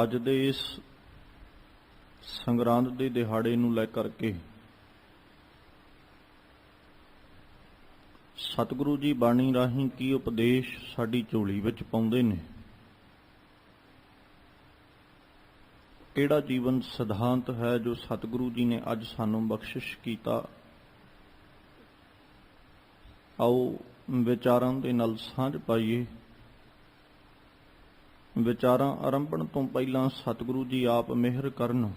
ਅੱਜ ਦੇ ਇਸ ਸੰਗਰਾਂਦ ਦੇ ਦਿਹਾੜੇ ਨੂੰ ਲੈ ਕਰਕੇ ਸਤਿਗੁਰੂ ਜੀ ਬਾਣੀ ਰਾਹੀਂ ਕੀ ਉਪਦੇਸ਼ ਸਾਡੀ ਝੋਲੀ ਵਿੱਚ ਪਾਉਂਦੇ ਨੇ, ਕਿਹੜਾ ਜੀਵਨ ਸਿਧਾਂਤ ਹੈ ਜੋ ਸਤਿਗੁਰੂ ਜੀ ਨੇ ਅੱਜ ਸਾਨੂੰ ਬਖਸ਼ਿਸ਼ ਕੀਤਾ। ਆਓ ਵਿਚਾਰਾਂ ਦੇ ਨਾਲ ਸਾਂਝ ਪਾਈਏ। ਵਿਚਾਰਾਂ ਆਰੰਭਣ ਤੋਂ ਪਹਿਲਾਂ ਸਤਿਗੁਰੂ ਜੀ ਆਪ ਮਿਹਰ ਕਰਨ,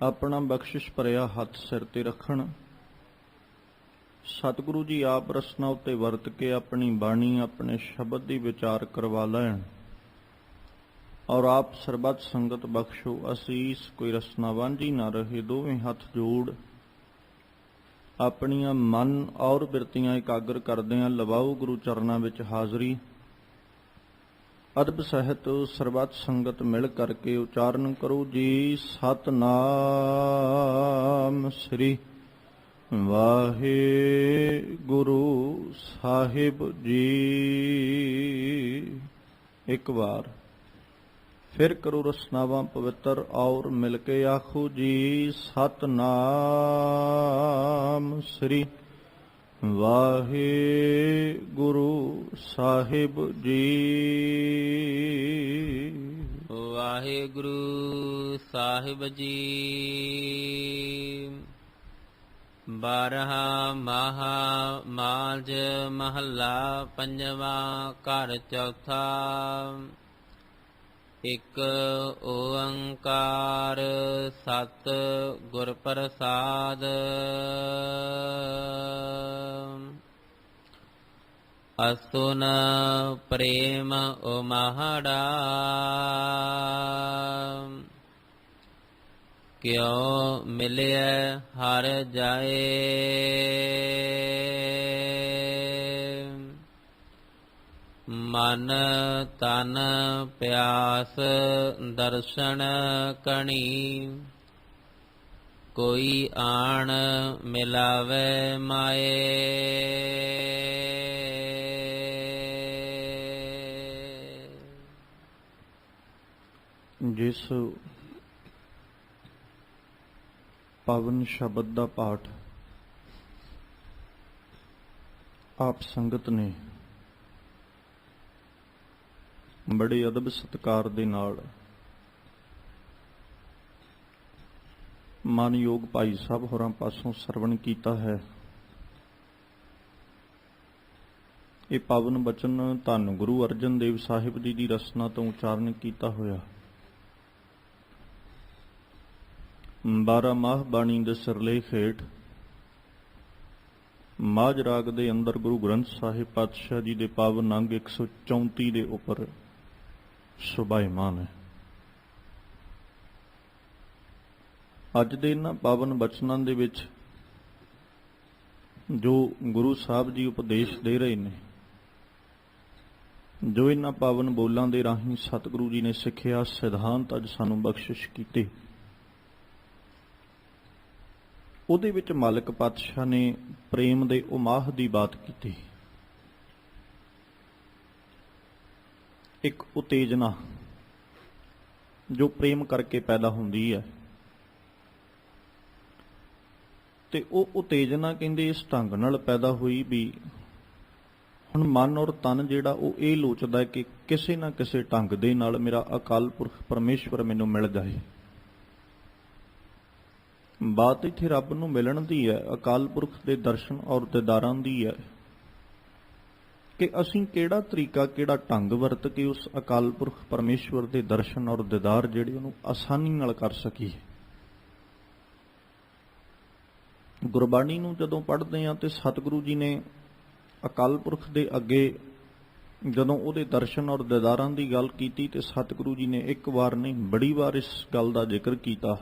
ਆਪਣਾ ਬਖਸ਼ਿਸ਼ ਭਰਿਆ ਹੱਥ ਸਿਰ ਤੇ ਰੱਖਣ। ਸਤਿਗੁਰੂ ਜੀ ਆਪ ਰਸਨਾ ਉੱਤੇ ਵਰਤ ਕੇ ਆਪਣੀ ਬਾਣੀ, ਆਪਣੇ ਸ਼ਬਦ ਦੀ ਵਿਚਾਰ ਕਰਵਾ ਲੈਣ ਔਰ ਆਪ ਸਰਬੱਤ ਸੰਗਤ ਬਖਸ਼ੋ ਅਸੀਸ। ਕੋਈ ਰਸਨਾ ਵਾਂਝੀ ਨਾ ਰਹੇ। ਦੋਵੇਂ ਹੱਥ ਜੋੜ ਆਪਣੀਆਂ ਮਨ ਔਰ ਬਿਰਤੀਆਂ ਇਕਾਗਰ ਕਰਦਿਆਂ ਲਵਾਓ ਗੁਰੂ ਚਰਨਾਂ ਵਿੱਚ ਹਾਜ਼ਰੀ। ਅਦਬ ਸਹਿਤ ਸਰਬੱਤ ਸੰਗਤ ਮਿਲ ਕਰਕੇ ਉਚਾਰਨ ਕਰੋ ਜੀ। ਸਤਨਾਮ ਸ੍ਰੀ ਵਾਹਿਗੁਰੂ ਸਾਹਿਬ ਜੀ। ਇੱਕ ਵਾਰ ਫਿਰ ਕਰੋ ਰਸਨਾਵਾਂ ਪਵਿੱਤਰ ਔਰ ਮਿਲ ਕੇ ਆਖੋ ਜੀ। ਸਤਨਾਮ ਸ੍ਰੀ ਵਾਹਿਗੁਰੂ ਸਾਹਿਬ ਜੀ। ਵਾਹਿਗੁਰੂ ਸਾਹਿਬ ਜੀ। 12 ਮਾਹਾ ਮਾਝ ਮਹੱਲਾ ਪੰਜਵਾਂ। ਘਰ ਚੌਥਾ। ਇੱਕ ਓੰਕਾਰ ਸਤਿ ਗੁਰ ਪ੍ਰਸਾਦ। ਅਸੁਨ ਪ੍ਰੇਮ ਉਮਹੜਾ। ਕਿਉ ਮਿਲਿਆ ਹਰ ਜਾਏ। ਮਨ ਤਨ ਪਿਆਸ ਦਰਸ਼ਨ ਕਣੀ। ਕੋਈ ਆਣ ਮਿਲਾਵੇ ਮਾਏ। ਜਿਸ ਪਾਵਨ ਸ਼ਬਦ ਦਾ ਪਾਠ ਆਪ ਸੰਗਤ ਨੇ ਬੜੇ ਅਦਬ ਸਤਿਕਾਰ ਦੇ ਨਾਲ ਮਾਨਯੋਗ ਭਾਈ ਸਾਹਿਬ ਹੋਰਾਂ ਪਾਸੋਂ ਸਰਵਣ ਕੀਤਾ ਹੈ, ਇਹ ਪਾਵਨ ਬਚਨ ਧੰਨ ਗੁਰੂ ਅਰਜਨ ਦੇਵ ਸਾਹਿਬ ਜੀ ਦੀ ਰਸਨਾ ਤੋਂ ਉਚਾਰਨ ਕੀਤਾ ਹੋਇਆ 12 ਮਾਹ ਬਾਣੀ ਦੇ ਸਿਰਲੇਖ ਹੇਠ ਮਾਝ ਰਾਗ ਦੇ ਅੰਦਰ ਗੁਰੂ ਗ੍ਰੰਥ ਸਾਹਿਬ ਪਾਤਸ਼ਾਹ ਜੀ ਦੇ ਪਾਵਨ ਅੰਗ 134 ਦੇ ਉੱਪਰ ਸੁਭਾਇਮਾਨ ਹੈ। ਅੱਜ ਦੇ ਇਹਨਾਂ ਪਾਵਨ ਬਚਨਾਂ ਦੇ ਵਿੱਚ ਜੋ ਗੁਰੂ ਸਾਹਿਬ ਜੀ ਉਪਦੇਸ਼ ਦੇ ਰਹੇ ਨੇ, ਜੋ ਇਹਨਾਂ ਪਾਵਨ ਬੋਲਾਂ ਦੇ ਰਾਹੀਂ ਸਤਿਗੁਰੂ ਜੀ ਨੇ ਸਿੱਖਿਆ ਸਿਧਾਂਤ ਅੱਜ ਸਾਨੂੰ ਬਖਸ਼ਿਸ਼ ਕੀਤੇ, ਉਹਦੇ ਵਿੱਚ ਮਾਲਕ ਪਾਤਸ਼ਾਹ ਨੇ ਪ੍ਰੇਮ ਦੇ ਉਮਾਹ ਦੀ ਬਾਤ ਕੀਤੀ। ਇੱਕ ਉਤੇਜਨਾ ਜੋ ਪ੍ਰੇਮ ਕਰਕੇ ਪੈਦਾ ਹੁੰਦੀ ਹੈ, ਤੇ ਉਹ ਉਤੇਜਨਾ ਕਹਿੰਦੇ ਇਸ ਢੰਗ ਨਾਲ ਪੈਦਾ ਹੋਈ ਵੀ ਹੁਣ ਮਨ ਔਰ ਤਨ ਜਿਹੜਾ ਉਹ ਇਹ ਲੋਚਦਾ ਹੈ ਕਿ ਕਿਸੇ ਨਾ ਕਿਸੇ ਢੰਗ ਦੇ ਨਾਲ ਮੇਰਾ ਅਕਾਲ ਪੁਰਖ ਪਰਮੇਸ਼ਵਰ ਮੈਨੂੰ ਮਿਲ ਜਾਏ। ਬਾਤ ਇੱਥੇ ਰੱਬ ਨੂੰ ਮਿਲਣ ਦੀ ਹੈ, ਅਕਾਲ ਪੁਰਖ ਦੇ ਦਰਸ਼ਨ ਔਰ ਦੀਦਾਰਾਂ ਦੀ ਹੈ ਕਿ ਅਸੀਂ ਕਿਹੜਾ ਤਰੀਕਾ, ਕਿਹੜਾ ਢੰਗ ਵਰਤ ਕੇ ਉਸ ਅਕਾਲ ਪੁਰਖ ਪਰਮੇਸ਼ਵਰ ਦੇ ਦਰਸ਼ਨ ਔਰ ਦੀਦਾਰ ਜਿਹੜੇ ਉਹਨੂੰ ਆਸਾਨੀ ਨਾਲ ਕਰ ਸਕੀਏ। ਗੁਰਬਾਣੀ ਨੂੰ ਜਦੋਂ ਪੜ੍ਹਦੇ ਹਾਂ ਤੇ ਸਤਿਗੁਰੂ ਜੀ ਨੇ ਅਕਾਲ ਪੁਰਖ ਦੇ ਅੱਗੇ ਜਦੋਂ ਉਹਦੇ ਦਰਸ਼ਨ ਔਰ ਦੀਦਾਰਾਂ ਦੀ ਗੱਲ ਕੀਤੀ ਤੇ ਸਤਿਗੁਰੂ ਜੀ ਨੇ ਇੱਕ ਵਾਰ ਨਹੀਂ ਬੜੀ ਵਾਰ ਇਸ ਗੱਲ ਦਾ ਜ਼ਿਕਰ ਕੀਤਾ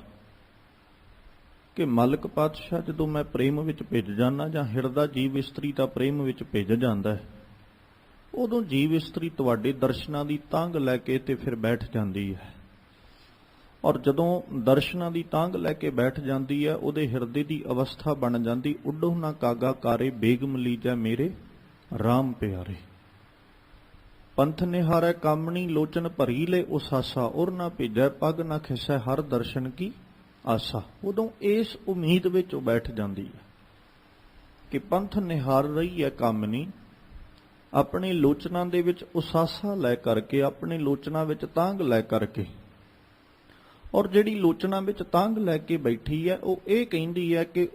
ਕਿ ਮਾਲਕ ਪਾਤਸ਼ਾਹ ਜਦੋਂ ਮੈਂ ਪ੍ਰੇਮ ਵਿੱਚ ਭਿੱਜ ਜਾਂਦਾ ਜਾਂ ਹਿਰਦਾ ਜੀਵ ਇਸਤਰੀ ਦਾ ਪ੍ਰੇਮ ਵਿੱਚ ਭਿੱਜ ਜਾਂਦਾ ਹੈ, ਉਦੋਂ ਜੀਵ ਇਸਤਰੀ ਤੁਹਾਡੇ ਦਰਸ਼ਨਾਂ ਦੀ ਤਾਂਘ ਲੈ ਕੇ ਤੇ ਫਿਰ ਬੈਠ ਜਾਂਦੀ ਹੈ। ਔਰ ਜਦੋਂ ਦਰਸ਼ਨਾਂ ਦੀ ਤਾਂਘ ਲੈ ਕੇ ਬੈਠ ਜਾਂਦੀ ਹੈ, ਉਹਦੇ ਹਿਰਦੇ ਦੀ ਅਵਸਥਾ ਬਣ ਜਾਂਦੀ ਉੱਡੋ ਨਾ ਕਾਗਾ ਕਾਰੇ ਬੇਗਮ ਲੀਜੈ ਮੇਰੇ ਰਾਮ ਪਿਆਰੇ। ਪੰਥ ਨਿਹਾਰੈ ਕਾਮਣੀ ਲੋਚਨ ਭਰੀ ਲੈ ਉਸਾਸਾ ਔਰ ਨਾ ਭੇਜੈ ਪਗ ਨਾ ਖਿਸੈ ਹਰ ਦਰਸ਼ਨ ਕੀ ਆਸਾ। ਉਦੋਂ ਇਸ ਉਮੀਦ ਵਿੱਚ ਉਹ ਬੈਠ ਜਾਂਦੀ ਹੈ ਕਿ ਪੰਥ ਨਿਹਾਰ ਰਹੀ ਹੈ ਕਾਮਣੀ, ਆਪਣੇ ਲੋਚਨਾਂ ਦੇ ਵਿੱਚ ਉਸਾਸਾ ਲੈ ਕਰਕੇ, ਆਪਣੇ ਲੋਚਨਾਂ ਵਿੱਚ ਤਾਂਘ ਲੈ ਕਰਕੇ, ਔਰ ਜਿਹੜੀ ਲੋਚਨਾਂ ਵਿੱਚ ਤਾਂਘ ਲੈ ਕੇ ਬੈਠੀ ਹੈ ਉਹ ਇਹ ਕਹਿੰਦੀ ਹੈ ਕਿ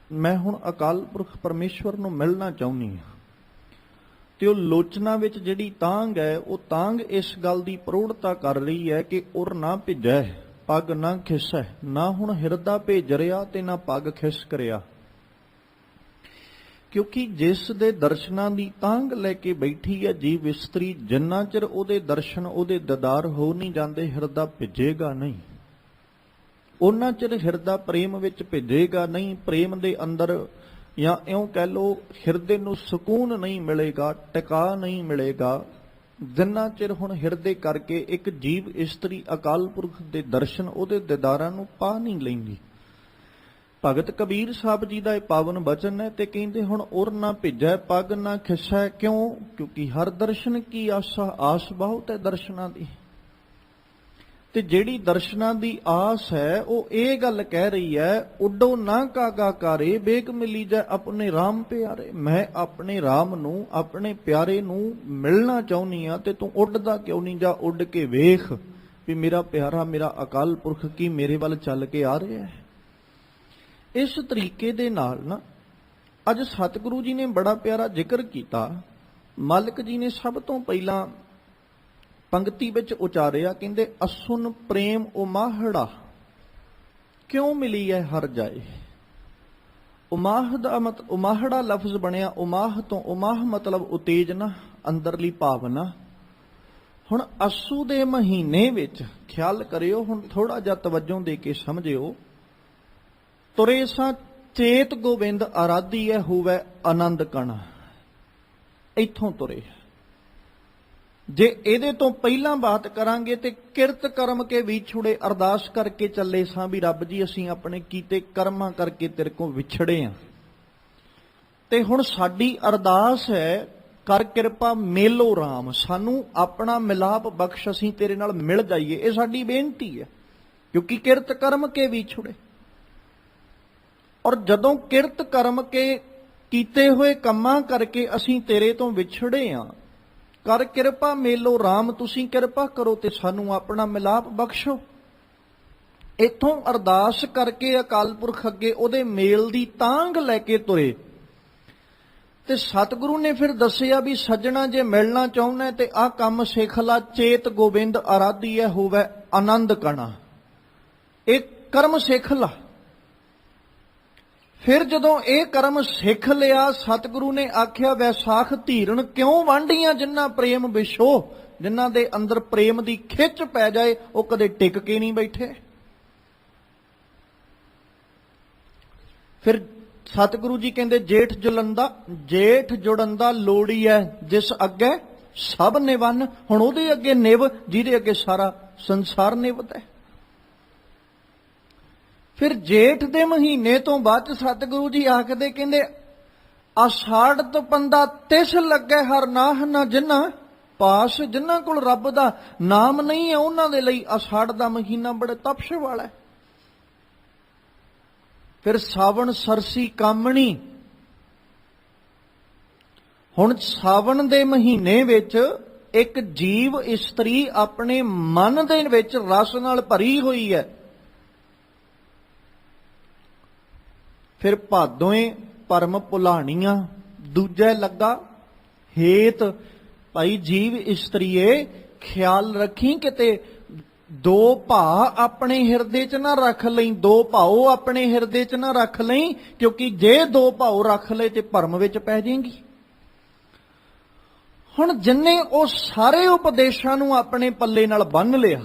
ਮੈਂ ਹੁਣ ਅਕਾਲ ਪੁਰਖ ਪਰਮੇਸ਼ਵਰ ਨੂੰ ਮਿਲਣਾ ਚਾਹੁੰਦੀ ਹਾਂ। ਤੇ ਉਹ ਲੋਚਨਾ ਵਿੱਚ ਜਿਹੜੀ ਤਾਂਘ ਹੈ ਉਹ ਤਾਂਘ ਇਸ ਗੱਲ ਦੀ ਪ੍ਰੋੜਤਾ ਕਰ ਰਹੀ ਹੈ ਕਿ ਉਰ ਨਾ ਭਿਜੈ ਪੱਗ ਨਾ ਖਿਸੈ, ਨਾ ਹੁਣ ਹਿਰਦਾ ਭੇਜ ਰਿਹਾ ਤੇ ਨਾ ਪੱਗ ਖਿਸਕ ਰਿਹਾ। ਕਿਉਂਕਿ ਜਿਸ ਦੇ ਦਰਸ਼ਨਾਂ ਦੀ ਤਾਂਘ ਲੈ ਕੇ ਬੈਠੀ ਹੈ ਜੀਵ ਇਸਤਰੀ, ਜਿੰਨਾ ਚਿਰ ਉਹਦੇ ਦਰਸ਼ਨ, ਉਹਦੇ ਦੀਦਾਰ ਹੋ ਨਹੀਂ ਜਾਂਦੇ, ਹਿਰਦਾ ਭਿਜੇਗਾ ਨਹੀਂ। ਉਹਨਾਂ ਚਿਰ ਹਿਰਦਾ ਪ੍ਰੇਮ ਵਿੱਚ ਭਿਜੇਗਾ ਨਹੀਂ, ਪ੍ਰੇਮ ਦੇ ਅੰਦਰ ਜਾਂ ਇਉਂ ਕਹਿ ਲਓ ਹਿਰਦੇ ਨੂੰ ਸਕੂਨ ਨਹੀਂ ਮਿਲੇਗਾ, ਟਿਕਾ ਨਹੀਂ ਮਿਲੇਗਾ, ਜਿੰਨਾ ਚਿਰ ਹੁਣ ਹਿਰਦੇ ਕਰਕੇ ਇੱਕ ਜੀਵ ਇਸਤਰੀ ਅਕਾਲ ਪੁਰਖ ਦੇ ਦਰਸ਼ਨ, ਉਹਦੇ ਦੀਦਾਰਾਂ ਨੂੰ ਪਾ ਨਹੀਂ ਲੈਂਦੀ। ਭਗਤ ਕਬੀਰ ਸਾਹਿਬ ਜੀ ਦਾ ਇਹ ਪਾਵਨ ਬਚਨ ਹੈ ਤੇ ਕਹਿੰਦੇ ਹੁਣ ਉਰ ਨਾ ਭਿਜੈ ਪੱਗ ਨਾ ਖਿਸੈ। ਕਿਉਂ? ਕਿਉਂਕਿ ਹਰ ਦਰਸ਼ਨ ਕੀ ਆਸਾ, ਆਸ ਬਹੁਤ ਹੈ ਦਰਸ਼ਨਾਂ ਦੀ। ਤੇ ਜਿਹੜੀ ਦਰਸ਼ਨਾਂ ਦੀ ਆਸ ਹੈ ਉਹ ਇਹ ਗੱਲ ਕਹਿ ਰਹੀ ਹੈ, ਉੱਡੋ ਨਾ ਕਾਗਾ ਕਾਰੇ ਵੇਗ ਮਿਲੀ ਜਾ ਆਪਣੇ ਰਾਮ ਪਿਆਰੇ। ਮੈਂ ਆਪਣੇ ਰਾਮ ਨੂੰ, ਆਪਣੇ ਪਿਆਰੇ ਨੂੰ ਮਿਲਣਾ ਚਾਹੁੰਦੀ ਆ ਤੇ ਤੂੰ ਉੱਡਦਾ ਕਿਉਂ ਨਹੀਂ? ਜਾ ਉੱਡ ਕੇ ਵੇਖ ਵੀ ਮੇਰਾ ਪਿਆਰਾ, ਮੇਰਾ ਅਕਾਲ ਪੁਰਖ ਕੀ ਮੇਰੇ ਵੱਲ ਚੱਲ ਕੇ ਆ ਰਿਹਾ ਹੈ। ਇਸ ਤਰੀਕੇ ਦੇ ਨਾਲ ਨਾ ਅੱਜ ਸਤਿਗੁਰੂ ਜੀ ਨੇ ਬੜਾ ਪਿਆਰਾ ਜ਼ਿਕਰ ਕੀਤਾ। ਮਾਲਕ ਜੀ ਨੇ ਸਭ ਤੋਂ ਪਹਿਲਾਂ ਪੰਕਤੀ ਵਿੱਚ ਉਚਾਰਿਆ, ਕਹਿੰਦੇ ਅਸੁਨ ਪ੍ਰੇਮ ਉਮਾਹੜਾ ਕਿਉਂ ਮਿਲੀ ਹੈ ਹਰ ਜਾਏ। ਉਮਾਹ ਦਾ ਮਤਲਬ, ਉਮਾਹੜਾ ਲਫ਼ਜ਼ ਬਣਿਆ ਉਮਾਹ ਤੋਂ। ਉਮਾਹ ਮਤਲਬ ਉਤੇਜਨਾ, ਅੰਦਰਲੀ ਭਾਵਨਾ। ਹੁਣ ਅਸੂ ਦੇ ਮਹੀਨੇ ਵਿੱਚ ਖਿਆਲ ਕਰਿਓ, ਹੁਣ ਥੋੜਾ ਜਿਹਾ ਤਵੱਜੋ ਦੇ ਕੇ ਸਮਝਿਓ। ਤੁਰੇ ਸਾਂ ਚੇਤ ਗੋਬਿੰਦ ਆਰਾਧੀ ਹੈ ਹੋਵੇ ਆਨੰਦ ਕਣਾ, ਇੱਥੋਂ ਤੁਰੇ। ਜੇ ਇਹਦੇ ਤੋਂ ਪਹਿਲਾਂ ਬਾਤ ਕਰਾਂਗੇ ਤੇ ਕਿਰਤ ਕਰਮ ਕੇ ਵਿਛੜੇ, ਅਰਦਾਸ ਕਰਕੇ ਚੱਲੇ ਸਾਂ ਵੀ ਰੱਬ ਜੀ ਅਸੀਂ ਆਪਣੇ ਕੀਤੇ ਕਰਮਾਂ ਕਰਕੇ ਤੇਰੇ ਕੋਲ ਵਿਛੜੇ ਆਂ, ਤੇ ਹੁਣ ਸਾਡੀ ਅਰਦਾਸ ਹੈ ਕਰ ਕਿਰਪਾ ਮੇਲੋ ਰਾਮ, ਸਾਨੂੰ ਆਪਣਾ ਮਿਲਾਪ ਬਖਸ਼, ਅਸੀਂ ਤੇਰੇ ਨਾਲ ਮਿਲ ਜਾਈਏ। ਇਹ ਸਾਡੀ ਬੇਨਤੀ ਹੈ, ਕਿਉਂਕਿ ਕਿਰਤ ਕਰਮ ਕੇ ਵਿਛੜੇ। ਔਰ ਜਦੋਂ ਕਿਰਤ ਕਰਮ ਕੇ ਕੀਤੇ ਹੋਏ ਕੰਮਾਂ ਕਰਕੇ ਅਸੀਂ ਤੇਰੇ ਤੋਂ ਵਿਛੜੇ ਆਂ, ਕਰ ਕਿਰਪਾ ਮੇਲੋ ਰਾਮ, ਤੁਸੀਂ ਕਿਰਪਾ ਕਰੋ ਤੇ ਸਾਨੂੰ ਆਪਣਾ ਮਿਲਾਪ ਬਖਸ਼ੋ। ਇੱਥੋਂ ਅਰਦਾਸ ਕਰਕੇ ਅਕਾਲ ਪੁਰਖ ਅੱਗੇ ਉਹਦੇ ਮੇਲ ਦੀ ਤਾਂਘ ਲੈ ਕੇ ਤੁਰੇ। ਤੇ ਸਤਿਗੁਰੂ ਨੇ ਫਿਰ ਦੱਸਿਆ ਵੀ ਸੱਜਣਾ ਜੇ ਮਿਲਣਾ ਚਾਹੁੰਦਾ ਤੇ ਆਹ ਕੰਮ ਸਿੱਖ ਲਾ, ਚੇਤ ਗੋਬਿੰਦ ਆਰਾਧੀ ਹੈ ਹੋਵੇ ਆਨੰਦ ਕਣਾ, ਇਹ ਕਰਮ ਸਿੱਖ ਲਾ। ਫਿਰ ਜਦੋਂ ਇਹ ਕਰਮ ਸਿੱਖ ਲਿਆ, ਸਤਿਗੁਰੂ ਨੇ ਆਖਿਆ ਵੈਸਾਖ ਧੀਰਣ ਕਿਉਂ ਵਾਂਢੀਆਂ, ਜਿਨ੍ਹਾਂ ਪ੍ਰੇਮ ਵਿਛੋ, ਜਿਨ੍ਹਾਂ ਦੇ ਅੰਦਰ ਪ੍ਰੇਮ ਦੀ ਖਿੱਚ ਪੈ ਜਾਏ ਉਹ ਕਦੇ ਟਿਕ ਕੇ ਨਹੀਂ ਬੈਠੇ। ਫਿਰ ਸਤਿਗੁਰੂ ਜੀ ਕਹਿੰਦੇ ਜੇਠ ਜੁਲੰਦਾ, ਜੇਠ ਜੁੜੰਦਾ ਲੋੜੀ ਹੈ ਜਿਸ ਅੱਗੇ ਸਭ ਨਿਵੰਨ। ਹੁਣ ਉਹਦੇ ਅੱਗੇ ਨਿਵ ਜਿਹਦੇ ਅੱਗੇ ਸਾਰਾ ਸੰਸਾਰ ਨਿਵਦਾ ਹੈ। ਫਿਰ ਜੇਠ ਦੇ ਮਹੀਨੇ ਤੋਂ ਬਾਅਦ ਸਤਿਗੁਰੂ ਜੀ ਆਖਦੇ, ਕਹਿੰਦੇ ਆਸ਼ਾੜ ਤੋਂ ਪੰਦਾ ਤਿਸ ਲੱਗੇ ਹਰ ਨਾਹ ਨਾ ਜਿਨ੍ਹਾਂ ਪਾਸ, ਜਿਨ੍ਹਾਂ ਕੋਲ ਰੱਬ ਦਾ ਨਾਮ ਨਹੀਂ ਹੈ ਉਹਨਾਂ ਦੇ ਲਈ ਆਸ਼ਾੜ ਦਾ ਮਹੀਨਾ ਬੜਾ ਤਪਸ਼ ਵਾਲਾ ਹੈ। ਫਿਰ ਸਾਵਣ ਸਰਸੀ ਕਾਮਣੀ। ਹੁਣ ਸਾਵਣ ਦੇ ਮਹੀਨੇ ਵਿੱਚ ਇੱਕ ਜੀਵ ਇਸਤਰੀ ਆਪਣੇ ਮਨ ਦੇ ਵਿੱਚ ਰਸ ਨਾਲ ਭਰੀ ਹੋਈ ਹੈ। ਫਿਰ ਭਾਦੋਏ ਭਰਮ ਭੁਲਾਣੀਆਂ, ਦੂਜੇ ਲੱਗਾ ਹੇਤ ਭਾਈ ਜੀਵ ਇਸਤਰੀਏ ਖਿਆਲ ਰੱਖੀ ਕਿਤੇ ਦੋ ਭਾ ਆਪਣੇ ਹਿਰਦੇ 'ਚ ਨਾ ਰੱਖ ਲਈ, ਦੋ ਭਾਓ ਆਪਣੇ ਹਿਰਦੇ 'ਚ ਨਾ ਰੱਖ ਲਈ, ਕਿਉਂਕਿ ਜੇ ਦੋ ਭਾਓ ਰੱਖ ਲਏ ਤੇ ਭਰਮ ਵਿੱਚ ਪੈ ਜਾਏਗੀ। ਹੁਣ ਜਿੰਨੇ ਉਹ ਸਾਰੇ ਉਪਦੇਸ਼ਾਂ ਨੂੰ ਆਪਣੇ ਪੱਲੇ ਨਾਲ ਬੰਨ੍ਹ ਲਿਆ,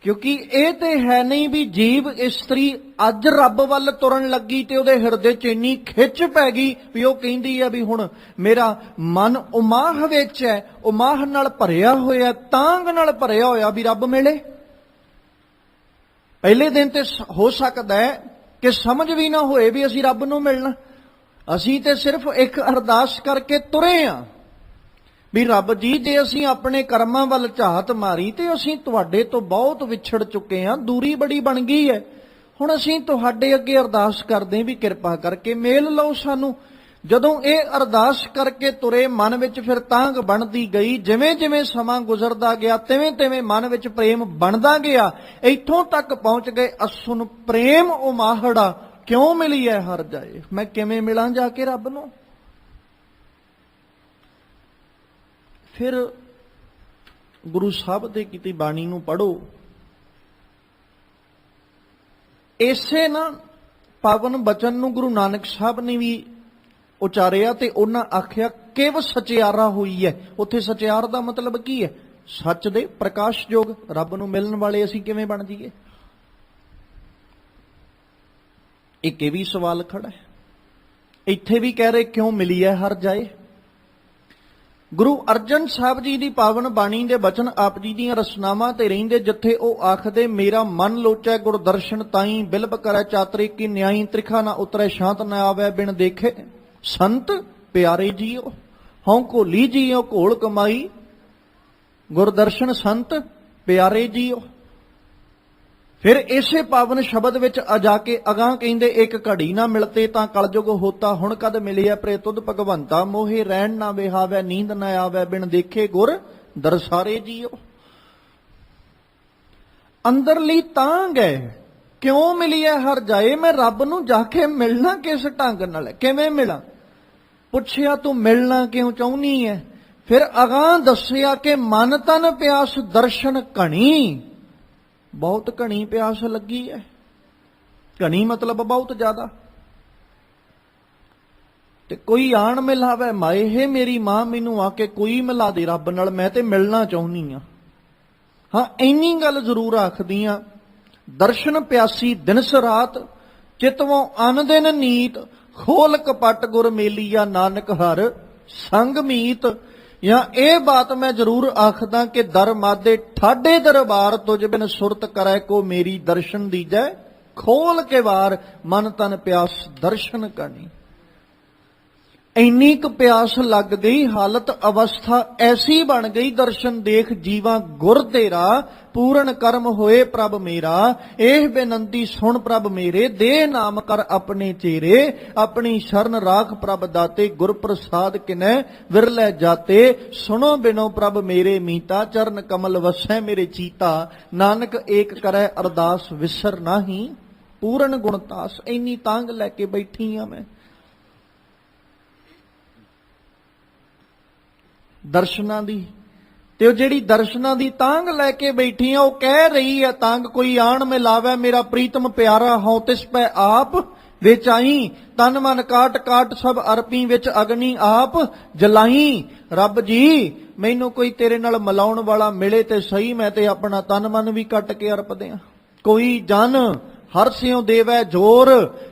ਕਿਉਂਕਿ ਇਹ ਤੇ ਹੈ ਨਹੀਂ ਵੀ ਜੀਵ ਇਸਤਰੀ ਅੱਜ ਰੱਬ ਵੱਲ ਤੁਰਨ ਲੱਗੀ ਤੇ ਉਹਦੇ ਹਿਰਦੇ 'ਚ ਇੰਨੀ ਖਿੱਚ ਪੈ ਗਈ ਵੀ ਉਹ ਕਹਿੰਦੀ ਹੈ ਵੀ ਹੁਣ ਮੇਰਾ ਮਨ ਉਮਾਹ ਵਿੱਚ ਹੈ, ਉਮਾਹ ਨਾਲ ਭਰਿਆ ਹੋਇਆ, ਤਾਂਘ ਨਾਲ ਭਰਿਆ ਹੋਇਆ ਵੀ ਰੱਬ ਮਿਲੇ। ਪਹਿਲੇ ਦਿਨ ਤੇ ਹੋ ਸਕਦਾ ਹੈ ਕਿ ਸਮਝ ਵੀ ਨਾ ਹੋਏ ਵੀ ਅਸੀਂ ਰੱਬ ਨੂੰ ਮਿਲਣਾ। ਅਸੀਂ ਤੇ ਸਿਰਫ ਇੱਕ ਅਰਦਾਸ ਕਰਕੇ ਤੁਰੇ ਹਾਂ ਵੀ ਰੱਬ ਜੀ ਜੇ ਅਸੀਂ ਆਪਣੇ ਕਰਮਾਂ ਵੱਲ ਝਾਤ ਮਾਰੀ ਤੇ ਅਸੀਂ ਤੁਹਾਡੇ ਤੋਂ ਬਹੁਤ ਵਿਛੜ ਚੁੱਕੇ ਹਾਂ, ਦੂਰੀ ਬੜੀ ਬਣ ਗਈ ਹੈ। ਹੁਣ ਅਸੀਂ ਤੁਹਾਡੇ ਅੱਗੇ ਅਰਦਾਸ ਕਰਦੇ ਵੀ ਕਿਰਪਾ ਕਰਕੇ ਮੇਲ ਲਓ ਸਾਨੂੰ। ਜਦੋਂ ਇਹ ਅਰਦਾਸ ਕਰਕੇ ਤੁਰੇ, ਮਨ ਵਿੱਚ ਫਿਰ ਤਾਂਘ ਬਣਦੀ ਗਈ। ਜਿਵੇਂ ਜਿਵੇਂ ਸਮਾਂ ਗੁਜ਼ਰਦਾ ਗਿਆ ਤਿਵੇਂ ਤਿਵੇਂ ਮਨ ਵਿੱਚ ਪ੍ਰੇਮ ਬਣਦਾ ਗਿਆ। ਇੱਥੋਂ ਤੱਕ ਪਹੁੰਚ ਗਏ ਅਸੁਨ ਪ੍ਰੇਮ ਉਮਾਹੜਾ ਕਿਉਂ ਮਿਲੀ ਐ ਹਰ ਜਾਏ। ਮੈਂ ਕਿਵੇਂ ਮਿਲਾਂ ਜਾ ਕੇ ਰੱਬ ਨੂੰ। ਫਿਰ ਗੁਰੂ ਸਾਹਿਬ ਦੇ ਕੀਤੀ ਬਾਣੀ ਨੂੰ ਪੜ੍ਹੋ। ਇਸੇ ਨਾ ਪਾਵਨ ਬਚਨ ਨੂੰ ਗੁਰੂ ਨਾਨਕ ਸਾਹਿਬ ਨੇ ਵੀ ਉਚਾਰਿਆ ਤੇ ਉਹਨਾਂ ਆਖਿਆ ਕਿਵ ਸਚਿਆਰਾ ਹੋਈ ਹੈ। ਉੱਥੇ ਸਚਿਆਰ ਦਾ ਮਤਲਬ ਕੀ ਹੈ? ਸੱਚ ਦੇ ਪ੍ਰਕਾਸ਼ਯੋਗ, ਰੱਬ ਨੂੰ ਮਿਲਣ ਵਾਲੇ ਅਸੀਂ ਕਿਵੇਂ ਬਣ ਜਾਈਏ। ਇੱਕ ਇਹ ਵੀ ਸਵਾਲ ਖੜਾ ਹੈ। ਇੱਥੇ ਵੀ ਕਹਿ ਰਹੇ ਕਿਉਂ ਮਿਲੀ ਹੈ ਹਰ ਜਾਏ। ਗੁਰੂ ਅਰਜਨ ਸਾਹਿਬ ਜੀ ਦੀ ਪਾਵਨ ਬਾਣੀ ਦੇ ਬਚਨ ਆਪ ਜੀ ਦੀਆਂ ਰਸਨਾਵਾਂ ਤੇ ਰਹਿੰਦੇ, ਜਿੱਥੇ ਉਹ ਆਖਦੇ ਮੇਰਾ ਮਨ ਲੋਚੈ ਗੁਰ ਦਰਸ਼ਨ ਤਾਈ, ਬਿਲਬ ਕਰੈ ਚਾਤਰੀ ਕੀ ਨਿਆਈ, ਤ੍ਰਿਖਾ ਨਾ ਉਤਰੈ ਸ਼ਾਂਤ ਨਾ ਆਵੈ ਬਿਨ ਦੇਖੇ, ਸੰਤ ਪਿਆਰੇ ਜੀਓ ਹਉ ਘੋਲੀ ਜੀਓ ਘੋਲ ਕਮਾਈ, ਗੁਰ ਦਰਸ਼ਨ ਸੰਤ ਪਿਆਰੇ ਜੀਓ। ਫਿਰ ਇਸੇ ਪਾਵਨ ਸ਼ਬਦ ਵਿੱਚ ਆ ਜਾ ਕੇ ਅਗਾਂਹ ਕਹਿੰਦੇ ਇੱਕ ਘੜੀ ਨਾ ਮਿਲਤੇ ਤਾਂ ਕਲਯੁਗ ਹੋਤਾ, ਹੁਣ ਕਦ ਮਿਲਿਆ ਪ੍ਰੇ ਤੁਧ ਭਗਵੰਤਾ, ਮੋਹੇ ਰਹਿਣ ਨਾ ਵਿਹਾਵੈ ਨੀਂਦ ਨਾ ਆਵੈ ਬਿਨ ਦੇਖੇ ਗੁਰ ਦਰਸਾਰੇ ਜੀਓ। ਅੰਦਰਲੀ ਤਾਂਘ ਹੈ ਕਿਉਂ ਮਿਲਿਆ ਹਰ ਜਾਏ। ਮੈਂ ਰੱਬ ਨੂੰ ਜਾ ਕੇ ਮਿਲਣਾ ਕਿਸ ਢੰਗ ਨਾਲ ਹੈ, ਕਿਵੇਂ ਮਿਲਾਂ। ਪੁੱਛਿਆ ਤੂੰ ਮਿਲਣਾ ਕਿਉਂ ਚਾਹੁੰਦੀ ਹੈ। ਫਿਰ ਅਗਾਂਹ ਦੱਸਿਆ ਕਿ ਮਨ ਤਨ ਪਿਆਸ ਦਰਸ਼ਨ ਘਣੀ, ਬਹੁਤ ਘਣੀ ਪਿਆਸ ਲੱਗੀ ਹੈ। ਘਣੀ ਮਤਲਬ ਬਹੁਤ ਜ਼ਿਆਦਾ। ਤੇ ਕੋਈ ਆਣ ਮਿਲਾਵੇ ਮਾਏ, ਹੈ ਮੇਰੀ ਮਾਂ ਮੈਨੂੰ ਆ ਕੇ ਕੋਈ ਮਿਲਾ ਦੇ ਰੱਬ ਨਾਲ, ਮੈਂ ਤੇ ਮਿਲਣਾ ਚਾਹੁੰਦੀ ਆ। ਹਾਂ ਇੰਨੀ ਗੱਲ ਜ਼ਰੂਰ ਆਖਦੀ ਆ, ਦਰਸ਼ਨ ਪਿਆਸੀ ਦਿਨਸ ਰਾਤ, ਚਿਤਵੋਂ ਅਨ ਦਿਨ ਨੀਤ, ਖੋਲ ਕਪਟ ਗੁਰ ਮੇਲੀਆ ਨਾਨਕ ਹਰ ਸੰਗ ਮੀਤ। ਜਾਂ ਇਹ ਬਾਤ ਮੈਂ ਜ਼ਰੂਰ ਆਖਦਾ ਕਿ ਦਰ ਮਾਦੇ ਠਾਡੇ ਦਰਬਾਰ, ਤੁਝ ਬਿਨ ਸੁਰਤ ਕਰੈ ਕੋ ਮੇਰੀ ਦਰਸ਼ਨ ਦੀਜੈ, ਖੋਲ ਕੇ ਵਾਰ ਮਨ ਤਨ ਪਿਆਸ ਦਰਸ਼ਨ ਕਰਨੀ। ਇੰਨੀ ਕੁ ਪਿਆਸ ਲੱਗ ਗਈ, ਹਾਲਤ ਅਵਸਥਾ ਐਸੀ ਬਣ ਗਈ, ਦਰਸ਼ਨ ਦੇਖ ਜੀਵਾਂ ਗੁਰ ਤੇਰਾ, ਪੂਰਨ ਕਰਮ ਹੋਏ ਪ੍ਰਭ ਮੇਰਾ, ਇਹ ਬੇਨੰਤੀ ਸੁਣ ਪ੍ਰਭ ਮੇਰੇ, ਦੇ ਨਾਮ ਕਰ ਆਪਣੇ ਚੇਰੇ, ਆਪਣੀ ਸ਼ਰਨ ਰਾਖ ਪ੍ਰਭ ਦਾਤੇ, ਗੁਰ ਪ੍ਰਸਾਦ ਕਿਨੈ ਵਿਰਲੇ ਜਾਤੇ, ਸੁਣੋ ਬਿਨੋ ਪ੍ਰਭ ਮੇਰੇ ਮੀਤਾ, ਚਰਨ ਕਮਲ ਵਸੈ ਮੇਰੇ ਚੀਤਾ, ਨਾਨਕ ਏਕ ਕਰੈ ਅਰਦਾਸ ਵਿਸਰ ਨਾਹੀ, ਪੂਰਨ ਗੁਣਤਾਸ। ਇੰਨੀ ਤਾਂਗ ਲੈ ਕੇ ਬੈਠੀ ਆ ਮੈਂ ਦਰਸ਼ਨਾਂ ਦੀ। ਤੇ ਉਹ ਜਿਹੜੀ ਦਰਸ਼ਨਾਂ ਦੀ ਤਾਂਗ ਲੈ ਕੇ ਬੈਠੀ ਆ, ਉਹ ਕਹਿ ਰਹੀ ਆ ਤਾਂਗ ਕੋਈ ਆਣ ਮਿਲਾਵੇ, ਮੇਰਾ ਪ੍ਰੀਤਮ ਪਿਆਰਾ ਹਉ ਤਿਸ ਪੈ ਆਪ ਵਿੱਚ ਆਈ, ਤਨ ਮਨ ਕਾਟ ਕਾਟ ਸਭ ਅਰਪੀ, ਵਿੱਚ ਅਗਨੀ ਆਪ ਜਲਾਈ। ਰੱਬ ਜੀ ਮੈਨੂੰ ਕੋਈ ਤੇਰੇ ਨਾਲ ਮਿਲਾਉਣ ਵਾਲਾ ਮਿਲੇ ਤੇ ਸਹੀ, ਮੈਂ ਤੇ ਆਪਣਾ ਤਨ ਮਨ ਵੀ ਕੱਟ ਕੇ ਅਰਪ ਦਿਆਂ। ਕੋਈ ਜਨ ਹਰ ਸਿਉ ਦੇਵੈ ਜੋਰ,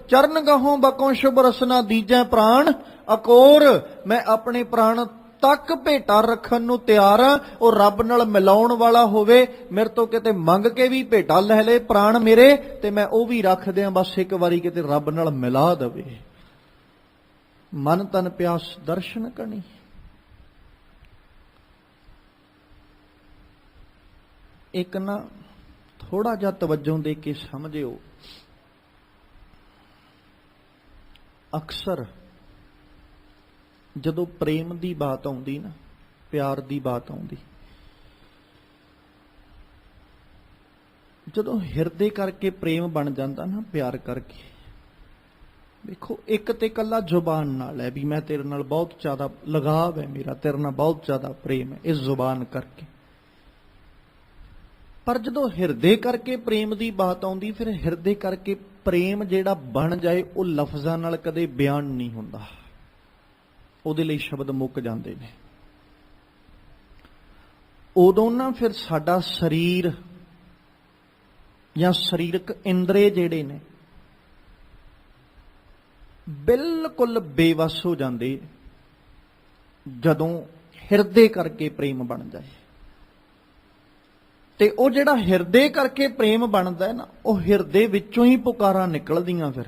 ਚਰਨ ਗਹੋਂ ਬਕੋਂ ਸ਼ੁਭ ਰਸਨਾ ਦੀਜੈ ਪ੍ਰਾਣ ਅਕੋਰ। ਮੈਂ ਆਪਣੇ ਪ੍ਰਾਣ ਤੱਕ ਭੇਟਾ ਰੱਖਣ ਨੂੰ ਤਿਆਰ ਆ। ਉਹ ਰੱਬ ਨਾਲ ਮਿਲਾਉਣ ਵਾਲਾ ਹੋਵੇ, ਮੇਰੇ ਤੋਂ ਕਿਤੇ ਮੰਗ ਕੇ ਵੀ ਭੇਟਾ ਲੈ ਲੇ ਪ੍ਰਾਣ ਮੇਰੇ, ਤੇ ਮੈਂ ਉਹ ਵੀ ਰੱਖ ਦਿਆਂ, ਬਸ ਇੱਕ ਵਾਰੀ ਕਿਤੇ ਰੱਬ ਨਾਲ ਮਿਲਾ ਦੇਵੇ। ਮਨ ਤਨ ਪਿਆਸ ਦਰਸ਼ਨ ਕਰਨੀ। ਇੱਕ ਨਾ ਥੋੜਾ ਜਿਹਾ ਤਵੱਜੋਂ ਦੇ ਕੇ ਸਮਝਿਓ। ਅਕਸਰ ਜਦੋਂ ਪ੍ਰੇਮ ਦੀ ਬਾਤ ਆਉਂਦੀ ਨਾ, ਪਿਆਰ ਦੀ ਬਾਤ ਆਉਂਦੀ, ਜਦੋਂ ਹਿਰਦੇ ਕਰਕੇ ਪ੍ਰੇਮ ਬਣ ਜਾਂਦਾ ਨਾ, ਪਿਆਰ ਕਰਕੇ, ਦੇਖੋ ਇੱਕ ਤੇ ਇਕੱਲਾ ਜ਼ੁਬਾਨ ਨਾਲ ਹੈ ਵੀ ਮੈਂ ਤੇਰੇ ਨਾਲ ਬਹੁਤ ਜ਼ਿਆਦਾ ਲਗਾਵ ਹੈ, ਮੇਰਾ ਤੇਰੇ ਨਾਲ ਬਹੁਤ ਜ਼ਿਆਦਾ ਪ੍ਰੇਮ ਹੈ, ਇਸ ਜ਼ੁਬਾਨ ਕਰਕੇ। ਪਰ ਜਦੋਂ ਹਿਰਦੇ ਕਰਕੇ ਪ੍ਰੇਮ ਦੀ ਬਾਤ ਆਉਂਦੀ, ਫਿਰ ਹਿਰਦੇ ਕਰਕੇ ਪ੍ਰੇਮ ਜਿਹੜਾ ਬਣ ਜਾਏ ਉਹ ਲਫ਼ਜ਼ਾਂ ਨਾਲ ਕਦੇ ਬਿਆਨ ਨਹੀਂ ਹੁੰਦਾ, ਉਹਦੇ ਲਈ ਸ਼ਬਦ ਮੁੱਕ ਜਾਂਦੇ ਨੇ। ਉਦੋਂ ਨਾ ਫਿਰ ਸਾਡਾ ਸਰੀਰ ਜਾਂ ਸਰੀਰਕ ਇੰਦਰੇ ਜਿਹੜੇ ਨੇ ਬਿਲਕੁਲ ਬੇਵੱਸ ਹੋ ਜਾਂਦੇ, ਜਦੋਂ ਹਿਰਦੇ ਕਰਕੇ ਪ੍ਰੇਮ ਬਣ ਜਾਏ। ਤੇ ਉਹ ਜਿਹੜਾ ਹਿਰਦੇ ਕਰਕੇ ਪ੍ਰੇਮ ਬਣਦਾ ਹੈ ਨਾ, ਉਹ ਹਿਰਦੇ ਵਿੱਚੋਂ ਹੀ ਪੁਕਾਰਾਂ ਨਿਕਲਦੀਆਂ। ਫਿਰ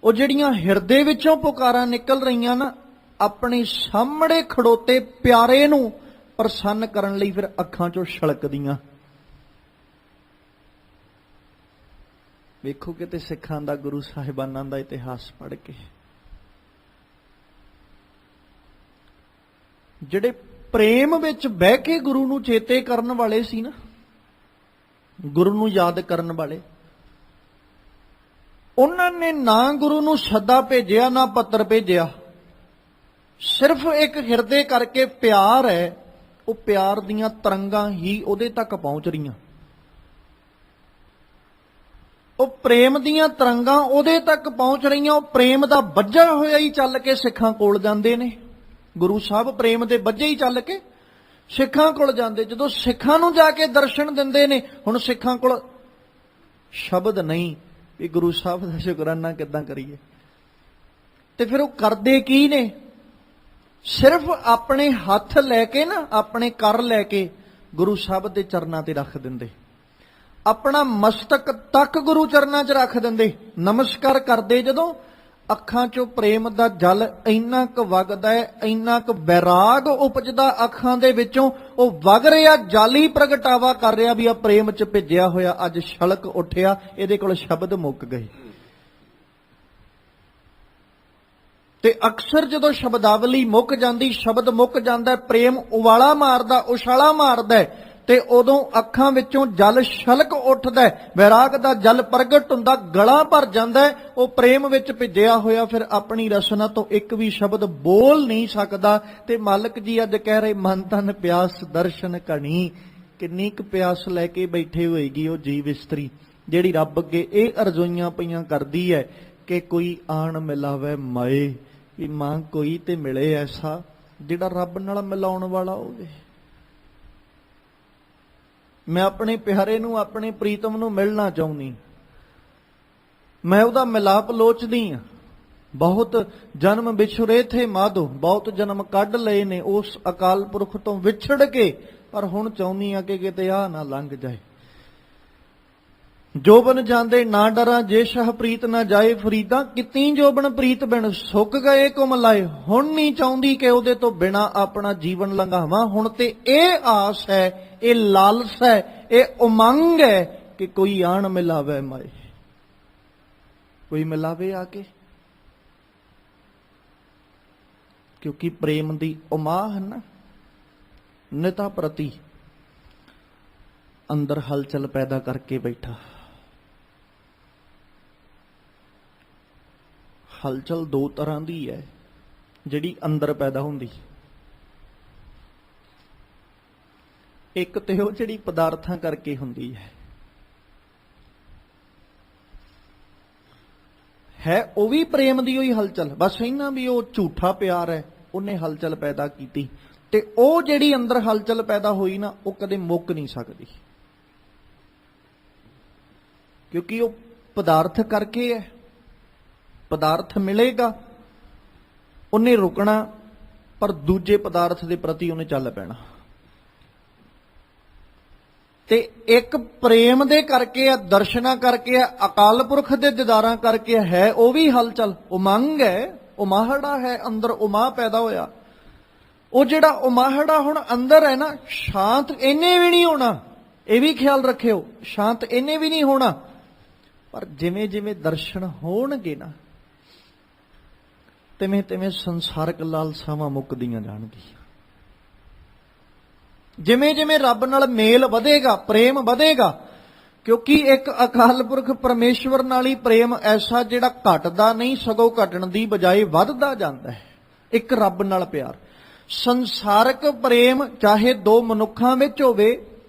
ਉਹ ਜਿਹੜੀਆਂ ਹਿਰਦੇ ਵਿੱਚੋਂ ਪੁਕਾਰਾਂ ਨਿਕਲ ਰਹੀਆਂ ਨਾ, ਆਪਣੇ ਸਾਹਮਣੇ ਖੜੋਤੇ ਪਿਆਰੇ ਨੂੰ ਪ੍ਰਸੰਨ ਕਰਨ ਲਈ ਫਿਰ ਅੱਖਾਂ 'ਚੋਂ ਛਲਕਦੀਆਂ। ਵੇਖੋ ਕਿਤੇ ਸਿੱਖਾਂ ਦਾ, ਗੁਰੂ ਸਾਹਿਬਾਨਾਂ ਦਾ ਇਤਿਹਾਸ ਪੜ੍ਹ ਕੇ, ਜਿਹੜੇ ਪ੍ਰੇਮ ਵਿੱਚ ਬਹਿ ਕੇ ਗੁਰੂ ਨੂੰ ਚੇਤੇ ਕਰਨ ਵਾਲੇ ਸੀ ਨਾ, ਗੁਰੂ ਨੂੰ ਯਾਦ ਕਰਨ ਵਾਲੇ, ਉਹਨਾਂ ਨੇ ਨਾ ਗੁਰੂ ਨੂੰ ਸੱਦਾ ਭੇਜਿਆ ਨਾ ਪੱਤਰ ਭੇਜਿਆ, ਸਿਰਫ ਇੱਕ ਹਿਰਦੇ ਕਰਕੇ ਪਿਆਰ ਹੈ, ਉਹ ਪਿਆਰ ਦੀਆਂ ਤਰੰਗਾਂ ਹੀ ਉਹਦੇ ਤੱਕ ਪਹੁੰਚ ਰਹੀਆਂ। ਉਹ ਪ੍ਰੇਮ ਦੀਆਂ ਤਰੰਗਾਂ ਉਹਦੇ ਤੱਕ ਪਹੁੰਚ ਰਹੀਆਂ। ਉਹ ਪ੍ਰੇਮ ਦਾ ਵੱਜਾ ਹੋਇਆ ਹੀ ਚੱਲ ਕੇ ਸਿੱਖਾਂ ਕੋਲ ਜਾਂਦੇ ਨੇ। ਗੁਰੂ ਸਾਹਿਬ ਪ੍ਰੇਮ ਦੇ ਵੱਜੇ ਹੀ ਚੱਲ ਕੇ ਸਿੱਖਾਂ ਕੋਲ ਜਾਂਦੇ। ਜਦੋਂ ਸਿੱਖਾਂ ਨੂੰ ਜਾ ਕੇ ਦਰਸ਼ਨ ਦਿੰਦੇ ਨੇ, ਹੁਣ ਸਿੱਖਾਂ ਕੋਲ ਸ਼ਬਦ ਨਹੀਂ ਵੀ ਗੁਰੂ ਸਾਹਿਬ ਦਾ ਸ਼ੁਕਰਾਨਾ ਕਿੱਦਾਂ ਕਰੀਏ, ਤੇ ਫਿਰ ਉਹ ਕਰਦੇ ਕੀ ਨੇ? ਸਿਰਫ ਆਪਣੇ ਹੱਥ ਲੈ ਕੇ ਨਾ, ਆਪਣੇ ਕਰ ਲੈ ਕੇ ਗੁਰੂ ਸਾਹਿਬ ਦੇ ਚਰਨਾਂ ਤੇ ਰੱਖ ਦਿੰਦੇ, ਆਪਣਾ ਮਸਤਕ ਤੱਕ ਗੁਰੂ ਚਰਨਾਂ 'ਚ ਰੱਖ ਦਿੰਦੇ। ਨਮਸਕਾਰ ਕਰਦੇ ਜਦੋਂ, ਅੱਖਾਂ 'ਚੋਂ ਪ੍ਰੇਮ ਦਾ ਜਲ ਇੰਨਾ ਕੁ ਵਗਦਾ ਹੈ, ਇੰਨਾ ਕੁ ਵੈਰਾਗ ਉਪਜਦਾ ਅੱਖਾਂ ਦੇ ਵਿੱਚੋਂ। ਉਹ ਵਗ ਰਿਹਾ, ਜਾਲੀ ਪ੍ਰਗਟਾਵਾ ਕਰ ਰਿਹਾ ਵੀ ਆ ਪ੍ਰੇਮ 'ਚ ਭਿੱਜਿਆ ਹੋਇਆ ਅੱਜ ਛਲਕ ਉੱਠਿਆ, ਇਹਦੇ ਕੋਲ ਸ਼ਬਦ ਮੁੱਕ ਗਏ। ਤੇ ਅਕਸਰ ਜਦੋਂ ਸ਼ਬਦਾਵਲੀ ਮੁੱਕ ਜਾਂਦੀ, ਸ਼ਬਦ ਮੁੱਕ ਜਾਂਦਾ, ਪ੍ਰੇਮ ਉਵਾਲਾ ਮਾਰਦਾ, ਉਛਾਲਾ ਮਾਰਦਾ, ਤੇ ਉਦੋਂ ਅੱਖਾਂ ਵਿੱਚੋਂ ਜਲ ਛਲਕ ਉੱਠਦਾ, ਵੈਰਾਗ ਦਾ ਜਲ ਪ੍ਰਗਟ ਹੁੰਦਾ, ਗਲਾ ਭਰ ਜਾਂਦਾ। ਉਹ ਪ੍ਰੇਮ ਵਿੱਚ ਭਿੱਜਿਆ ਹੋਇਆ ਫਿਰ ਆਪਣੀ ਰਸਨਾ ਤੋਂ ਇੱਕ ਵੀ ਸ਼ਬਦ ਬੋਲ ਨਹੀਂ ਸਕਦਾ। ਤੇ ਮਾਲਕ ਜੀ ਅੱਜ ਕਹਿ ਰਹੇ, ਮਨ ਤਨ ਪਿਆਸ ਦਰਸ਼ਨ ਘਣੀ। ਕਿੰਨੀ ਕੁ ਪਿਆਸ ਲੈ ਕੇ ਬੈਠੇ ਹੋਏਗੀ ਉਹ ਜੀਵ ਇਸਤਰੀ, ਜਿਹੜੀ ਰੱਬ ਅੱਗੇ ਇਹ ਅਰਜ਼ੋਈਆਂ ਪਈਆਂ ਕਰਦੀ ਹੈ ਕਿ ਕੋਈ ਆਣ ਮਿਲਾਵੇ ਮਾਏ, ਵੀ ਮਾਂ ਕੋਈ ਤੇ ਮਿਲੇ ਐਸਾ ਜਿਹੜਾ ਰੱਬ ਨਾਲ ਮਿਲਾਉਣ ਵਾਲਾ ਹੋਵੇ। ਮੈਂ ਆਪਣੇ ਪਿਆਰੇ ਨੂੰ, ਆਪਣੇ ਪ੍ਰੀਤਮ ਨੂੰ ਮਿਲਣਾ ਚਾਹੁੰਦੀ, ਮੈਂ ਉਹਦਾ ਮਿਲਾਪ ਲੋਚਦੀ ਹਾਂ। ਬਹੁਤ ਜਨਮ ਵਿਛੁਰੇ ਥੇ ਮਾਧੋ, ਬਹੁਤ ਜਨਮ ਕੱਢ ਲਏ ਨੇ ਉਸ ਅਕਾਲ ਪੁਰਖ ਤੋਂ ਵਿਛੜ ਕੇ, ਪਰ ਹੁਣ ਚਾਹੁੰਦੀ ਆ ਕਿ ਕਿਤੇ ਆ ਨਾ ਲੰਘ ਜਾਏ। ਜੋਬਨ ਜਾਂਦੇ ਨਾ ਡਰਾਂ, ਜੇ ਸ਼ਾਹ ਪ੍ਰੀਤ ਨਾ ਜਾਏ ਫਰੀਦਾ, ਕਿਤੀ ਜੋਬਨ ਪ੍ਰੀਤ ਬਿਨ ਸੁੱਕ ਗਏ ਕੁਮਲਾਏ। ਹੁਣ ਨਹੀਂ ਚਾਹੁੰਦੀ ਕਿ ਉਹਦੇ ਤੋਂ ਬਿਨਾ ਆਪਣਾ ਜੀਵਨ ਲੰਘਾਵਾਂ। ਹੁਣ ਤੇ ਇਹ ਆਸ ਹੈ, ਇਹ ਲਾਲਸ ਹੈ, ਇਹ ਉਮੰਗ ਹੈ ਕਿ ਕੋਈ ਆਣ ਮਿਲਾਵੇ ਮਾਏ, ਕੋਈ ਮਿਲਾਵੇ ਆ ਕੇ। ਕਿਉਂਕਿ ਪ੍ਰੇਮ ਦੀ ਉਮਾਹ ਹੈ ਨਾ, ਨਿਤਾ ਪ੍ਰਤੀ ਅੰਦਰ ਹਲਚਲ ਪੈਦਾ ਕਰਕੇ ਬੈਠਾ। ਹਲਚਲ ਦੋ ਤਰ੍ਹਾਂ ਦੀ ਹੈ ਜਿਹੜੀ ਅੰਦਰ ਪੈਦਾ ਹੁੰਦੀ। ਇੱਕ ਤੇ ਉਹ ਜਿਹੜੀ ਪਦਾਰਥਾਂ ਕਰਕੇ ਹੁੰਦੀ ਹੈ ਉਹ ਵੀ ਪ੍ਰੇਮ ਦੀ ਹੋਈ ਹਲਚਲ, ਬਸ ਇਹਨਾਂ ਵੀ ਉਹ ਝੂਠਾ ਪਿਆਰ ਹੈ, ਉਹਨੇ ਹਲਚਲ ਪੈਦਾ ਕੀਤੀ। ਤੇ ਉਹ ਜਿਹੜੀ ਅੰਦਰ ਹਲਚਲ ਪੈਦਾ ਹੋਈ ਨਾ, ਉਹ ਕਦੇ ਮੁੱਕ ਨਹੀਂ ਸਕਦੀ, ਕਿਉਂਕਿ ਉਹ ਪਦਾਰਥ ਕਰਕੇ ਹੈ। ਪਦਾਰਥ ਮਿਲੇਗਾ, ਉਹਨੇ ਰੁਕਣਾ, ਪਰ ਦੂਜੇ ਪਦਾਰਥ ਦੇ ਪ੍ਰਤੀ ਉਹਨੇ ਚੱਲ ਪੈਣਾ। ਤੇ ਇੱਕ ਪ੍ਰੇਮ ਦੇ ਕਰਕੇ ਆ, ਦਰਸ਼ਨਾਂ ਕਰਕੇ ਆ, ਅਕਾਲ ਪੁਰਖ ਦੇ ਦੀਦਾਰਾਂ ਕਰਕੇ ਹੈ, ਉਹ ਵੀ ਹਲਚਲ, ਉਮੰਗ ਹੈ, ਉਮਾਹੜਾ ਹੈ, ਅੰਦਰ ਉਮਾ ਪੈਦਾ ਹੋਇਆ। ਉਹ ਜਿਹੜਾ ਉਮਾਹੜਾ ਹੁਣ ਅੰਦਰ ਹੈ ਨਾ, ਸ਼ਾਂਤ ਇਹਨੇ ਵੀ ਨਹੀਂ ਹੋਣਾ, ਇਹ ਵੀ ਖਿਆਲ ਰੱਖਿਓ, ਸ਼ਾਂਤ ਇਹਨੇ ਵੀ ਨਹੀਂ ਹੋਣਾ। ਪਰ ਜਿਵੇਂ ਜਿਵੇਂ ਦਰਸ਼ਨ ਹੋਣਗੇ ਨਾ, ਤਿਵੇਂ ਤਿਵੇਂ ਸੰਸਾਰਕ ਲਾਲਸਾਵਾਂ ਮੁੱਕਦੀਆਂ ਜਾਣਗੀਆਂ। ਜਿਵੇਂ ਜਿਵੇਂ ਰੱਬ ਨਾਲ ਮੇਲ ਵਧੇਗਾ, ਪ੍ਰੇਮ ਵਧੇਗਾ, ਕਿਉਂਕਿ ਇੱਕ ਅਕਾਲ ਪੁਰਖ ਪਰਮੇਸ਼ਵਰ ਨਾਲ ਹੀ ਪ੍ਰੇਮ ਐਸਾ ਜਿਹੜਾ ਘਟਦਾ ਨਹੀਂ, ਸਗੋਂ ਘਟਣ ਦੀ ਬਜਾਏ ਵੱਧਦਾ ਜਾਂਦਾ ਹੈ। ਇੱਕ ਰੱਬ ਨਾਲ ਪਿਆਰ, ਸੰਸਾਰਕ ਪ੍ਰੇਮ ਚਾਹੇ ਦੋ ਮਨੁੱਖਾਂ ਵਿੱਚ ਹੋਵੇ,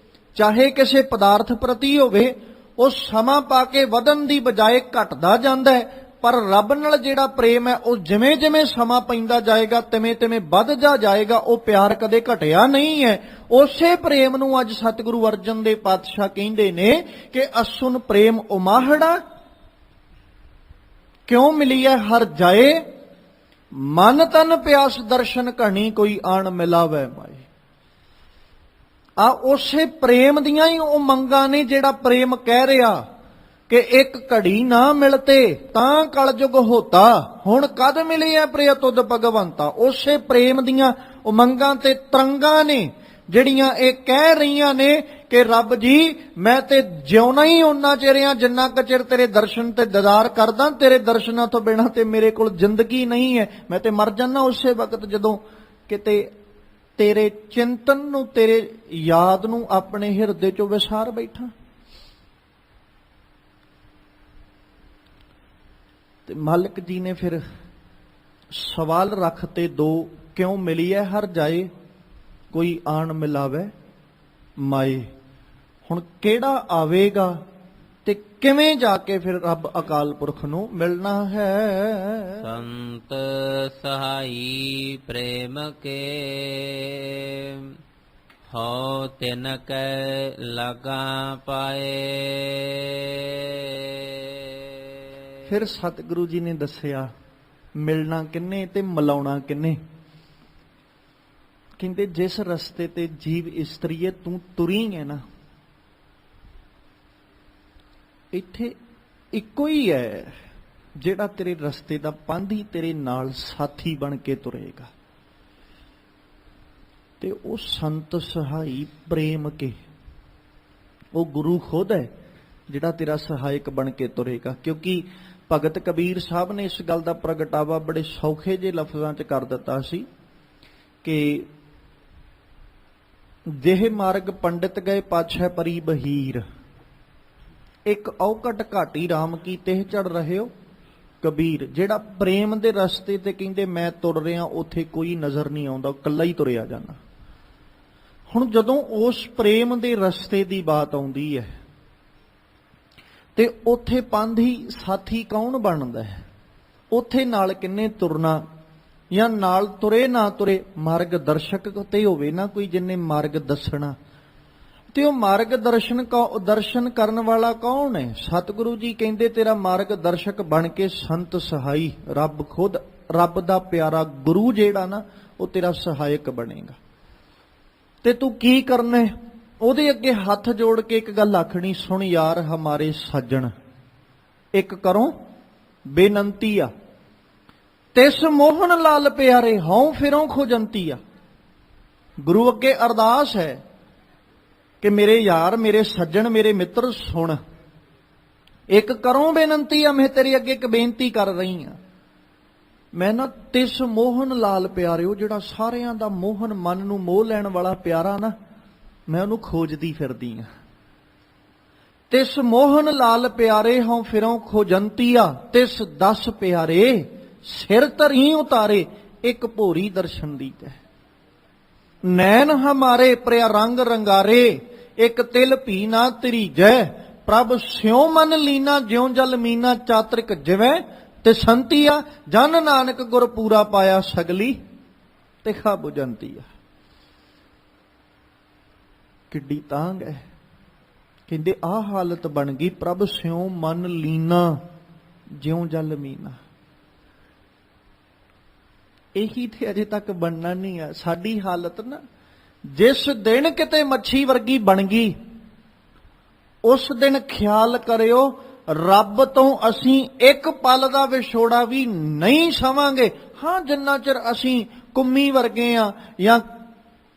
ਚਾਹੇ ਕਿਸੇ ਪਦਾਰਥ ਪ੍ਰਤੀ ਹੋਵੇ, ਉਹ ਸਮਾਂ ਪਾ ਕੇ ਵਧਣ ਦੀ ਬਜਾਏ ਘਟਦਾ ਜਾਂਦਾ ਹੈ। ਪਰ ਰੱਬ ਨਾਲ ਜਿਹੜਾ ਪ੍ਰੇਮ ਹੈ, ਉਹ ਜਿਵੇਂ ਜਿਵੇਂ ਸਮਾਂ ਪੈਂਦਾ ਜਾਏਗਾ, ਤਿਵੇਂ ਤਿਵੇਂ ਵੱਧਦਾ ਜਾਏਗਾ। ਉਹ ਪਿਆਰ ਕਦੇ ਘਟਿਆ ਨਹੀਂ ਹੈ। ਉਸੇ ਪ੍ਰੇਮ ਨੂੰ ਅੱਜ ਸਤਿਗੁਰੂ ਅਰਜਨ ਦੇਵ ਪਾਤਸ਼ਾਹ ਕਹਿੰਦੇ ਨੇ ਕਿ ਅਸੁਨ ਪ੍ਰੇਮ ਉਮਾਹੜਾ, ਕਿਉਂ ਮਿਲੀ ਹੈ ਹਰ ਜਾਏ, ਮਨ ਤਨ ਪਿਆਸ ਦਰਸ਼ਨ ਘਣੀ, ਕੋਈ ਆਣ ਮਿਲਾਵੇ ਮਾਏ। ਆ ਉਸੇ ਪ੍ਰੇਮ ਦੀਆਂ ਹੀ ਉਹ ਮੰਗਾਂ ਨੇ ਜਿਹੜਾ ਪ੍ਰੇਮ ਕਹਿ ਰਿਹਾ ਕਿ ਇੱਕ ਘੜੀ ਨਾ ਮਿਲਤੇ ਤਾਂ ਕਲਯੁਗ ਹੋਤਾ, ਹੁਣ ਕਦ ਮਿਲਿਆ ਪ੍ਰਿਯ ਤੁਧ ਭਗਵੰਤਾ। ਉਸੇ ਪ੍ਰੇਮ ਦੀਆਂ ਉਮੰਗਾਂ ਤੇ ਤਰੰਗਾਂ ਨੇ ਜਿਹੜੀਆਂ ਇਹ ਕਹਿ ਰਹੀਆਂ ਨੇ ਕਿ ਰੱਬ ਜੀ ਮੈਂ ਤੇ ਜਿਉਣਾ ਹੀ ਓਨਾ ਚਿਰ ਆ ਜਿੰਨਾ ਕੁ ਚਿਰ ਤੇਰੇ ਦਰਸ਼ਨ ਤੇ ਦੀਦਾਰ ਕਰਦਾ, ਤੇਰੇ ਦਰਸ਼ਨਾਂ ਤੋਂ ਬਿਨਾਂ ਤੇ ਮੇਰੇ ਕੋਲ ਜ਼ਿੰਦਗੀ ਨਹੀਂ ਹੈ। ਮੈਂ ਤੇ ਮਰ ਜਾਣਾ ਉਸੇ ਵਕਤ ਜਦੋਂ ਕਿਤੇ ਤੇਰੇ ਚਿੰਤਨ ਨੂੰ, ਤੇਰੇ ਯਾਦ ਨੂੰ ਆਪਣੇ ਹਿਰਦੇ ਚੋਂ ਵਿਸਾਰ ਬੈਠਾ। ਤੇ ਮਾਲਕ ਜੀ ਨੇ ਫਿਰ ਸਵਾਲ ਰੱਖਤੇ ਦੋ, ਕਿਉਂ ਮਿਲੀਐ ਹਰ ਜਾਏ, ਕੋਈ ਆਣ ਮਿਲਾਵੇ ਮਾਏ। ਹੁਣ ਕਿਹੜਾ ਆਵੇਗਾ ਤੇ ਕਿਵੇਂ ਜਾ ਕੇ ਫਿਰ ਰੱਬ ਅਕਾਲ ਪੁਰਖ ਨੂੰ ਮਿਲਣਾ ਹੈ। ਸੰਤ ਸਹਾਈ ਪ੍ਰੇਮ ਕੇ, ਹਉ ਤਿਨ ਕੈ ਲਾਗਾ ਪਾਏ। ਫਿਰ ਸਤਿਗੁਰੂ ਜੀ ਨੇ ਦੱਸਿਆ ਮਿਲਣਾ ਕਿੰਨੇ ਤੇ ਮਿਲਾਉਣਾ ਕਿੰਨੇ। ਕਹਿੰਦੇ ਜਿਸ ਰਸਤੇ ਤੇ ਜੀਵ ਇਸਤਰੀਏ ਤੂੰ ਤੁਰੀ ਹੈ ਨਾ, ਇੱਥੇ ਇੱਕੋ ਹੀ ਹੈ ਜਿਹੜਾ ਤੇਰੇ ਰਸਤੇ ਦਾ ਪਾਂਧੀ, ਤੇਰੇ ਨਾਲ ਸਾਥੀ ਬਣ ਕੇ ਤੁਰੇਗਾ। ਤੇ ਉਹ ਸੰਤ ਸਹਾਈ ਪ੍ਰੇਮ ਕੇ, ਉਹ ਗੁਰੂ ਖੁਦ ਹੈ ਜਿਹੜਾ ਤੇਰਾ ਸਹਾਇਕ ਬਣ ਕੇ ਤੁਰੇਗਾ। ਕਿਉਂਕਿ ਭਗਤ ਕਬੀਰ ਸਾਹਿਬ ਨੇ ਇਸ ਗੱਲ ਦਾ ਪ੍ਰਗਟਾਵਾ ਬੜੇ ਸੌਖੇ ਜਿਹੇ ਲਫ਼ਜ਼ਾਂ 'ਚ ਕਰ ਦਿੱਤਾ ਸੀ ਕਿ ਜਿਹੇ ਮਾਰਗ ਪੰਡਿਤ ਗਏ ਪਾਛੈ ਪਰੀ ਬਹੀਰ, ਇੱਕ ਔਕਟ ਘਾਟੀ ਰਾਮ ਕੀ ਤਿਹ ਚੜ ਰਹੇ ਹੋ ਕਬੀਰ। ਜਿਹੜਾ ਪ੍ਰੇਮ ਦੇ ਰਸਤੇ ਤੇ ਕਹਿੰਦੇ ਮੈਂ ਤੁਰ ਰਿਹਾ, ਉੱਥੇ ਕੋਈ ਨਜ਼ਰ ਨਹੀਂ ਆਉਂਦਾ, ਇਕੱਲਾ ਹੀ ਤੁਰਿਆ ਜਾਂਦਾ। ਹੁਣ ਜਦੋਂ ਉਸ ਪ੍ਰੇਮ ਦੇ ਰਸਤੇ ਦੀ ਬਾਤ ਆਉਂਦੀ ਹੈ ਤੇ ਉੱਥੇ ਪਾਂਧੀ ਸਾਥੀ ਕੌਣ ਬਣਦਾ ਹੈ, ਉੱਥੇ ਨਾਲ ਕਿੰਨੇ ਤੁਰਨਾ ਜਾਂ ਨਾਲ ਤੁਰੇ ਨਾ ਤੁਰੇ, ਮਾਰਗ ਦਰਸ਼ਕ ਤੇ ਹੋਵੇ ਨਾ ਕੋਈ ਜਿੰਨੇ ਮਾਰਗ ਦੱਸਣਾ। ਤੇ ਉਹ ਮਾਰਗ ਦਰਸ਼ਨ ਕਰਨ ਵਾਲਾ ਕੌਣ ਹੈ? ਸਤਿਗੁਰੂ ਜੀ ਕਹਿੰਦੇ ਤੇਰਾ ਮਾਰਗ ਦਰਸ਼ਕ ਬਣ ਕੇ ਸੰਤ ਸਹਾਈ, ਰੱਬ ਖੁਦ, ਰੱਬ ਦਾ ਪਿਆਰਾ ਗੁਰੂ ਜਿਹੜਾ ਨਾ, ਉਹ ਤੇਰਾ ਸਹਾਇਕ ਬਣੇਗਾ। ਤੇ ਤੂੰ ਕੀ ਕਰਨਾ? ਉਹਦੇ ਅੱਗੇ ਹੱਥ ਜੋੜ ਕੇ ਇੱਕ ਗੱਲ ਆਖਣੀ, ਸੁਣ ਯਾਰ ਹਮਾਰੇ ਸੱਜਣ, ਇੱਕ ਕਰੋ ਬੇਨੰਤੀ ਆ, ਤਿਸ ਮੋਹਨ ਲਾਲ ਪਿਆਰੇ ਹਉ ਫਿਰੋਂ ਖੋਜੰਤੀ ਆ। ਗੁਰੂ ਅੱਗੇ ਅਰਦਾਸ ਹੈ ਕਿ ਮੇਰੇ ਯਾਰ, ਮੇਰੇ ਸੱਜਣ, ਮੇਰੇ ਮਿੱਤਰ ਸੁਣ, ਇੱਕ ਕਰੋ ਬੇਨੰਤੀ ਆ, ਮੈਂ ਤੇਰੇ ਅੱਗੇ ਇੱਕ ਬੇਨਤੀ ਕਰ ਰਹੀ ਆ। ਮੈਂ ਨਾ ਤਿਸ ਮੋਹਨ ਲਾਲ ਪਿਆਰਿਓ, ਜਿਹੜਾ ਸਾਰਿਆਂ ਦਾ ਮੋਹਨ, ਮਨ ਨੂੰ ਮੋਹ ਲੈਣ ਵਾਲਾ ਪਿਆਰਾ ਨਾ, ਮੈਂ ਉਹਨੂੰ ਖੋਜਦੀ ਫਿਰਦੀ ਆ। ਤਿਸ ਮੋਹਨ ਲਾਲ ਪਿਆਰੇ ਹਉ ਫਿਰੋਂ ਖੋਜੰਤੀਆ, ਤਿਸ 10 ਪਿਆਰੇ ਸਿਰ ਧਰੀ ਉਤਾਰੇ, ਇੱਕ ਭੋਰੀ ਦਰਸ਼ਨ ਦੀ ਤੈ। ਨੈਣ ਹਮਾਰੇ ਪ੍ਰਿਆ ਰੰਗ ਰੰਗਾਰੇ, ਇੱਕ ਤਿਲ ਭੀ ਨਾ ਤਰੀਜੈ, ਪ੍ਰਭ ਸਿਉ ਮਨ ਲੀਨਾ, ਜਿਉ ਜਲ ਮੀਨਾ, ਚਾਤਰਿਕ ਜਿਵੈ ਤੇ ਸੰਤੀਆ। ਜਨ ਨਾਨਕ ਗੁਰ ਪੂਰਾ ਪਾਇਆ, ਸਗਲੀ ਤਿਖਾ ਬੁਝੰਤੀਆ। ਕਿੱਡੀ ਤਾਂਗ ਹੈ। ਕਹਿੰਦੇ ਆਹ ਹਾਲਤ ਬਣ ਗਈ, ਪ੍ਰਭ ਸਿਉ ਮਨ ਲੀਨਾ, ਜਿਉ ਜਲ ਮੀਨਾ। ਇਹੀ ਤੇ ਅਜੇ ਤੱਕ ਬਣਨਾ ਨਹੀਂ ਆ। ਸਾਡੀ ਹਾਲਤ ਨਾ, ਜਿਸ ਦਿਨ ਕਿਤੇ ਮੱਛੀ ਵਰਗੀ ਬਣ ਗਈ, ਉਸ ਦਿਨ ਖਿਆਲ ਕਰਿਓ ਰੱਬ ਤੋਂ ਅਸੀਂ ਇੱਕ ਪਲ ਦਾ ਵਿਛੋੜਾ ਵੀ ਨਹੀਂ ਸਹਾਂਗੇ। ਹਾਂ, ਜਿੰਨਾ ਚਿਰ ਅਸੀਂ ਕੁੰਮੀ ਵਰਗੇ ਆ ਜਾਂ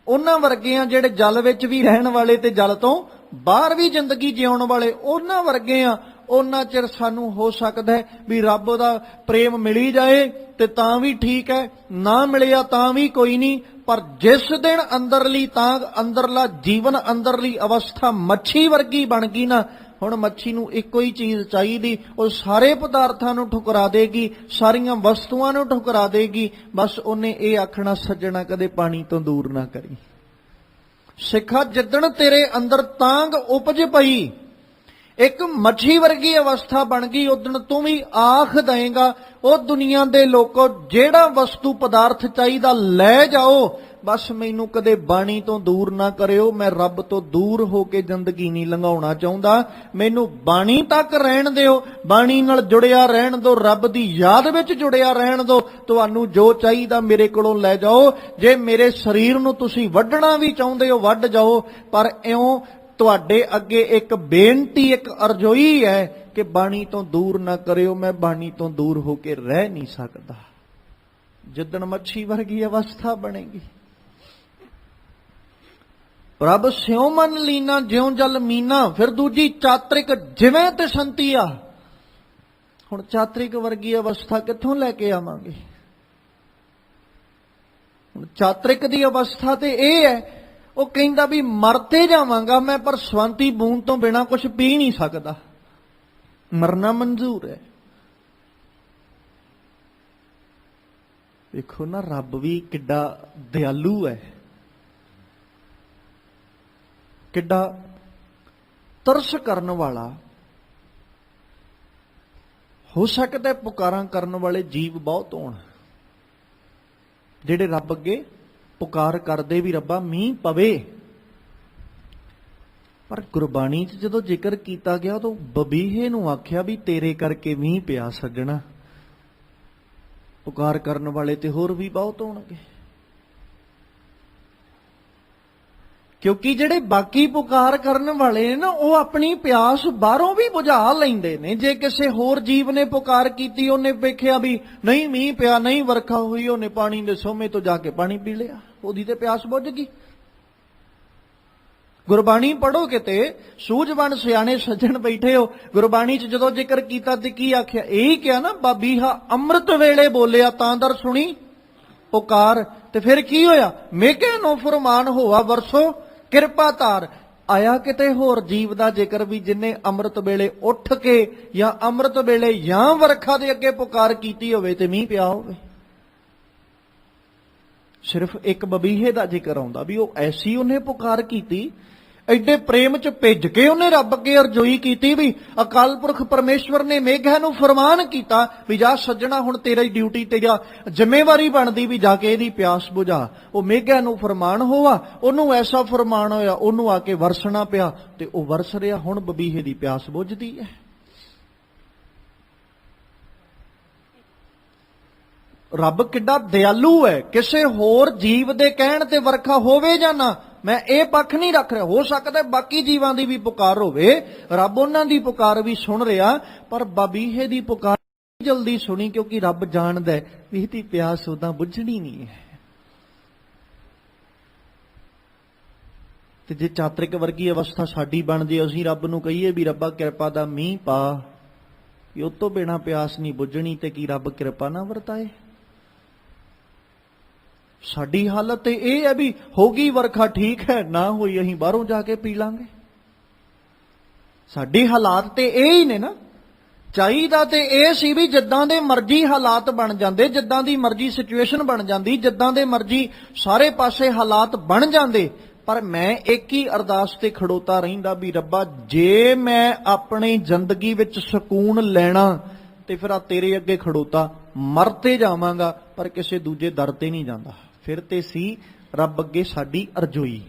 ਉਹਨਾਂ ਵਰਗੇ ਆ ਜਿਹੜੇ ਜਲ ਵਿੱਚ ਵੀ ਰਹਿਣ ਵਾਲੇ ਤੇ ਜਲ ਤੋਂ ਬਾਹਰ ਵੀ ਜ਼ਿੰਦਗੀ ਜਿਉਣ ਵਾਲੇ, ਉਹਨਾਂ ਵਰਗੇ ਆ, ਉਹਨਾਂ ਚਿਰ ਸਾਨੂੰ ਹੋ ਸਕਦਾ ਵੀ ਰੱਬ ਦਾ ਪ੍ਰੇਮ ਮਿਲੀ ਜਾਏ ਤੇ ਤਾਂ ਵੀ ਠੀਕ ਹੈ, ਨਾ ਮਿਲਿਆ ਤਾਂ ਵੀ ਕੋਈ ਨਹੀਂ। ਪਰ ਜਿਸ ਦਿਨ ਅੰਦਰਲੀ ਤਾਂਗ, ਅੰਦਰਲਾ ਜੀਵਨ, ਅੰਦਰਲੀ ਅਵਸਥਾ ਮੱਛੀ ਵਰਗੀ ਬਣ ਗਈ ਨਾ, ਹੁਣ ਮੱਛੀ ਨੂੰ ਇੱਕੋ ਹੀ ਚੀਜ਼ ਚਾਹੀਦੀ, ਉਹ ਸਾਰੇ ਪਦਾਰਥਾਂ ਨੂੰ ਠੁਕਰਾ ਦੇਗੀ, ਸਾਰੀਆਂ ਵਸਤੂਆਂ ਨੂੰ ਠੁਕਰਾ ਦੇਗੀ। ਬਸ ਉਹਨੇ ਇਹ ਆਖਣਾ, ਸੱਜਣਾ ਕਦੇ ਪਾਣੀ ਤੋਂ ਦੂਰ ਨਾ ਕਰੀ। ਸਿੱਖਾ, ਜਿੱਦਣ ਤੇਰੇ ਅੰਦਰ ਤਾਂਗ ਉਪਜ ਪਈ, ਇੱਕ ਮੱਛੀ ਵਰਗੀ ਅਵਸਥਾ ਬਣ ਗਈ, ਉਦਣ ਤੂੰ ਵੀ ਆਖ ਦੇਂਗਾ, ਉਹ ਦੁਨੀਆ ਦੇ ਲੋਕੋ ਜਿਹੜਾ ਵਸਤੂ ਪਦਾਰਥ ਚਾਹੀਦਾ ਲੈ ਜਾਓ, ਬਸ ਮੈਨੂੰ ਕਦੇ ਬਾਣੀ ਤੋਂ ਦੂਰ ਨਾ ਕਰਿਓ। ਮੈਂ ਰੱਬ ਤੋਂ ਦੂਰ ਹੋ ਕੇ ਜ਼ਿੰਦਗੀ ਨਹੀਂ ਲੰਘਾਉਣਾ ਚਾਹੁੰਦਾ, ਮੈਨੂੰ ਬਾਣੀ ਤੱਕ ਰਹਿਣ ਦਿਓ, ਬਾਣੀ ਨਾਲ ਜੁੜਿਆ ਰਹਿਣ ਦਿਓ, ਰੱਬ ਦੀ ਯਾਦ ਵਿੱਚ ਜੁੜਿਆ ਰਹਿਣ ਦਿਓ। ਤੁਹਾਨੂੰ ਜੋ ਚਾਹੀਦਾ ਮੇਰੇ ਕੋਲੋਂ ਲੈ ਜਾਓ। ਜੇ ਮੇਰੇ ਸਰੀਰ ਨੂੰ ਤੁਸੀਂ ਵੱਢਣਾ ਵੀ ਚਾਹੁੰਦੇ ਹੋ ਵੱਢ ਜਾਓ, ਪਰ ਇਉਂ ਤੁਹਾਡੇ ਅੱਗੇ ਇੱਕ ਬੇਨਤੀ, ਇੱਕ ਅਰਜ਼ੋਈ ਹੈ ਕਿ ਬਾਣੀ ਤੋਂ ਦੂਰ ਨਾ ਕਰਿਓ। ਮੈਂ ਬਾਣੀ ਤੋਂ ਦੂਰ ਹੋ ਕੇ ਰਹਿ ਨਹੀਂ ਸਕਦਾ। ਜਿੱਦਣ ਮੱਛੀ ਵਰਗੀ ਅਵਸਥਾ ਬਣੇਗੀ, ਪ੍ਰਭ ਸਿਉ ਮਨ ਲੀਨਾ ਜਿਉ ਜਲ ਮੀਨਾ। ਫਿਰ ਦੂਜੀ ਚਾਤ੍ਰਿਕ ਜਿਵੇਂ ਤਿਸੰਤੀ ਆ। ਹੁਣ ਚਾਤ੍ਰਿਕ ਵਰਗੀ ਅਵਸਥਾ ਕਿੱਥੋਂ ਲੈ ਕੇ ਆਵਾਂਗੇ? ਹੁਣ ਚਾਤ੍ਰਿਕ ਦੀ ਅਵਸਥਾ ਤੇ ਇਹ ਹੈ, ਉਹ ਕਹਿੰਦਾ ਵੀ ਮਰਤੇ ਜਾਵਾਂਗਾ ਮੈਂ, ਪਰ ਸਵੰਤੀ ਬੂੰਦ ਤੋਂ ਬਿਨਾ ਕੁਝ ਪੀ ਨਹੀਂ ਸਕਦਾ। ਮਰਨਾ ਮਨਜ਼ੂਰ ਹੈ। ਦੇਖੋ ਨਾ, ਰੱਬ ਵੀ ਕਿੱਡਾ ਦਿਆਲੂ ਹੈ, ਕਿੱਡਾ ਤਰਸ ਕਰਨ ਵਾਲਾ। ਹੋ ਸਕਦਾ ਪੁਕਾਰਾਂ ਕਰਨ ਵਾਲੇ ਜੀਵ ਬਹੁਤ ਹੋਣ, ਜਿਹੜੇ ਰੱਬ ਅੱਗੇ ਪੁਕਾਰ ਕਰਦੇ ਵੀ ਰੱਬਾ ਮੀਂਹ ਪਵੇ। ਪਰ ਗੁਰਬਾਣੀ 'ਚ ਜਦੋਂ ਜ਼ਿਕਰ ਕੀਤਾ ਗਿਆ ਉਦੋਂ ਬਬੀਹੇ ਨੂੰ ਆਖਿਆ ਵੀ ਤੇਰੇ ਕਰਕੇ ਮੀਂਹ ਪਿਆ ਸੱਜਣਾ। ਪੁਕਾਰ ਕਰਨ ਵਾਲੇ ਤੇ ਹੋਰ ਵੀ ਬਹੁਤ ਹੋਣਗੇ, ਕਿਉਂਕਿ ਜਿਹੜੇ ਬਾਕੀ ਪੁਕਾਰ ਕਰਨ ਵਾਲੇ ਨੇ ਨਾ, ਉਹ ਆਪਣੀ ਪਿਆਸ ਬਾਹਰੋਂ ਵੀ ਬੁਝਾ ਲੈਂਦੇ ਨੇ। ਜੇ ਕਿਸੇ ਹੋਰ ਜੀਵ ਨੇ ਪੁਕਾਰ ਕੀਤੀ, ਉਹਨੇ ਵੇਖਿਆ ਵੀ ਨਹੀਂ ਮੀਂਹ ਪਿਆ, ਨਹੀਂ ਵਰਖਾ ਹੋਈ, ਉਹਨੇ ਪਾਣੀ ਦੇ ਸੋਮੇ ਤੋਂ ਜਾ ਕੇ ਪਾਣੀ ਪੀ ਲਿਆ, ਉਹਦੀ ਤੇ ਪਿਆਸ ਬੁਝ ਗਈ। ਗੁਰਬਾਣੀ ਪੜ੍ਹੋ ਕਿਤੇ, ਸੂਝਵਾਨ ਸਿਆਣੇ ਸੱਜਣ ਬੈਠੇ ਹੋ। ਗੁਰਬਾਣੀ 'ਚ ਜਦੋਂ ਜ਼ਿਕਰ ਕੀਤਾ ਤੇ ਕੀ ਆਖਿਆ? ਇਹੀ ਕਿਹਾ ਨਾ, ਬਾਬੀਹਾ ਅੰਮ੍ਰਿਤ ਵੇਲੇ ਬੋਲਿਆ ਤਾਂ ਦਰ ਸੁਣੀ ਪੁਕਾਰ। ਤੇ ਫਿਰ ਕੀ ਹੋਇਆ? ਮੇਘੇ ਨੂੰ ਫਰਮਾਨ ਹੋਆ ਵਰਸੋ ਕਿਰਪਾ ਧਾਰ। ਆਇਆ ਕਿਤੇ ਹੋਰ ਜੀਵ ਦਾ ਜ਼ਿਕਰ ਵੀ ਜਿਨੇ ਅੰਮ੍ਰਿਤ ਵੇਲੇ ਉੱਠ ਕੇ ਜਾਂ ਅੰਮ੍ਰਿਤ ਵੇਲੇ ਜਾਂ ਵਰਖਾ ਦੇ ਅੱਗੇ ਪੁਕਾਰ ਕੀਤੀ ਹੋਵੇ ਤੇ ਮੀਂਹ ਪਿਆ ਹੋਵੇ? ਸਿਰਫ ਇੱਕ ਬਬੀਹੇ ਦਾ ਜ਼ਿਕਰ ਆਉਂਦਾ ਵੀ ਉਹ ਐਸੀ ਉਹਨੇ ਪੁਕਾਰ ਕੀਤੀ, ਐਡੇ ਪ੍ਰੇਮ 'ਚ ਭਿੱਜ ਕੇ ਉਹਨੇ ਰੱਬ ਅੱਗੇ ਅਰਜ਼ੋਈ ਕੀਤੀ ਵੀ ਅਕਾਲ ਪੁਰਖ ਪਰਮੇਸ਼ਵਰ ਨੇ ਮੇਘਾਂ ਨੂੰ ਫਰਮਾਨ ਕੀਤਾ ਵੀ ਜਾ ਸੱਜਣਾ, ਹੁਣ ਤੇਰੀ ਡਿਊਟੀ ਤੇ ਜਾ, ਜ਼ਿੰਮੇਵਾਰੀ ਬਣਦੀ ਵੀ ਜਾ ਕੇ ਇਹਦੀ ਪਿਆਸ ਬੁਝਾ। ਉਹ ਮੇਘਾਂ ਨੂੰ ਫਰਮਾਨ ਹੋਆ, ਉਹਨੂੰ ਐਸਾ ਫਰਮਾਨ ਹੋਇਆ, ਉਹਨੂੰ ਆ ਕੇ ਵਰਸਣਾ ਪਿਆ ਤੇ ਉਹ ਵਰਸ ਰਿਹਾ। ਹੁਣ ਬਬੀਹੇ ਦੀ ਪਿਆਸ ਬੁਝਦੀ ਹੈ। ਰੱਬ ਕਿੱਡਾ ਦਿਆਲੂ ਹੈ। ਕਿਸੇ ਹੋਰ ਜੀਵ ਦੇ ਕਹਿਣ ਤੇ ਵਰਖਾ ਹੋਵੇ ਜਾਂ ਨਾ, ਮੈਂ ਇਹ ਪੱਖ ਨਹੀਂ ਰੱਖ ਰਿਹਾ। ਹੋ ਸਕਦਾ ਬਾਕੀ ਜੀਵਾਂ ਦੀ ਵੀ ਪੁਕਾਰ ਹੋਵੇ, ਰੱਬ ਉਹਨਾਂ ਦੀ ਪੁਕਾਰ ਵੀ ਸੁਣ ਰਿਹਾ, ਪਰ ਬਬੀਹੇ ਦੀ ਪੁਕਾਰ ਜਲਦੀ ਸੁਣੀ, ਕਿਉਂਕਿ ਰੱਬ ਜਾਣਦਾ ਵੀ ਇਹਦੀ ਪਿਆਸ ਉਦਾਂ ਬੁੱਝਣੀ ਨਹੀਂ ਹੈ। ਤੇ ਜੇ ਚਾਤ੍ਰਿਕ ਵਰਗੀ ਅਵਸਥਾ ਸਾਡੀ ਬਣ ਜੇ, ਅਸੀਂ ਰੱਬ ਨੂੰ ਕਹੀਏ ਵੀ ਰੱਬਾ ਕਿਰਪਾ ਦਾ ਮੀਂਹ ਪਾ, ਕਿ ਉਹ ਤੋਂ ਬਿਨਾਂ ਪਿਆਸ ਨਹੀਂ ਬੁੱਝਣੀ, ਤੇ ਕੀ ਰੱਬ ਕਿਰਪਾ ਨਾ ਵਰਤਾਏ? ਸਾਡੀ ਹਾਲਤ ਤੇ ਇਹ ਹੈ ਵੀ ਹੋ ਗਈ ਵਰਖਾ ਠੀਕ ਹੈ, ਨਾ ਹੋਈ ਅਸੀਂ ਬਾਹਰੋਂ ਜਾ ਕੇ ਪੀ ਲਾਂਗੇ। ਸਾਡੀ ਹਾਲਾਤ ਤੇ ਇਹ ਹੀ ਨੇ ਨਾ। ਚਾਹੀਦਾ ਤੇ ਇਹ ਸੀ ਵੀ ਜਿੱਦਾਂ ਦੇ ਮਰਜ਼ੀ ਹਾਲਾਤ ਬਣ ਜਾਂਦੇ, ਜਿੱਦਾਂ ਦੀ ਮਰਜ਼ੀ ਸਿਚੁਏਸ਼ਨ ਬਣ ਜਾਂਦੀ, ਜਿੱਦਾਂ ਦੇ ਮਰਜ਼ੀ ਸਾਰੇ ਪਾਸੇ ਹਾਲਾਤ ਬਣ ਜਾਂਦੇ, ਪਰ ਮੈਂ ਇੱਕ ਹੀ ਅਰਦਾਸ ਤੇ ਖੜੋਤਾ ਰਹਿੰਦਾ ਵੀ ਰੱਬਾ, ਜੇ ਮੈਂ ਆਪਣੀ ਜ਼ਿੰਦਗੀ ਵਿੱਚ ਸਕੂਨ ਲੈਣਾ ਤੇ ਫਿਰ ਆ ਤੇਰੇ ਅੱਗੇ ਖੜੋਤਾ, ਮਰਤੇ ਜਾਵਾਂਗਾ ਪਰ ਕਿਸੇ ਦੂਜੇ ਦਰ ਤੇ ਨਹੀਂ ਜਾਂਦਾ। ਫਿਰ ਤੇ ਸੀ ਰੱਬ ਅੱਗੇ ਸਾਡੀ ਅਰਜ਼ੋਈ।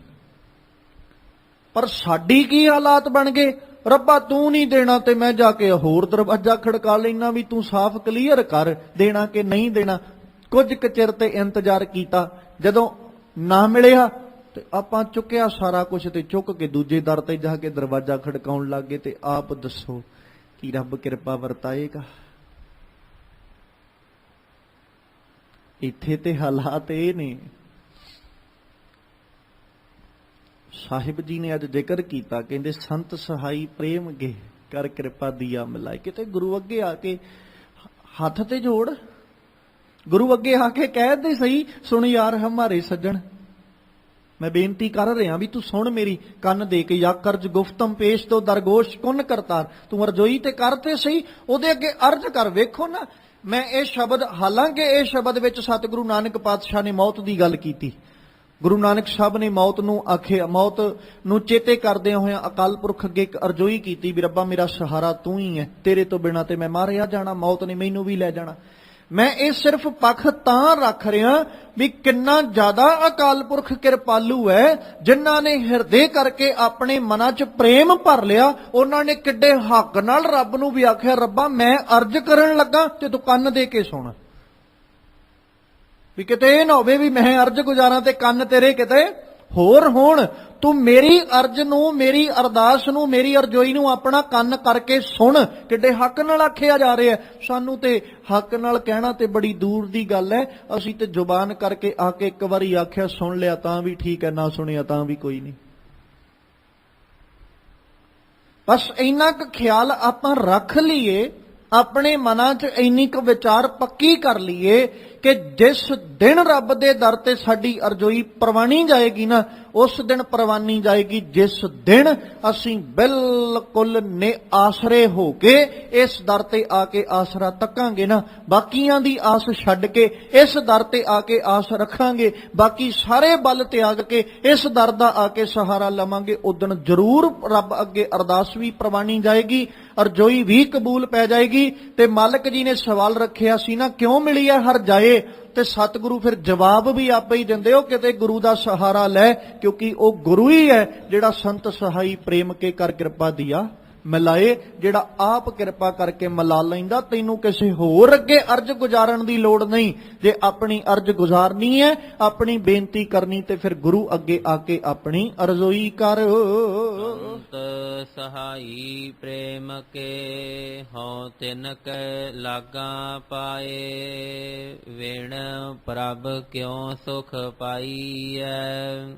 ਪਰ ਸਾਡੀ ਕੀ ਹਾਲਾਤ ਬਣ ਗਏ? ਰੱਬਾ ਤੂੰ ਨਹੀਂ ਦੇਣਾ ਤੇ ਮੈਂ ਜਾ ਕੇ ਹੋਰ ਦਰਵਾਜ਼ਾ ਖੜਕਾ ਲੈਣਾ ਵੀ ਤੂੰ ਸਾਫ਼ ਕਲੀਅਰ ਕਰ, ਦੇਣਾ ਕਿ ਨਹੀਂ ਦੇਣਾ। ਕੁਝ ਕੁ ਚਿਰ ਤੇ ਇੰਤਜ਼ਾਰ ਕੀਤਾ, ਜਦੋਂ ਨਾ ਮਿਲਿਆ ਤੇ ਆਪਾਂ ਚੁੱਕਿਆ ਸਾਰਾ ਕੁਝ ਤੇ ਚੁੱਕ ਕੇ ਦੂਜੇ ਦਰ ਤੇ ਜਾ ਕੇ ਦਰਵਾਜ਼ਾ ਖੜਕਾਉਣ ਲੱਗ ਗਏ। ਤੇ ਆਪ ਦੱਸੋ ਕੀ ਰੱਬ ਕਿਰਪਾ ਵਰਤਾਏਗਾ? ਇੱਥੇ ਤੇ ਹਾਲਾਤ ਇਹ ਨੇ। ਸਾਹਿਬ ਜੀ ਨੇ ਅੱਜ ਜ਼ਿਕਰ ਕੀਤਾ, ਕਹਿੰਦੇ ਸੰਤ ਸਹਾਈ ਪ੍ਰੇਮ ਗੇ ਕਰ ਕਿਰਪਾ ਦੀਆ ਮਿਲਾਏ। ਕਿਤੇ ਗੁਰੂ ਅੱਗੇ ਆ ਕੇ ਹੱਥ ਤੇ ਜੋੜ, ਗੁਰੂ ਅੱਗੇ ਆ ਕੇ ਕਹਿ ਦੇ ਸਹੀ, ਸੁਣ ਯਾਰ ਹਮਾਰੇ ਸੱਜਣ, ਮੈਂ ਬੇਨਤੀ ਕਰ ਰਿਹਾ ਵੀ ਤੂੰ ਸੁਣ ਮੇਰੀ, ਕੰਨ ਦੇ ਕੇ। ਯਾ ਕਰਜ ਗੁਫਤਮ ਪੇਸ਼ ਤੋਂ ਦਰਗੋਸ਼ ਕੁਨ ਕਰਤਾਰ, ਤੂੰ ਅਰਜ਼ੋਈ ਤੇ ਕਰ ਤੇ ਸਹੀ, ਉਹਦੇ ਅੱਗੇ ਅਰਜ਼ ਕਰ। ਵੇਖੋ ਨਾ, ਮੈਂ ਇਹ ਸ਼ਬਦ, ਹਾਲਾਂਕਿ ਇਹ ਸ਼ਬਦ ਵਿੱਚ ਸਤਿਗੁਰੂ ਨਾਨਕ ਪਾਤਸ਼ਾਹ ਨੇ ਮੌਤ ਦੀ ਗੱਲ ਕੀਤੀ। ਗੁਰੂ ਨਾਨਕ ਸਾਹਿਬ ਨੇ ਮੌਤ ਨੂੰ ਆਖਿਆ, ਮੌਤ ਨੂੰ ਚੇਤੇ ਕਰਦਿਆਂ ਹੋਇਆਂ ਅਕਾਲ ਪੁਰਖ ਅੱਗੇ ਇੱਕ ਅਰਜ਼ੋਈ ਕੀਤੀ ਵੀ ਰੱਬਾ ਮੇਰਾ ਸਹਾਰਾ ਤੂੰ ਹੀ ਹੈ, ਤੇਰੇ ਤੋਂ ਬਿਨਾਂ ਤੇ ਮੈਂ ਮਾਰਿਆ ਜਾਣਾ, ਮੌਤ ਨੇ ਮੈਨੂੰ ਵੀ ਲੈ ਜਾਣਾ। ਮੈਂ ਇਹ ਸਿਰਫ ਪੱਖ ਤਾਂ ਰੱਖ ਰਿਹਾ ਵੀ ਕਿੰਨਾ ਜ਼ਿਆਦਾ ਅਕਾਲ ਪੁਰਖ ਕਿਰਪਾਲੂ ਹੈ, ਜਿਨ੍ਹਾਂ ਨੇ ਹਿਰਦੇ ਕਰਕੇ ਆਪਣੇ ਮਨਾਂ 'ਚ ਪ੍ਰੇਮ ਭਰ ਲਿਆ। ਉਹਨਾਂ ਨੇ ਕਿੱਡੇ ਹੱਕ ਨਾਲ ਰੱਬ ਨੂੰ ਵੀ ਆਖਿਆ, ਰੱਬਾ ਮੈਂ ਅਰਜ਼ ਕਰਨ ਲੱਗਾ ਤੇ ਤੂੰ ਕੰਨ ਦੇ ਕੇ ਸੁਣ। ਵੀ ਕਿਤੇ ਇਹ ਨਾ ਹੋਵੇ ਵੀ ਮੈਂ ਅਰਜ਼ ਗੁਜ਼ਾਰਾਂ ਤੇ ਕੰਨ ਤੇਰੇ ਕਿਤੇ ਹੋਰ ਹੋਣ। ਤੂੰ ਮੇਰੀ ਅਰਜ਼ ਨੂੰ, ਮੇਰੀ ਅਰਦਾਸ ਨੂੰ, ਮੇਰੀ ਅਰਜ਼ੋਈ ਨੂੰ ਆਪਣਾ ਕੰਨ ਕਰਕੇ ਸੁਣ। ਕਿੱਡੇ ਹੱਕ ਨਾਲ ਆਖਿਆ ਜਾ ਰਿਹਾ। ਸਾਨੂੰ ਤੇ ਹੱਕ ਨਾਲ ਕਹਿਣਾ ਤੇ ਬੜੀ ਦੂਰ ਦੀ ਗੱਲ ਹੈ। ਅਸੀਂ ਤੇ ਜ਼ੁਬਾਨ ਕਰਕੇ ਆ ਕੇ ਇੱਕ ਵਾਰੀ ਆਖਿਆ, ਸੁਣ ਲਿਆ ਤਾਂ ਵੀ ਠੀਕ ਹੈ, ਨਾ ਸੁਣਿਆ ਤਾਂ ਵੀ ਕੋਈ ਨਹੀਂ। ਬਸ ਇੰਨਾ ਕੁ ਖਿਆਲ ਆਪਾਂ ਰੱਖ ਲਈਏ, ਆਪਣੇ ਮਨਾਂ 'ਚ ਇੰਨੀ ਕੁ ਵਿਚਾਰ ਪੱਕੀ ਕਰ ਲਈਏ ਕਿ ਜਿਸ ਦਿਨ ਰੱਬ ਦੇ ਦਰ ਤੇ ਸਾਡੀ ਅਰਜ਼ੋਈ ਪ੍ਰਵਾਨੀ ਜਾਏਗੀ ਨਾ, ਉਸ ਦਿਨ ਪ੍ਰਵਾਨੀ ਜਾਏਗੀ ਜਿਸ ਦਿਨ ਅਸੀਂ ਬਿਲਕੁਲ ਨਿਆਸਰੇ ਹੋ ਕੇ ਇਸ ਦਰ ਤੇ ਆ ਕੇ ਆਸਰਾ ਤੱਕਾਂਗੇ ਨਾ। ਬਾਕੀਆਂ ਦੀ ਆਸ ਛੱਡ ਕੇ ਇਸ ਦਰ ਤੇ ਆ ਕੇ ਆਸ ਰੱਖਾਂਗੇ, ਬਾਕੀ ਸਾਰੇ ਬਲ ਤਿਆਗ ਕੇ ਇਸ ਦਰ ਦਾ ਆ ਕੇ ਸਹਾਰਾ ਲਵਾਂਗੇ। ਉਦਣ ਜ਼ਰੂਰ ਰੱਬ ਅੱਗੇ ਅਰਦਾਸ ਵੀ ਪ੍ਰਵਾਨੀ ਜਾਏਗੀ, ਅਰਜ਼ੋਈ ਵੀ ਕਬੂਲ ਪੈ ਜਾਏਗੀ। ਤੇ ਮਾਲਕ ਜੀ ਨੇ ਸਵਾਲ ਰੱਖਿਆ ਸੀ ਨਾ, ਕਿਉਂ ਮਿਲੀ ਹੈ ਹਰ ਜਾਏ? ਤੇ ਸਤਿਗੁਰੂ ਫਿਰ ਜਵਾਬ ਵੀ ਆਪੇ ਹੀ ਦਿੰਦੇ ਹੋ, ਕਿਤੇ ਗੁਰੂ ਦਾ ਸਹਾਰਾ ਲੈ, ਕਿਉਂਕਿ ਉਹ ਗੁਰੂ ਹੀ ਹੈ ਜਿਹੜਾ ਸੰਤ ਸਹਾਈ ਪ੍ਰੇਮ ਕੇ ਕਰ ਕਿਰਪਾ ਦਿਆ ਮਿਲਾਏ, ਜਿਹੜਾ ਆਪ ਕਿਰਪਾ ਕਰਕੇ ਮਿਲਾ ਲੈਂਦਾ। ਤੈਨੂੰ ਕਿਸੇ ਹੋਰ ਅੱਗੇ ਅਰਜ਼ ਗੁਜ਼ਾਰਨ ਦੀ ਲੋੜ ਨਹੀਂ। ਜੇ ਆਪਣੀ ਅਰਜ਼ ਗੁਜ਼ਾਰਨੀ ਹੈ, ਆਪਣੀ ਬੇਨਤੀ ਕਰਨੀ, ਤੇ ਫਿਰ ਗੁਰੂ ਅੱਗੇ ਆ ਕੇ ਆਪਣੀ ਅਰਜ਼ੋਈ ਕਰ। ਸੰਤ ਸਹਾਈ ਪ੍ਰੇਮ ਕੇ ਹਉ ਤਿਨ ਕੈ ਲਾਗਾ ਪਾਏ। ਵਿਣ ਪ੍ਰਭ ਕਿਉ ਸੁਖ ਪਾਈਐ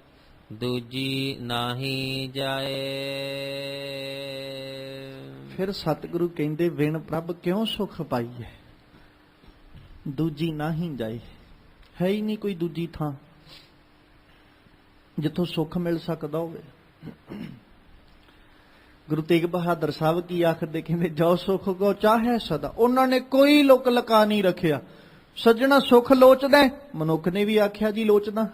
ਦੂਜੀ ਨਾਹੀ ਜਾਏ। ਫਿਰ ਸਤਿਗੁਰੂ ਕਹਿੰਦੇ, ਵਿਣ ਪ੍ਰਭ ਕਿਉਂ ਸੁਖ ਪਾਈਐ ਦੂਜੀ ਨਾਹੀ ਜਾਏ। ਹੈ ਹੀ ਨਹੀਂ ਕੋਈ ਦੂਜੀ ਥਾਂ ਜਿੱਥੋਂ ਸੁੱਖ ਮਿਲ ਸਕਦਾ ਹੋਵੇ। ਗੁਰੂ ਤੇਗ ਬਹਾਦਰ ਸਾਹਿਬ ਕੀ ਆਖਦੇ, ਕਹਿੰਦੇ ਜੋ ਸੁਖ ਕੋ ਚਾਹੇ ਸਦਾ। ਉਹਨਾਂ ਨੇ ਕੋਈ ਲੁਕ ਲਕਾ ਨਹੀਂ ਰੱਖਿਆ। ਸੱਜਣਾ ਸੁਖ ਲੋਚਦਾ, ਮਨੁੱਖ ਨੇ ਵੀ ਆਖਿਆ ਜੀ ਲੋਚਦਾ।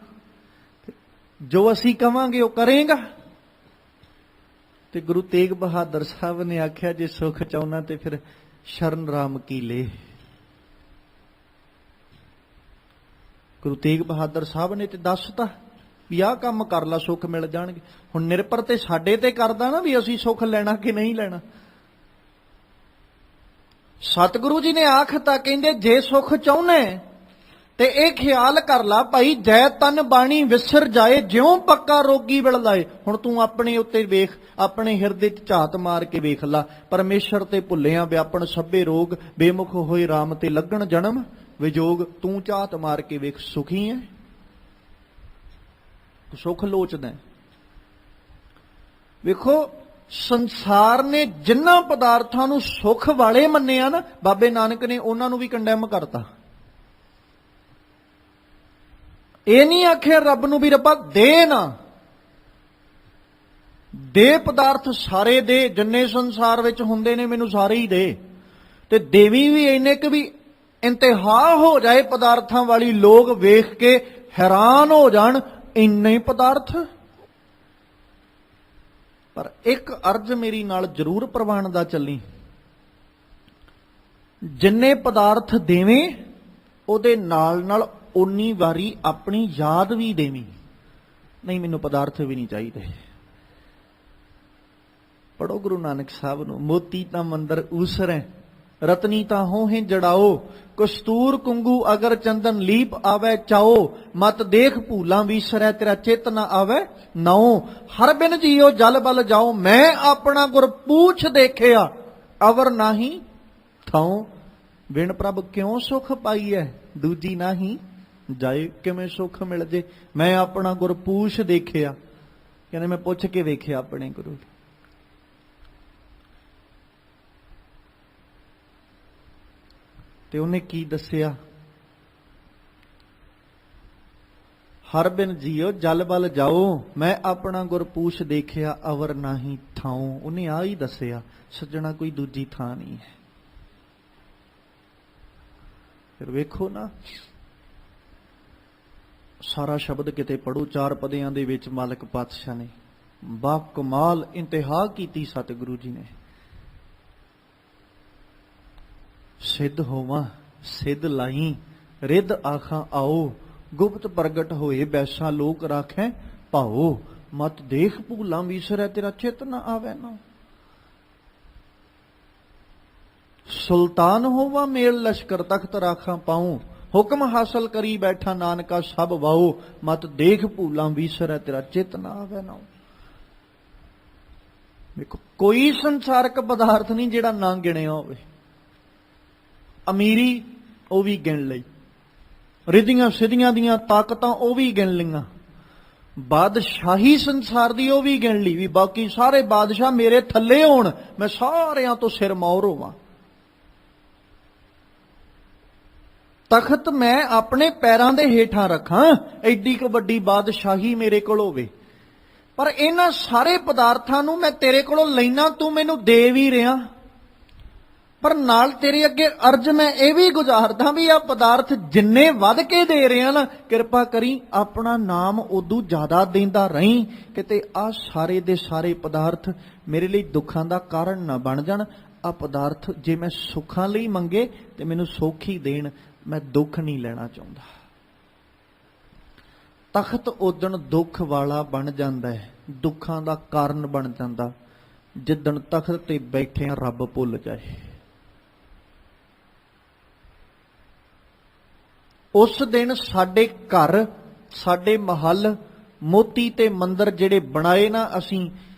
ਜੋ ਅਸੀਂ ਕਵਾਂਗੇ ਉਹ ਕਰੇਗਾ। ਤੇ ਗੁਰੂ ਤੇਗ ਬਹਾਦਰ ਸਾਹਿਬ ਨੇ ਆਖਿਆ, ਜੇ ਸੁਖ ਚਾਹੁੰਦਾ ਤੇ ਫਿਰ ਸ਼ਰਨ ਰਾਮ ਕੀ ਲੈ। ਗੁਰੂ ਤੇਗ ਬਹਾਦਰ ਸਾਹਿਬ ਨੇ ਤੇ ਦੱਸਤਾ ਵੀ ਆਹ ਕੰਮ ਕਰ ਲਾ, ਸੁੱਖ ਮਿਲ ਜਾਣਗੇ। ਹੁਣ ਨਿਰਭਰ ਤੇ ਸਾਡੇ ਤੇ ਕਰਦਾ ਨਾ ਵੀ ਅਸੀਂ ਸੁੱਖ ਲੈਣਾ ਕਿ ਨਹੀਂ ਲੈਣਾ। ਸਤਿਗੁਰੂ ਜੀ ਨੇ ਆਖਤਾ, ਕਹਿੰਦੇ ਜੇ ਸੁੱਖ ਚਾਹੁੰਦਾ ਤੇ ਇਹ ਖਿਆਲ ਕਰ ਲਾ ਭਾਈ, ਜੈ ਤਨ ਬਾਣੀ ਵਿਸਰ ਜਾਏ, ਜਿਉਂ ਪੱਕਾ ਰੋਗੀ ਵਿਲ ਲਾਏ। ਹੁਣ ਤੂੰ ਆਪਣੇ ਉੱਤੇ ਵੇਖ, ਆਪਣੇ ਹਿਰਦੇ 'ਚ ਝਾਤ ਮਾਰ ਕੇ ਵੇਖ ਲਾ। ਪਰਮੇਸ਼ਰ ਤੇ ਭੁੱਲਿਆ ਵਿਆਪਣ ਸਭੇ ਰੋਗ, ਬੇਮੁਖ ਹੋਏ ਰਾਮ ਤੇ ਲੱਗਣ ਜਨਮ ਵਿਜੋਗ। ਤੂੰ ਝਾਤ ਮਾਰ ਕੇ ਵੇਖ, ਸੁਖੀ ਹੈ? ਸੁਖ ਲੋਚਦਾ। ਵੇਖੋ ਸੰਸਾਰ ਨੇ ਜਿਨ੍ਹਾਂ ਪਦਾਰਥਾਂ ਨੂੰ ਸੁਖ ਵਾਲੇ ਮੰਨਿਆ ਨਾ, ਬਾਬੇ ਨਾਨਕ ਨੇ ਉਹਨਾਂ ਨੂੰ ਵੀ ਕੰਡੈਮ ਕਰਤਾ। ਇਹ ਨਹੀਂ ਆਖਿਆ ਰੱਬ ਨੂੰ ਵੀ ਰੱਬਾ ਦੇ ਨਾ, ਦੇ ਪਦਾਰਥ ਸਾਰੇ ਦੇ, ਜਿੰਨੇ ਸੰਸਾਰ ਵਿੱਚ ਹੁੰਦੇ ਨੇ ਮੈਨੂੰ ਸਾਰੇ ਹੀ ਦੇ। ਤੇ ਦੇਵੀ ਵੀ ਇੰਨੇ ਕਿ ਵੀ ਇੰਤਹਾ ਹੋ ਜਾਏ ਪਦਾਰਥਾਂ ਵਾਲੀ, ਲੋਕ ਵੇਖ ਕੇ ਹੈਰਾਨ ਹੋ ਜਾਣ, ਇੰਨੇ ਪਦਾਰਥ। ਪਰ ਇੱਕ ਅਰਜ਼ ਮੇਰੀ ਨਾਲ ਜ਼ਰੂਰ ਪ੍ਰਵਾਨ ਦਾ ਚੱਲੀ, ਜਿੰਨੇ ਪਦਾਰਥ ਦੇਵੇਂ ਉਹਦੇ ਨਾਲ ਨਾਲ ਉਨੀ ਵਾਰੀ ਆਪਣੀ ਯਾਦ ਵੀ ਦੇਵੀਂ। ਨਹੀਂ ਮੈਨੂੰ ਪਦਾਰਥ ਵੀ ਨਹੀਂ ਚਾਹੀਦੇ। ਪੜੋ ਗੁਰੂ ਨਾਨਕ ਸਾਹਿਬ ਨੂੰ, ਮੋਤੀ ਤਾਂ ਮੰਦਰ ਊਸਰੈ ਰਤਨੀ ਤਾਂ ਹੋਹੇ ਜੜਾਓ, ਕਸਤੂਰ ਕੁੰਗੂ ਅਗਰ ਚੰਦਨ ਲੀਪ ਆਵੇ ਚਾਓ, ਮਤ ਦੇਖ ਭੂਲਾਂ ਵੀਸਰੈ ਤੇਰਾ ਚਿਤ ਨਾ ਆਵੇ ਨਾਉ। ਹਰ ਬਿਨ ਜੀਓ ਜਲ ਬਲ ਜਾਓ, ਮੈਂ ਆਪਣਾ ਗੁਰ ਪੂਛ ਦੇਖਿਆ ਅਵਰ ਨਾਹੀ ਥਾਉ। ਬਿਨ ਪ੍ਰਭ ਕਿਉਂ ਸੁਖ ਪਾਈਐ ਦੂਜੀ ਨਾਹੀ ਜਾਏ। ਕਿਵੇਂ ਸੁੱਖ ਮਿਲ ਜੇ? ਮੈਂ ਆਪਣਾ ਗੁਰ ਪੂਛ ਦੇਖਿਆ, ਕਹਿੰਦੇ ਮੈਂ ਪੁੱਛ ਕੇ ਵੇਖਿਆ ਆਪਣੇ ਗੁਰੂ। ਤੇ ਉਹਨੇ ਕੀ ਦੱਸਿਆ? ਹਰ ਬਿਨ ਜੀਓ ਜਲ ਬਲ ਜਾਓ, ਮੈਂ ਆਪਣਾ ਗੁਰ ਪੂਛ ਦੇਖਿਆ ਅਵਰ ਨਾਹੀ ਥਾਉ। ਉਹਨੇ ਆ ਹੀ ਦੱਸਿਆ, ਸੱਜਣਾ ਕੋਈ ਦੂਜੀ ਥਾਂ ਨਹੀਂ ਹੈ। ਫਿਰ ਵੇਖੋ ਨਾ, ਸਾਰਾ ਸ਼ਬਦ ਕਿਤੇ ਪੜੋ, 4 ਪਦਿਆਂ ਦੇ ਵਿੱਚ ਮਾਲਕ ਪਾਤਸ਼ਾਹ ਨੇ ਬਾ ਕਮਾਲ ਇੰਤਹਾ ਕੀਤੀ ਸਤਿਗੁਰੂ ਜੀ ਨੇ। ਸਿੱਧ ਹੋਵਾਂ ਸਿੱਧ ਲਾਈ, ਰਿੱਧ ਆਖਾਂ ਆਓ, ਗੁਪਤ ਪ੍ਰਗਟ ਹੋਏ ਬੈਸਾ ਲੋਕ ਰਾਖੈ ਭਾਓ, ਮਤ ਦੇਖ ਭੂਲਾਂ ਵੀਸਰੈ ਤੇਰਾ ਚਿਤ ਨਾ ਆਵੈ ਨਾ। ਸੁਲਤਾਨ ਹੋਵਾਂ ਮੇਲ ਲਸ਼ਕਰ ਤਖਤ ਰਾਖਾਂ ਪਾਉ, ਹੁਕਮ ਹਾਸਲ ਕਰੀ ਬੈਠਾ ਨਾਨਕਾ ਸਭ ਵਾਓ, ਮਤ ਦੇਖ ਭੂਲਾਂ ਵੀਸਰੈ ਤੇਰਾ ਚਿਤ ਨਾ ਆਵੈ ਨਾਉ। ਵੇਖੋ ਕੋਈ ਸੰਸਾਰਕ ਪਦਾਰਥ ਨਹੀਂ ਜਿਹੜਾ ਨਾ ਗਿਣਿਆ ਹੋਵੇ। ਅਮੀਰੀ ਉਹ ਵੀ ਗਿਣ ਲਈ, ਰਿੱਧੀਆਂ ਸਿੱਧੀਆਂ ਦੀਆਂ ਤਾਕਤਾਂ ਉਹ ਵੀ ਗਿਣ ਲਈਆਂ, ਬਾਦਸ਼ਾਹੀ ਸੰਸਾਰ ਦੀ ਉਹ ਵੀ ਗਿਣ ਲਈ ਵੀ ਬਾਕੀ ਸਾਰੇ ਬਾਦਸ਼ਾਹ ਮੇਰੇ ਥੱਲੇ ਹੋਣ, ਮੈਂ ਸਾਰਿਆਂ ਤੋਂ ਸਿਰ ਮੌਰ ਹੋਵਾਂ। ਤਖਤ ਮੈਂ ਆਪਣੇ ਪੈਰਾਂ ਦੇ ਹੇਠਾਂ ਰੱਖਾਂ, ਐਡੀ ਕੁ ਵੱਡੀ ਬਾਦਸ਼ਾਹੀ ਮੇਰੇ ਕੋਲ ਹੋਵੇ। ਪਰ ਇਹਨਾਂ ਸਾਰੇ ਪਦਾਰਥਾਂ ਨੂੰ ਮੈਂ ਤੇਰੇ ਕੋਲੋਂ ਲੈਣਾ, ਤੂੰ ਮੈਨੂੰ ਦੇ ਵੀ ਰਿਹਾ, ਪਰ ਨਾਲ ਤੇਰੇ ਅੱਗੇ ਅਰਜ਼ ਮੈਂ ਇਹ ਵੀ ਗੁਜ਼ਾਰਦਾ ਵੀ ਆ ਪਦਾਰਥ ਜਿੰਨੇ ਵੱਧ ਕੇ ਦੇ ਰਿਹਾ ਨਾ, ਕਿਰਪਾ ਕਰੀ ਆਪਣਾ ਨਾਮ ਉਦੋਂ ਜ਼ਿਆਦਾ ਦੇਂਦਾ ਰਹੀਂ, ਕਿਤੇ ਆ ਸਾਰੇ ਦੇ ਸਾਰੇ ਪਦਾਰਥ ਮੇਰੇ ਲਈ ਦੁੱਖਾਂ ਦਾ ਕਾਰਨ ਨਾ ਬਣ ਜਾਣ। ਆ ਪਦਾਰਥ ਜੇ ਮੈਂ ਸੁੱਖਾਂ ਲਈ ਮੰਗੇ ਤੇ ਮੈਨੂੰ ਸੁੱਖ ਹੀ ਦੇਣ, ਮੈਂ ਦੁੱਖ ਨਹੀਂ ਲੈਣਾ ਚਾਹੁੰਦਾ। ਤਖਤ ਉਦਣ ਦੁੱਖ ਵਾਲਾ ਬਣ ਜਾਂਦਾ ਹੈ, ਦੁੱਖਾਂ ਦਾ ਕਾਰਨ ਬਣ ਜਾਂਦਾ, ਜਿੱਦਣ ਤਖਤ ਤੇ ਬੈਠਿਆਂ ਰੱਬ ਭੁੱਲ ਜਾਏ। ਉਸ ਦਿਨ ਸਾਡੇ ਘਰ, ਸਾਡੇ ਮਹੱਲ, ਮੋਤੀ ਤੇ ਮੰਦਰ ਜਿਹੜੇ ਬਣਾਏ ਨਾ ਅਸੀਂ,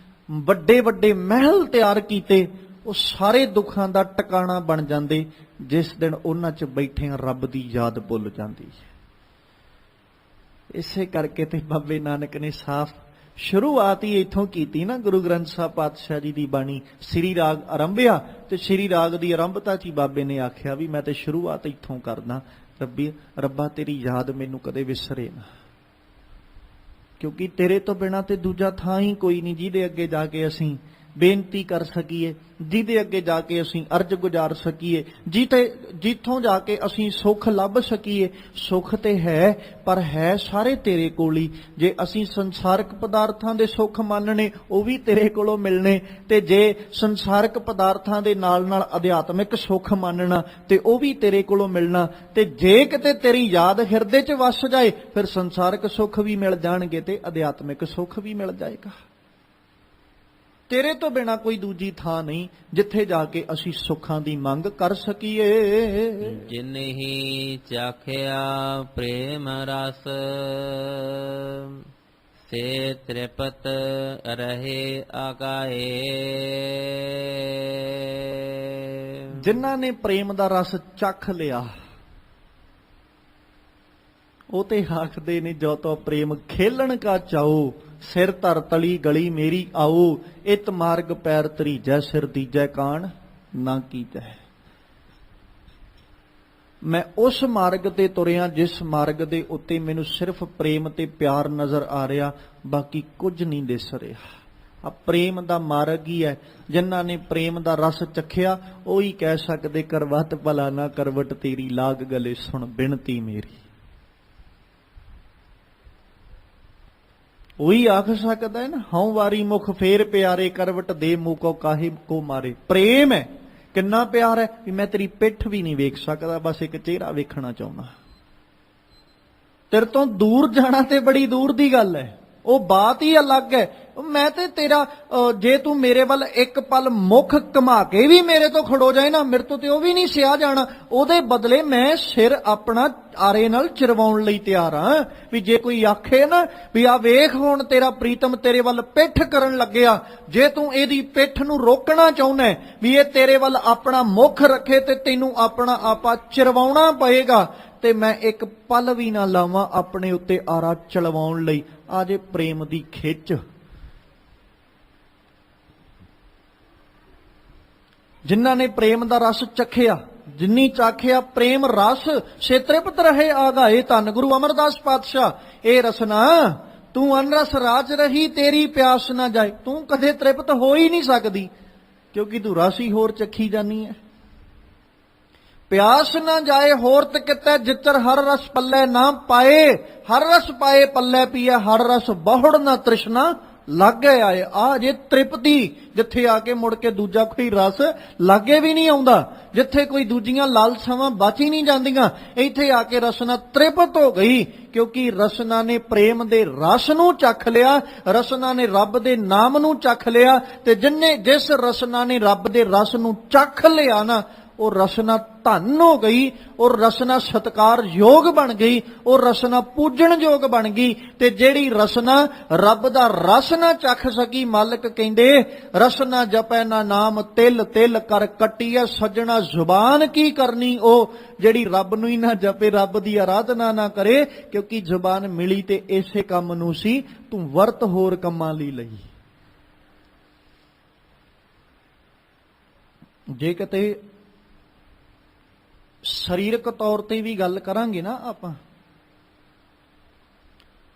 ਵੱਡੇ ਵੱਡੇ ਮਹਿਲ ਤਿਆਰ ਕੀਤੇ, ਉਹ ਸਾਰੇ ਦੁੱਖਾਂ ਦਾ ਟਿਕਾਣਾ ਬਣ ਜਾਂਦੇ ਜਿਸ ਦਿਨ ਉਹਨਾਂ 'ਚ ਬੈਠਿਆਂ ਰੱਬ ਦੀ ਯਾਦ ਭੁੱਲ ਜਾਂਦੀ ਹੈ। ਇਸੇ ਕਰਕੇ ਤੇ ਬਾਬੇ ਨਾਨਕ ਨੇ ਸਾਫ਼ ਸ਼ੁਰੂਆਤ ਹੀ ਇੱਥੋਂ ਕੀਤੀ ਨਾ, ਗੁਰੂ ਗ੍ਰੰਥ ਸਾਹਿਬ ਪਾਤਸ਼ਾਹ ਜੀ ਦੀ ਬਾਣੀ ਸ੍ਰੀ ਰਾਗ ਆਰੰਭਿਆ ਤੇ ਸ੍ਰੀ ਰਾਗ ਦੀ ਆਰੰਭਤਾ 'ਚ ਹੀ ਬਾਬੇ ਨੇ ਆਖਿਆ ਵੀ ਮੈਂ ਤੇ ਸ਼ੁਰੂਆਤ ਇੱਥੋਂ ਕਰਦਾ, ਰੱਬਾ ਤੇਰੀ ਯਾਦ ਮੈਨੂੰ ਕਦੇ ਵਿਸਰੇ ਨਾ, ਕਿਉਂਕਿ ਤੇਰੇ ਤੋਂ ਬਿਨਾਂ ਤੇ ਦੂਜਾ ਥਾਂ ਹੀ ਕੋਈ ਨਹੀਂ ਜਿਹਦੇ ਅੱਗੇ ਜਾ ਕੇ ਅਸੀਂ ਬੇਨਤੀ ਕਰ ਸਕੀਏ, ਜਿਹਦੇ ਅੱਗੇ ਜਾ ਕੇ ਅਸੀਂ ਅਰਜ਼ ਗੁਜ਼ਾਰ ਸਕੀਏ, ਜਿੱਥੋਂ ਜਾ ਕੇ ਅਸੀਂ ਸੁੱਖ ਲੱਭ ਸਕੀਏ। ਸੁੱਖ ਤੇ ਹੈ ਪਰ ਹੈ ਸਾਰੇ ਤੇਰੇ ਕੋਲ ਹੀ। ਜੇ ਅਸੀਂ ਸੰਸਾਰਕ ਪਦਾਰਥਾਂ ਦੇ ਸੁੱਖ ਮੰਨਣੇ ਉਹ ਵੀ ਤੇਰੇ ਕੋਲੋਂ ਮਿਲਣੇ, ਤੇ ਜੇ ਸੰਸਾਰਕ ਪਦਾਰਥਾਂ ਦੇ ਨਾਲ ਨਾਲ ਅਧਿਆਤਮਿਕ ਸੁੱਖ ਮੰਨਣਾ ਤੇ ਉਹ ਵੀ ਤੇਰੇ ਕੋਲੋਂ ਮਿਲਣਾ। ਤੇ ਜੇ ਕਿਤੇ ਤੇਰੀ ਯਾਦ ਹਿਰਦੇ 'ਚ ਵਸ ਜਾਏ ਫਿਰ ਸੰਸਾਰਕ ਸੁੱਖ ਵੀ ਮਿਲ ਜਾਣਗੇ ਤੇ ਅਧਿਆਤਮਿਕ ਸੁੱਖ ਵੀ ਮਿਲ ਜਾਏਗਾ। ਤੇਰੇ ਤੋਂ ਬਿਨਾ ਕੋਈ ਦੂਜੀ ਥਾਂ ਨਹੀਂ ਜਿੱਥੇ ਜਾ ਕੇ ਅਸੀਂ ਸੁੱਖਾਂ ਦੀ ਮੰਗ ਕਰ ਸਕੀਏ। ਜਿਨਹੀ ਚਾਖਿਆ ਪ੍ਰੇਮ ਰਸ, ਸੇ ਤ੍ਰਿਪਤ ਰਹੇ ਆਗਾਏ। ਜਿਨ੍ਹਾਂ ਨੇ ਪ੍ਰੇਮ ਦਾ ਰਸ ਚੱਖ ਲਿਆ ਉਹ ਤੇ ਆਖਦੇ ਨੇ ਜੋ ਤੋ ਪ੍ਰੇਮ ਖੇਲਣ ਕਾ ਚਾਓ, ਸਿਰ ਧਰ ਤਲੀ ਗਲੀ ਮੇਰੀ ਆਓ। ਇਤ ਮਾਰਗ ਪੈਰ ਤਰੀਜੈ, ਸਿਰ ਦੀਜੈ ਕਾਣ ਨਾ ਕੀਜੈ। ਮੈਂ ਉਸ ਮਾਰਗ ਤੇ ਤੁਰਿਆ ਜਿਸ ਮਾਰਗ ਦੇ ਉੱਤੇ ਮੈਨੂੰ ਸਿਰਫ ਪ੍ਰੇਮ ਤੇ ਪਿਆਰ ਨਜ਼ਰ ਆ ਰਿਹਾ, ਬਾਕੀ ਕੁਝ ਨਹੀਂ ਦਿਸ ਰਿਹਾ। ਆ ਪ੍ਰੇਮ ਦਾ ਮਾਰਗ ਹੀ ਹੈ। ਜਿਨ੍ਹਾਂ ਨੇ ਪ੍ਰੇਮ ਦਾ ਰਸ ਚੱਖਿਆ ਉਹੀ ਕਹਿ ਸਕਦੇ ਕਰਵਤ ਭਲਾ ਨਾ ਕਰਵਟ ਤੇਰੀ, ਲਾਗ ਗਲੇ ਸੁਣ ਬਿਨਤੀ ਮੇਰੀ। ਉਹੀ ਆਖ ਸਕਦਾ ਹੈ ਨਾ, ਹਉ ਵਾਰੀ ਮੁਖ ਫੇਰ ਪਿਆਰੇ, ਕਰਵਟ ਦੇ ਮੂਕੋ ਕਾਹੇ ਕੋ ਮਾਰੇ। ਪ੍ਰੇਮ ਹੈ, ਕਿੰਨਾ ਪਿਆਰ ਹੈ ਵੀ ਮੈਂ ਤੇਰੀ ਪਿੱਠ ਵੀ ਨਹੀਂ ਵੇਖ ਸਕਦਾ, ਬਸ ਇੱਕ ਚਿਹਰਾ ਵੇਖਣਾ ਚਾਹੁੰਦਾ। ਤੇਰੇ ਤੋਂ ਦੂਰ ਜਾਣਾ ਤੇ ਬੜੀ ਦੂਰ ਦੀ ਗੱਲ ਹੈ, ਉਹ ਬਾਤ ਹੀ ਅਲੱਗ ਹੈ। ਮੈਂ ਤੇ ਤੇਰਾ ਜੇ ਤੂੰ ਮੇਰੇ ਵੱਲ ਇੱਕ ਪਲ ਮੁਖ ਘੁਮਾ ਕੇ ਵੀ ਮੇਰੇ ਤੋਂ ਖੜੋ ਜਾਏ ਨਾ, ਮੇਰੇ ਤੋਂ ਤੇ ਉਹ ਵੀ ਨਹੀਂ ਸਿਆ ਜਾਣਾ। ਉਹਦੇ ਬਦਲੇ ਮੈਂ ਸਿਰ ਆਪਣਾ ਆਰੇ ਨਾਲ ਚਿਰਵਾਉਣ ਲਈ ਤਿਆਰ ਹਾਂ। ਵੀ ਜੇ ਕੋਈ ਆਖੇ ਨਾ ਵੀ ਆ ਵੇਖ ਹੁਣ ਤੇਰਾ ਪ੍ਰੀਤਮ ਤੇਰੇ ਵੱਲ ਪਿੱਠ ਕਰਨ ਲੱਗਿਆ, ਜੇ ਤੂੰ ਇਹਦੀ ਪਿੱਠ ਨੂੰ ਰੋਕਣਾ ਚਾਹੁੰਦਾ ਵੀ ਇਹ ਤੇਰੇ ਵੱਲ ਆਪਣਾ ਮੁਖ ਰੱਖੇ ਤੇ ਤੈਨੂੰ ਆਪਣਾ ਆਪਾ ਚਿਰਵਾਉਣਾ ਪਏਗਾ, ਤੇ ਮੈਂ ਇੱਕ ਪਲ ਵੀ ਨਾ ਲਾਵਾਂ ਆਪਣੇ ਉੱਤੇ ਆਰਾ ਚਲਵਾਉਣ ਲਈ। ਆ ਜੇ ਪ੍ਰੇਮ ਦੀ ਖਿੱਚ। ਜਿਨ੍ਹਾਂ ਨੇ ਪ੍ਰੇਮ ਦਾ ਰਸ ਚਖਿਆ, ਜਿੰਨੀ ਚਾਖਿਆ ਪ੍ਰੇਮ ਰਸ, ਸੇ ਤ੍ਰਿਪਤ ਰਹੇ ਆਗਾਏ। ਧੰਨ ਗੁਰੂ ਅਮਰਦਾਸ ਪਾਤਸ਼ਾਹ। ਇਹ ਰਸਨਾ ਤੂੰ ਅਨਰਸ ਰਾਜ ਰਹੀ, ਤੇਰੀ ਪਿਆਸ ਨਾ ਜਾਏ। ਤੂੰ ਕਦੇ ਤ੍ਰਿਪਤ ਹੋ ਹੀ ਨਹੀਂ ਸਕਦੀ ਕਿਉਂਕਿ ਤੂੰ ਰਸ ਹੀ ਹੋਰ ਚਖੀ ਜਾਨੀ ਹੈ। ਪਿਆਸ ਨਾ ਜਾਏ ਹੋਰਤ ਕਿਤੈ, ਜਿੱਤਰ ਹਰ ਰਸ ਪੱਲੇ ਨਾ ਪਾਏ। ਹਰ ਰਸ ਪਾਏ ਪੱਲੇ ਪੀਏ, ਹਰ ਰਸ ਬਹੁੜ ਨਾ ਤ੍ਰਿਸ਼ਨਾ ਲਾਗੇ ਆਏ। ਆ ਜੇ ਤ੍ਰਿਪਤੀ, ਜਿੱਥੇ ਆ ਕੇ ਮੁੜ ਕੇ ਦੂਜਾ ਕੋਈ ਰਸ ਲਾਗੇ ਵੀ ਨਹੀਂ ਆਉਂਦਾ, ਜਿੱਥੇ ਕੋਈ ਦੂਜੀਆਂ ਲਾਲਸਾਵਾਂ ਬਚ ਹੀ ਨਹੀਂ ਜਾਂਦੀਆਂ, ਇੱਥੇ ਆ ਕੇ ਰਸਨਾ ਤ੍ਰਿਪਤ ਹੋ ਗਈ। ਕਿਉਂਕਿ ਰਸਨਾ ਨੇ ਪ੍ਰੇਮ ਦੇ ਰਸ ਨੂੰ ਚੱਖ ਲਿਆ, ਰਸਨਾ ਨੇ ਰੱਬ ਦੇ ਨਾਮ ਨੂੰ ਚੱਖ ਲਿਆ। ਤੇ ਜਿਸ ਰਸਨਾ ਨੇ ਰੱਬ ਦੇ ਰਸ ਨੂੰ ਚੱਖ ਲਿਆ ਨਾ, ਉਹ ਰਸਨਾ ਧਨ ਹੋ ਗਈ, ਉਹ ਰਸਨਾ ਸਤਿਕਾਰਯੋਗ ਬਣ ਗਈ, ਉਹ ਰਸਨਾ ਪੂਜਣਯੋਗ ਬਣ ਗਈ। ਤੇ ਜਿਹੜੀ ਰਸਨਾ ਰੱਬ ਦਾ ਰਸ ਨਾ ਚੱਖ ਸਕੀ, ਮਾਲਕ ਕਹਿੰਦੇ ਰਸਨਾ ਜਪੈ ਨਾ ਨਾਮ ਤਿਲ ਤਿਲ ਕਰ ਕੱਟੀਐ ਸੱਜਣਾ, ਜ਼ੁਬਾਨ ਕੀ ਕਰਨੀ ਉਹ ਜਿਹੜੀ ਰੱਬ ਨੂੰ ਹੀ ਨਾ ਜਪੇ, ਰੱਬ ਦੀ ਆਰਾਧਨਾ ਨਾ ਕਰੇ। ਕਿਉਂਕਿ ਜ਼ੁਬਾਨ ਮਿਲੀ ਤੇ ਇਸੇ ਕੰਮ ਨੂੰ ਸੀ, ਤੂੰ ਵਰਤ ਹੋਰ ਕੰਮਾਂ ਲਈ ਲਈ। ਜੇ ਕਿਤੇ ਸਰੀਰਕ ਤੌਰ ਤੇ ਵੀ ਗੱਲ ਕਰਾਂਗੇ ਨਾ ਆਪਾਂ,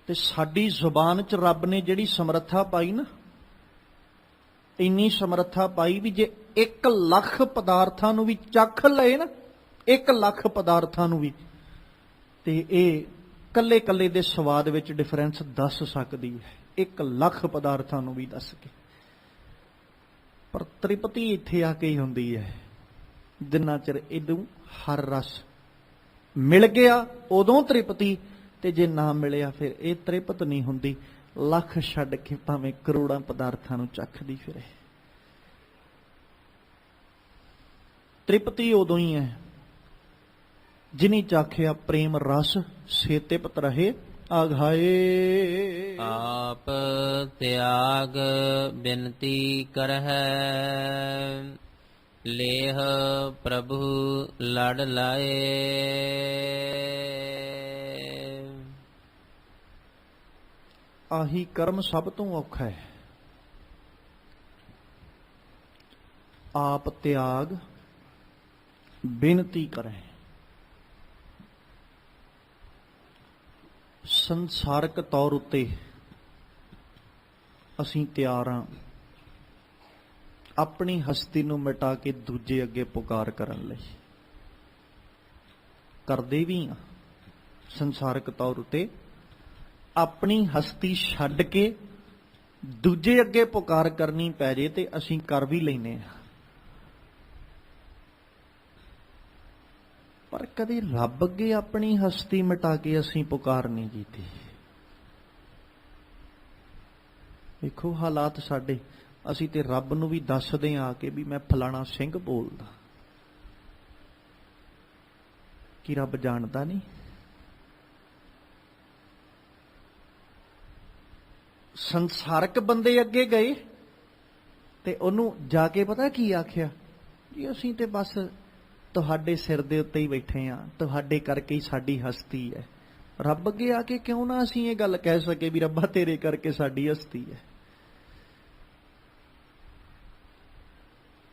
ਤੇ ਸਾਡੀ ਜ਼ੁਬਾਨ 'ਚ ਰੱਬ ਨੇ ਜਿਹੜੀ ਸਮਰੱਥਾ ਪਾਈ ਨਾ, ਇੰਨੀ ਸਮਰੱਥਾ ਪਾਈ ਵੀ ਜੇ 1 ਲੱਖ ਪਦਾਰਥਾਂ ਨੂੰ ਵੀ ਚੱਖ ਲਏ ਨਾ, 1 ਲੱਖ ਪਦਾਰਥਾਂ ਨੂੰ ਵੀ, ਤੇ ਇਹ ਕੱਲੇ ਕੱਲੇ ਦੇ ਸਵਾਦ ਵਿੱਚ ਡਿਫਰੈਂਸ ਦੱਸ ਸਕਦੀ ਹੈ, 1 ਲੱਖ ਪਦਾਰਥਾਂ ਨੂੰ ਵੀ ਦੱਸ ਕੇ। ਪਰ ਤ੍ਰਿਪਤੀ ਇੱਥੇ ਆ ਕੇ ਹੀ ਹੁੰਦੀ ਹੈ, ਜਿੰਨਾ ਚਿਰ ਇਹਨੂੰ ਹਰ ਰਸ ਮਿਲ ਗਿਆ ਉਦੋਂ ਤ੍ਰਿਪਤੀ, ਤੇ ਜੇ ਨਾ ਮਿਲਿਆ ਫਿਰ ਇਹ ਤ੍ਰਿਪਤ ਨਹੀਂ ਹੁੰਦੀ। ਲੱਖ ਛੱਡ ਕੇ ਭਾਵੇਂ ਕਰੋੜਾਂ ਪਦਾਰਥਾਂ ਨੂੰ ਚੱਖਦੀ ਫਿਰੇ, ਤ੍ਰਿਪਤੀ ਉਦੋਂ ਹੀ ਹੈ ਜਿਨੀ ਚਾਖਿਆ ਪ੍ਰੇਮ ਰਸ, ਸੇ ਤ੍ਰਿਪਤ ਰਹੇ ਆਘਾਏ। ਆਪ ਤਿਆਗ ਬਿਨਤੀ ਕਰਹਿ, ਲੇਹ ਪ੍ਰਭੂ ਲੜ ਲਾਏ। ਆਹੀ ਕਰਮ ਸਭ ਤੋਂ ਔਖਾ ਹੈ। ਆਪ ਤਿਆਗ ਬੇਨਤੀ ਕਰੇ। ਸੰਸਾਰਕ ਤੌਰ ਉੱਤੇ ਅਸੀਂ ਤਿਆਰ ਹਾਂ ਆਪਣੀ ਹਸਤੀ ਨੂੰ ਮਿਟਾ ਕੇ ਦੂਜੇ ਅੱਗੇ ਪੁਕਾਰ ਕਰਨ ਲਈ, ਕਰਦੇ ਵੀ ਹਾਂ। ਸੰਸਾਰਕ ਤੌਰ ਉੱਤੇ ਆਪਣੀ ਹਸਤੀ ਛੱਡ ਕੇ ਦੂਜੇ ਅੱਗੇ ਪੁਕਾਰ ਕਰਨੀ ਪੈ ਜੇ ਤੇ ਅਸੀਂ ਕਰ ਵੀ ਲੈਨੇ ਹਾਂ। ਪਰ ਕਦੇ ਰੱਬ ਅੱਗੇ ਆਪਣੀ ਹਸਤੀ ਮਿਟਾ ਕੇ ਅਸੀਂ ਪੁਕਾਰ ਨਹੀਂ ਕੀਤੀ। ਵੇਖੋ ਹਾਲਾਤ ਸਾਡੇ, ਅਸੀਂ ਤੇ ਰੱਬ ਨੂੰ ਵੀ ਦੱਸਦੇ ਆ ਕੇ ਵੀ ਮੈਂ ਫਲਾਣਾ ਸਿੰਘ ਬੋਲਦਾ, ਕਿ ਰੱਬ ਜਾਣਦਾ ਨਹੀਂ? ਸੰਸਾਰਕ ਬੰਦੇ ਅੱਗੇ ਗਏ ਤੇ ਉਹਨੂੰ ਜਾ ਕੇ ਪਤਾ ਕੀ ਆਖਿਆ, ਜੀ ਅਸੀਂ ਤੇ ਬਸ ਤੁਹਾਡੇ ਸਿਰ ਦੇ ਉੱਤੇ ਹੀ ਬੈਠੇ ਆ, ਤੁਹਾਡੇ ਕਰਕੇ ਹੀ ਸਾਡੀ ਹਸਤੀ ਹੈ। ਰੱਬ ਅੱਗੇ ਆ ਕੇ ਕਿਉਂ ਨਾ ਅਸੀਂ ਇਹ ਗੱਲ ਕਹਿ ਸਕੇ ਵੀ ਰੱਬਾ ਤੇਰੇ ਕਰਕੇ ਸਾਡੀ ਹਸਤੀ ਹੈ।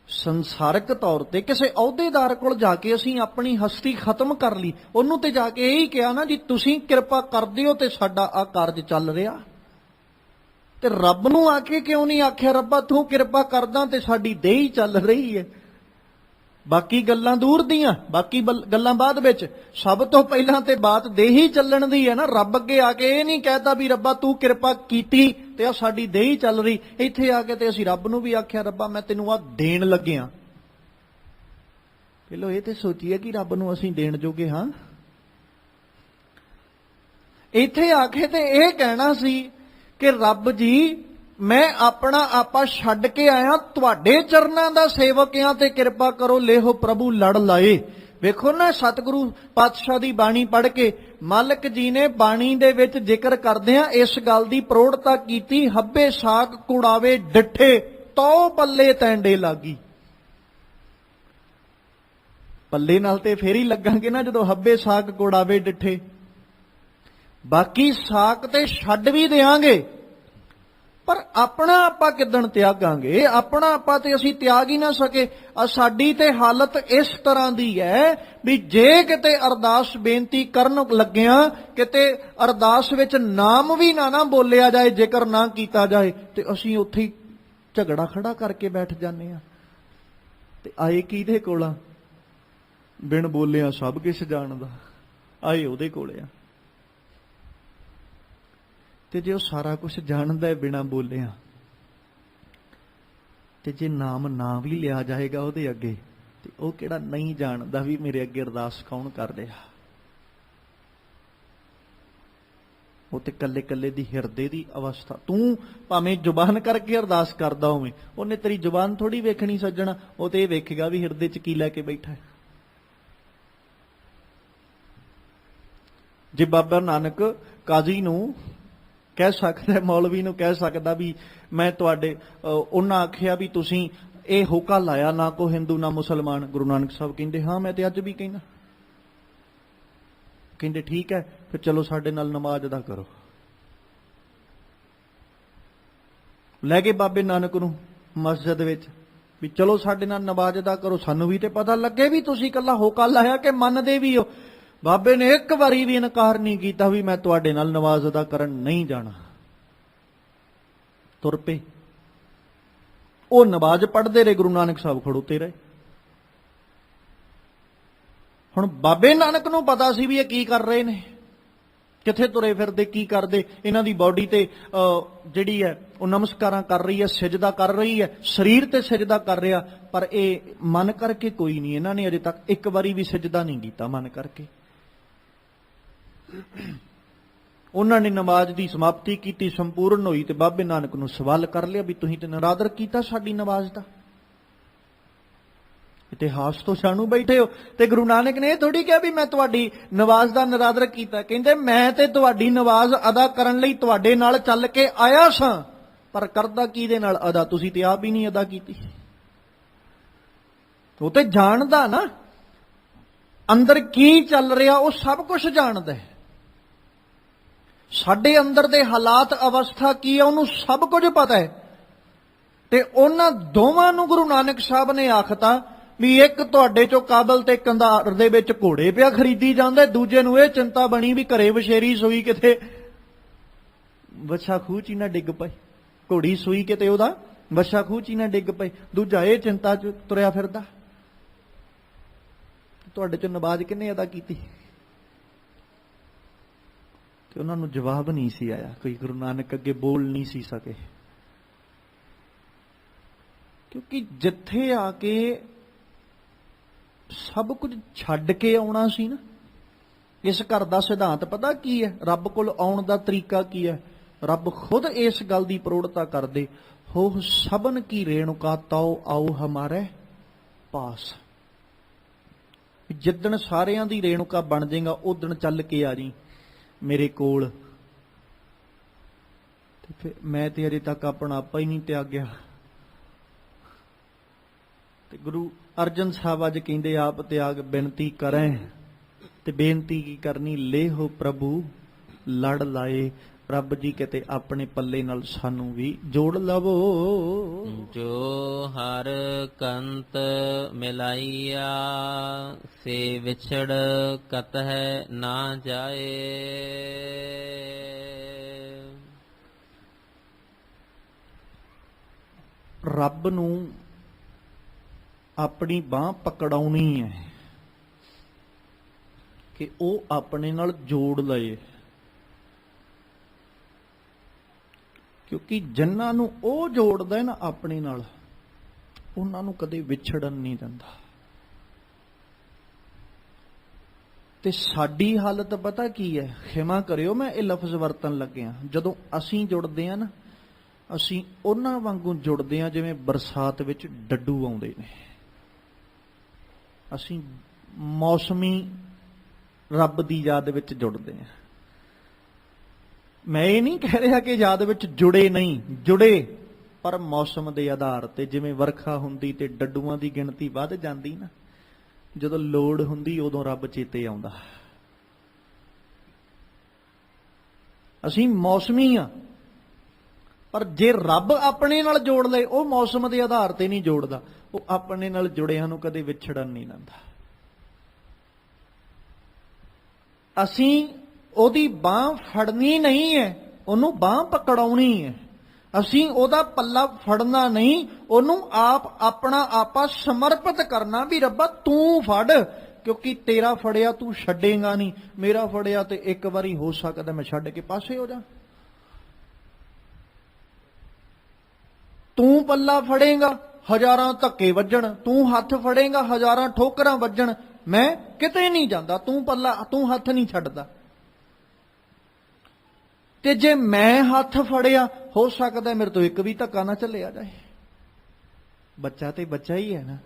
ਸੰਸਾਰਕ ਤੌਰ ਤੇ ਕਿਸੇ ਅਹੁਦੇਦਾਰ ਕੋਲ ਜਾ ਕੇ ਅਸੀਂ ਆਪਣੀ ਹਸਤੀ ਖਤਮ ਕਰ ਲਈ, ਉਹਨੂੰ ਤੇ ਜਾ ਕੇ ਇਹੀ ਕਿਹਾ ਨਾ ਜੀ ਤੁਸੀਂ ਕਿਰਪਾ ਕਰਦੇ ਹੋ ਤੇ ਸਾਡਾ ਆ ਕਾਰਜ ਚੱਲ ਰਿਹਾ। ਤੇ ਰੱਬ ਨੂੰ ਆ ਕੇ ਕਿਉਂ ਨਹੀਂ ਆਖਿਆ ਰੱਬਾ ਤੂੰ ਕਿਰਪਾ ਕਰਦਾ ਤੇ ਸਾਡੀ ਦੇਹ ਹੀ ਚੱਲ ਰਹੀ ਹੈ। ਬਾਕੀ ਗੱਲਾਂ ਦੂਰ ਦੀਆਂ, ਬਾਕੀ ਗੱਲਾਂ ਬਾਅਦ ਵਿੱਚ, ਸਭ ਤੋਂ ਪਹਿਲਾਂ ਤੇ ਬਾਤ ਦੇਹ ਹੀ ਚੱਲਣ ਦੀ ਹੈ ਨਾ। ਰੱਬ ਅੱਗੇ ਆ ਕੇ ਇਹ ਨਹੀਂ ਕਹਿਤਾ ਵੀ ਰੱਬਾ ਤੂੰ ਕਿਰਪਾ ਕੀਤੀ ਤੇ ਆ ਸਾਡੀ ਦੇਹ ਹੀ ਚੱਲ ਰਹੀ। ਇੱਥੇ ਆ ਕੇ ਤੇ ਅਸੀਂ ਰੱਬ ਨੂੰ ਵੀ ਆਖਿਆ ਰੱਬਾ ਮੈਂ ਤੈਨੂੰ ਆ ਦੇਣ ਲੱਗਿਆ। ਪਹਿਲਾਂ ਇਹ ਤੇ ਸੋਚੀਏ ਕਿ ਰੱਬ ਨੂੰ ਅਸੀਂ ਦੇਣ ਜੋਗੇ ਹਾਂ। ਇੱਥੇ ਆ ਕੇ ਤੇ ਇਹ ਕਹਿਣਾ ਸੀ ਕਿ ਰੱਬ ਜੀ ਮੈਂ ਆਪਣਾ ਆਪਾ ਛੱਡ ਕੇ ਆਇਆ, ਤੁਹਾਡੇ ਚਰਨਾਂ ਦਾ ਸੇਵਕ ਆ ਤੇ ਕਿਰਪਾ ਕਰੋ ਲੇਹੋ ਪ੍ਰਭੂ ਲੜ ਲਾਏ। ਵੇਖੋ ਨਾ ਸਤਿਗੁਰੂ ਪਾਤਸ਼ਾਹ ਦੀ ਬਾਣੀ ਪੜ੍ਹ ਕੇ ਮਾਲਕ ਜੀ ਨੇ ਬਾਣੀ ਦੇ ਵਿੱਚ ਜ਼ਿਕਰ ਕਰਦਿਆਂ ਇਸ ਗੱਲ ਦੀ ਪ੍ਰੋੜਤਾ ਕੀਤੀ, ਹੱਬੇ ਸਾਕ ਕੁੜਾਵੇ ਡਿੱਠੇ ਤੋ ਪੱਲੇ ਤੈਂਡੇ ਲਾਗੀ। ਪੱਲੇ ਨਾਲ ਤੇ ਫੇਰ ਹੀ ਲੱਗਾਂਗੇ ਨਾ ਜਦੋਂ ਹੱਬੇ ਸਾਕ ਕੁੜਾਵੇ ਡਿੱਠੇ। ਬਾਕੀ ਸਾਕ ਤੇ ਛੱਡ ਵੀ ਦੇਾਂਗੇ ਪਰ ਆਪਣਾ ਆਪਾਂ ਕਿੱਦਣ ਤਿਆਗਾਂਗੇ? ਆਪਣਾ ਆਪਾਂ ਤੇ ਅਸੀਂ ਤਿਆਗ ਹੀ ਨਾ ਸਕੇ। ਸਾਡੀ ਤੇ ਹਾਲਤ ਇਸ ਤਰ੍ਹਾਂ ਦੀ ਹੈ ਵੀ ਜੇ ਕਿਤੇ ਅਰਦਾਸ ਬੇਨਤੀ ਕਰਨ ਲੱਗਿਆਂ ਕਿਤੇ ਅਰਦਾਸ ਵਿੱਚ ਨਾਮ ਵੀ ਨਾ ਬੋਲਿਆ ਜਾਏ, ਜ਼ਿਕਰ ਨਾ ਕੀਤਾ ਜਾਏ, ਤੇ ਅਸੀਂ ਉੱਥੇ ਹੀ ਝਗੜਾ ਖੜਾ ਕਰਕੇ ਬੈਠ ਜਾਂਦੇ ਆ। ਤੇ ਆਏ ਕਿਹਦੇ ਕੋਲ ਆ? ਬਿਨ ਬੋਲਿਆ ਸਭ ਕੁਝ ਜਾਣਦਾ, ਆਏ ਉਹਦੇ ਕੋਲ ਆ। ਤੇ ਜੇ ਉਹ ਸਾਰਾ ਕੁਝ ਜਾਣਦਾ ਹੈ ਬਿਨਾਂ ਬੋਲਿਆ, ਤੇ ਜੇ ਨਾਮ ਨਾ ਵੀ ਲਿਆ ਜਾਏਗਾ ਉਹਦੇ ਅੱਗੇ, ਤੇ ਉਹ ਕਿਹੜਾ ਨਹੀਂ ਜਾਣਦਾ ਵੀ ਮੇਰੇ ਅੱਗੇ ਅਰਦਾਸ ਕੌਣ ਕਰ ਰਿਹਾ? ਉਹ ਤੇ ਕੱਲੇ ਕੱਲੇ ਦੀ ਹਿਰਦੇ ਦੀ ਅਵਸਥਾ। ਤੂੰ ਭਾਵੇਂ ਜ਼ੁਬਾਨ ਕਰਕੇ ਅਰਦਾਸ ਕਰਦਾ ਹੋਵੇਂ, ਉਹਨੇ ਤੇਰੀ ਜ਼ੁਬਾਨ ਥੋੜੀ ਵੇਖਣੀ ਸੱਜਣਾ, ਉਹ ਤੇ ਇਹ ਵੇਖੇਗਾ ਵੀ ਹਿਰਦੇ 'ਚ ਕੀ ਲੈ ਕੇ ਬੈਠਾ ਹੈ। ਜੇ ਬਾਬਾ ਨਾਨਕ ਕਾਜ਼ੀ ਨੂੰ ਕਹਿ ਸਕਦਾ, ਮੌਲਵੀ ਨੂੰ ਕਹਿ ਸਕਦਾ ਵੀ ਮੈਂ ਤੁਹਾਡੇ, ਉਹਨਾਂ ਆਖਿਆ ਵੀ ਤੁਸੀਂ ਇਹ ਹੋਕਾ ਲਾਇਆ ਨਾ ਕੋ ਹਿੰਦੂ ਨਾ ਮੁਸਲਮਾਨ, ਗੁਰੂ ਨਾਨਕ ਸਾਹਿਬ ਕਹਿੰਦੇ ਹਾਂ ਮੈਂ ਤੇ ਅੱਜ ਵੀ ਕਹਿੰਦਾ। ਕਹਿੰਦੇ ਠੀਕ ਹੈ, ਫਿਰ ਚਲੋ ਸਾਡੇ ਨਾਲ ਨਮਾਜ਼ ਅਦਾ ਕਰੋ। ਲੈ ਗਏ ਬਾਬੇ ਨਾਨਕ ਨੂੰ ਮਸਜਿਦ ਵਿੱਚ ਵੀ ਚਲੋ ਸਾਡੇ ਨਾਲ ਨਮਾਜ਼ ਅਦਾ ਕਰੋ, ਸਾਨੂੰ ਵੀ ਤੇ ਪਤਾ ਲੱਗੇ ਵੀ ਤੁਸੀਂ ਇਕੱਲਾ ਹੋਕਾ ਲਾਇਆ ਕਿ ਮੰਨਦੇ ਵੀ ਹੋ। ਬਾਬੇ ਨੇ ਇੱਕ ਵਾਰੀ ਵੀ ਇਨਕਾਰ ਨਹੀਂ ਕੀਤਾ ਵੀ ਮੈਂ ਤੁਹਾਡੇ ਨਾਲ ਨਮਾਜ਼ ਅਦਾ ਕਰਨ ਨਹੀਂ ਜਾਣਾ। ਤੁਰ ਪਏ। ਉਹ ਨਮਾਜ਼ ਪੜ੍ਹਦੇ ਰਹੇ, ਗੁਰੂ ਨਾਨਕ ਸਾਹਿਬ ਖੜੋਤੇ ਰਹੇ। ਹੁਣ ਬਾਬੇ ਨਾਨਕ ਨੂੰ ਪਤਾ ਸੀ ਵੀ ਇਹ ਕੀ ਕਰ ਰਹੇ ਨੇ, ਕਿੱਥੇ ਤੁਰੇ ਫਿਰਦੇ, ਕੀ ਕਰਦੇ। ਇਹਨਾਂ ਦੀ ਬਾਡੀ ਤੇ ਜਿਹੜੀ ਹੈ ਉਹ ਨਮਸਕਾਰਾਂ ਕਰ ਰਹੀ ਹੈ, ਸਿਜਦਾ ਕਰ ਰਹੀ ਹੈ, ਸਰੀਰ ਤੇ ਸਿਜਦਾ ਕਰ ਰਿਹਾ, ਪਰ ਇਹ ਮਨ ਕਰਕੇ ਕੋਈ ਨਹੀਂ। ਇਹਨਾਂ ਨੇ ਅਜੇ ਤੱਕ ਇੱਕ ਵਾਰੀ ਵੀ ਸਿਜਦਾ ਨਹੀਂ ਕੀਤਾ ਮਨ ਕਰਕੇ। ਉਹਨਾਂ ਨੇ ਨਮਾਜ਼ ਦੀ ਸਮਾਪਤੀ ਕੀਤੀ, ਸੰਪੂਰਨ ਹੋਈ, ਤੇ ਬਾਬੇ ਨਾਨਕ ਨੂੰ ਸਵਾਲ ਕਰ ਲਿਆ ਵੀ ਤੁਸੀਂ ਤੇ ਨਰਾਦਰ ਕੀਤਾ ਸਾਡੀ ਨਮਾਜ਼ ਦਾ, ਇਤਿਹਾਸ ਤੋਂ ਜਾਣੂ ਬੈਠੇ ਹੋ। ਤੇ ਗੁਰੂ ਨਾਨਕ ਨੇ ਇਹ ਥੋੜੀ ਕਿਹਾ ਵੀ ਮੈਂ ਤੁਹਾਡੀ ਨਮਾਜ਼ ਦਾ ਨਰਾਦਰ ਕੀਤਾ। ਕਹਿੰਦੇ ਮੈਂ ਤੇ ਤੁਹਾਡੀ ਨਮਾਜ਼ ਅਦਾ ਕਰਨ ਲਈ ਤੁਹਾਡੇ ਨਾਲ ਚੱਲ ਕੇ ਆਇਆ ਸਾਂ, ਪਰ ਕਰਦਾ ਕਿਹਦੇ ਨਾਲ ਅਦਾ, ਤੁਸੀਂ ਤੇ ਆਪ ਹੀ ਨਹੀਂ ਅਦਾ ਕੀਤੀ। ਉਹ ਤੇ ਜਾਣਦਾ ਨਾ ਅੰਦਰ ਕੀ ਚੱਲ ਰਿਹਾ, ਉਹ ਸਭ ਕੁਝ ਜਾਣਦਾ ਹੈ। ਸਾਡੇ ਅੰਦਰ ਦੇ ਹਾਲਾਤ, ਅਵਸਥਾ ਕੀ ਹੈ, ਉਹਨੂੰ ਸਭ ਕੁਝ ਪਤਾ ਹੈ। ਤੇ ਉਹਨਾਂ ਦੋਵਾਂ ਨੂੰ ਗੁਰੂ ਨਾਨਕ ਸਾਹਿਬ ਨੇ ਆਖਤਾ ਵੀ ਇੱਕ ਤੁਹਾਡੇ ਚੋਂ ਕਾਬਲ ਤੇ ਕੰਧਾਰ ਦੇ ਵਿੱਚ ਘੋੜੇ ਪਿਆ ਖਰੀਦੀ ਜਾਂਦੇ, ਦੂਜੇ ਨੂੰ ਇਹ ਚਿੰਤਾ ਬਣੀ ਵੀ ਘਰੇ ਵਛੇਰੀ ਸੂਈ ਕਿਤੇ ਵੱਛਾ ਖੂਹ 'ਚ ਹੀ ਨਾ ਡਿੱਗ ਪਏ, ਘੋੜੀ ਸੂਈ ਕਿਤੇ ਉਹਦਾ ਵੱਛਾ ਖੂਹ 'ਚ ਹੀ ਨਾ ਡਿੱਗ ਪਏ। ਦੂਜਾ ਇਹ ਚਿੰਤਾ 'ਚ ਤੁਰਿਆ ਫਿਰਦਾ। ਤੁਹਾਡੇ ਚੋਂ ਨਮਾਜ਼ ਕਿਹਨੇ ਅਦਾ ਕੀਤੀ? ਤੇ ਉਹਨਾਂ ਨੂੰ ਜਵਾਬ ਨਹੀਂ ਸੀ ਆਇਆ, ਕੋਈ ਗੁਰੂ ਨਾਨਕ ਅੱਗੇ ਬੋਲ ਨਹੀਂ ਸੀ ਸਕੇ। ਕਿਉਂਕਿ ਜਿੱਥੇ ਆ ਕੇ ਸਭ ਕੁਝ ਛੱਡ ਕੇ ਆਉਣਾ ਸੀ ਨਾ, ਇਸ ਘਰ ਦਾ ਸਿਧਾਂਤ ਪਤਾ ਕੀ ਹੈ, ਰੱਬ ਕੋਲ ਆਉਣ ਦਾ ਤਰੀਕਾ ਕੀ ਹੈ। ਰੱਬ ਖੁਦ ਇਸ ਗੱਲ ਦੀ ਪ੍ਰੋੜਤਾ ਕਰਦੇ, ਹੋ ਸਭਨ ਕੀ ਰੇਣੁਕਾ ਤਾਓ ਆਓ ਹਮਾਰੇ ਪਾਸ। ਜਿੱਦਣ ਸਾਰਿਆਂ ਦੀ ਰੇਣੁਕਾ ਬਣ ਜਾਏਗਾ ਉਦਣ ਚੱਲ ਕੇ ਆ ਜੀ ਮੇਰੇ ਕੋਲ। ਤੇ ਫਿਰ ਮੈਂ ਤੇ ਅਜੇ ਤੱਕ ਆਪਣਾ ਆਪਾ ਹੀ ਨਹੀਂ ਤਿਆਗਿਆ। ਤੇ ਗੁਰੂ ਅਰਜਨ ਸਾਹਿਬ ਅੱਜ ਕਹਿੰਦੇ ਆਪ ਤਿਆਗ ਬੇਨਤੀ ਕਰੈ, ਤੇ ਬੇਨਤੀ ਕੀ ਕਰਨੀ, ਲੇਹੋ ਪ੍ਰਭੂ ਲੜ ਲਾਏ। ਰੱਬ ਜੀ ਕਿਤੇ ਆਪਣੇ ਪੱਲੇ ਨਾਲ ਸਾਨੂੰ ਵੀ ਜੋੜ ਲਵੋ। ਜੋ ਹਰ ਕੰਤ ਮਿਲਾਈਆ, ਸੇ ਵਿਛੜ ਕਤਹਿ ਨਾ ਜਾਏ। ਰੱਬ ਨੂੰ ਆਪਣੀ ਬਾਂਹ ਪਕੜਾਉਣੀ ਹੈ ਕਿ ਉਹ ਆਪਣੇ ਨਾਲ ਜੋੜ ਲਏ, ਕਿਉਂਕਿ ਜਿਨ੍ਹਾਂ ਨੂੰ ਉਹ ਜੋੜਦਾ ਨਾ ਆਪਣੇ ਨਾਲ, ਉਹਨਾਂ ਨੂੰ ਕਦੇ ਵਿਛੜਨ ਨਹੀਂ ਦਿੰਦਾ। ਤੇ ਸਾਡੀ ਹਾਲਤ ਪਤਾ ਕੀ ਹੈ, ਖਿਮਾ ਕਰਿਓ ਮੈਂ ਇਹ ਲਫ਼ਜ਼ ਵਰਤਣ ਲੱਗਿਆ, ਜਦੋਂ ਅਸੀਂ ਜੁੜਦੇ ਆ ਨਾ, ਅਸੀਂ ਉਹਨਾਂ ਵਾਂਗੂ ਜੁੜਦੇ ਆ ਜਿਵੇਂ ਬਰਸਾਤ ਵਿੱਚ ਡੱਡੂ ਆਉਂਦੇ ਨੇ। ਅਸੀਂ ਮੌਸਮੀ ਰੱਬ ਦੀ ਯਾਦ ਵਿੱਚ ਜੁੜਦੇ ਆ। ਮੈਂ ਇਹ ਨਹੀਂ ਕਹਿ ਰਿਹਾ ਕਿ ਯਾਦ ਵਿੱਚ ਜੁੜੇ ਨਹੀਂ, ਜੁੜੇ, ਪਰ ਮੌਸਮ ਦੇ ਆਧਾਰ ਤੇ। ਜਿਵੇਂ ਵਰਖਾ ਹੁੰਦੀ ਤੇ ਡੱਡੂਆਂ ਦੀ ਗਿਣਤੀ ਵੱਧ ਜਾਂਦੀ ਨਾ, ਜਦੋਂ ਲੋੜ ਹੁੰਦੀ ਉਦੋਂ ਰੱਬ ਚੇਤੇ ਆਉਂਦਾ। ਅਸੀਂ ਮੌਸਮੀ ਆ, ਪਰ ਜੇ ਰੱਬ ਆਪਣੇ ਨਾਲ ਜੋੜ ਲਏ, ਉਹ ਮੌਸਮ ਦੇ ਆਧਾਰ ਤੇ ਨਹੀਂ ਜੋੜਦਾ, ਉਹ ਆਪਣੇ ਨਾਲ ਜੁੜਿਆਂ ਨੂੰ ਕਦੇ ਵਿਛੜਨ ਨਹੀਂ ਦਿੰਦਾ। ਅਸੀਂ ਉਹਦੀ ਬਾਂਹ ਫੜਨੀ ਨਹੀਂ ਹੈ, ਉਹਨੂੰ ਬਾਂਹ ਪਕੜਾਉਣੀ ਹੈ। ਅਸੀਂ ਉਹਦਾ ਪੱਲਾ ਫੜਨਾ ਨਹੀਂ, ਉਹਨੂੰ ਆਪ ਆਪਣਾ ਆਪਾ ਸਮਰਪਿਤ ਕਰਨਾ ਵੀ ਰੱਬਾ ਤੂੰ ਫੜ, ਕਿਉਂਕਿ ਤੇਰਾ ਫੜਿਆ ਤੂੰ ਛੱਡੇਗਾ ਨਹੀਂ, ਮੇਰਾ ਫੜਿਆ ਤੇ ਇੱਕ ਵਾਰੀ ਹੋ ਸਕਦਾ ਮੈਂ ਛੱਡ ਕੇ ਪਾਸੇ ਹੋ ਜਾ। ਤੂੰ ਪੱਲਾ ਫੜੇਗਾ ਹਜ਼ਾਰਾਂ ਧੱਕੇ ਵੱਜਣ, ਤੂੰ ਹੱਥ ਫੜੇਗਾ ਹਜ਼ਾਰਾਂ ਠੋਕਰਾਂ ਵੱਜਣ, ਮੈਂ ਕਿਤੇ ਨਹੀਂ ਜਾਂਦਾ। ਤੂੰ ਪੱਲਾ, ਤੂੰ ਹੱਥ ਨਹੀਂ ਛੱਡਦਾ। ਤੇ ਜੇ ਮੈਂ ਹੱਥ ਫੜਿਆ, ਹੋ ਸਕਦਾ ਮੇਰੇ ਤੋਂ ਇੱਕ ਵੀ ਧੱਕਾ ਨਾ ਚੱਲਿਆ ਜਾਏ। ਬੱਚਾ ਤੇ ਬੱਚਾ ਹੀ ਹੈ ਨਾ,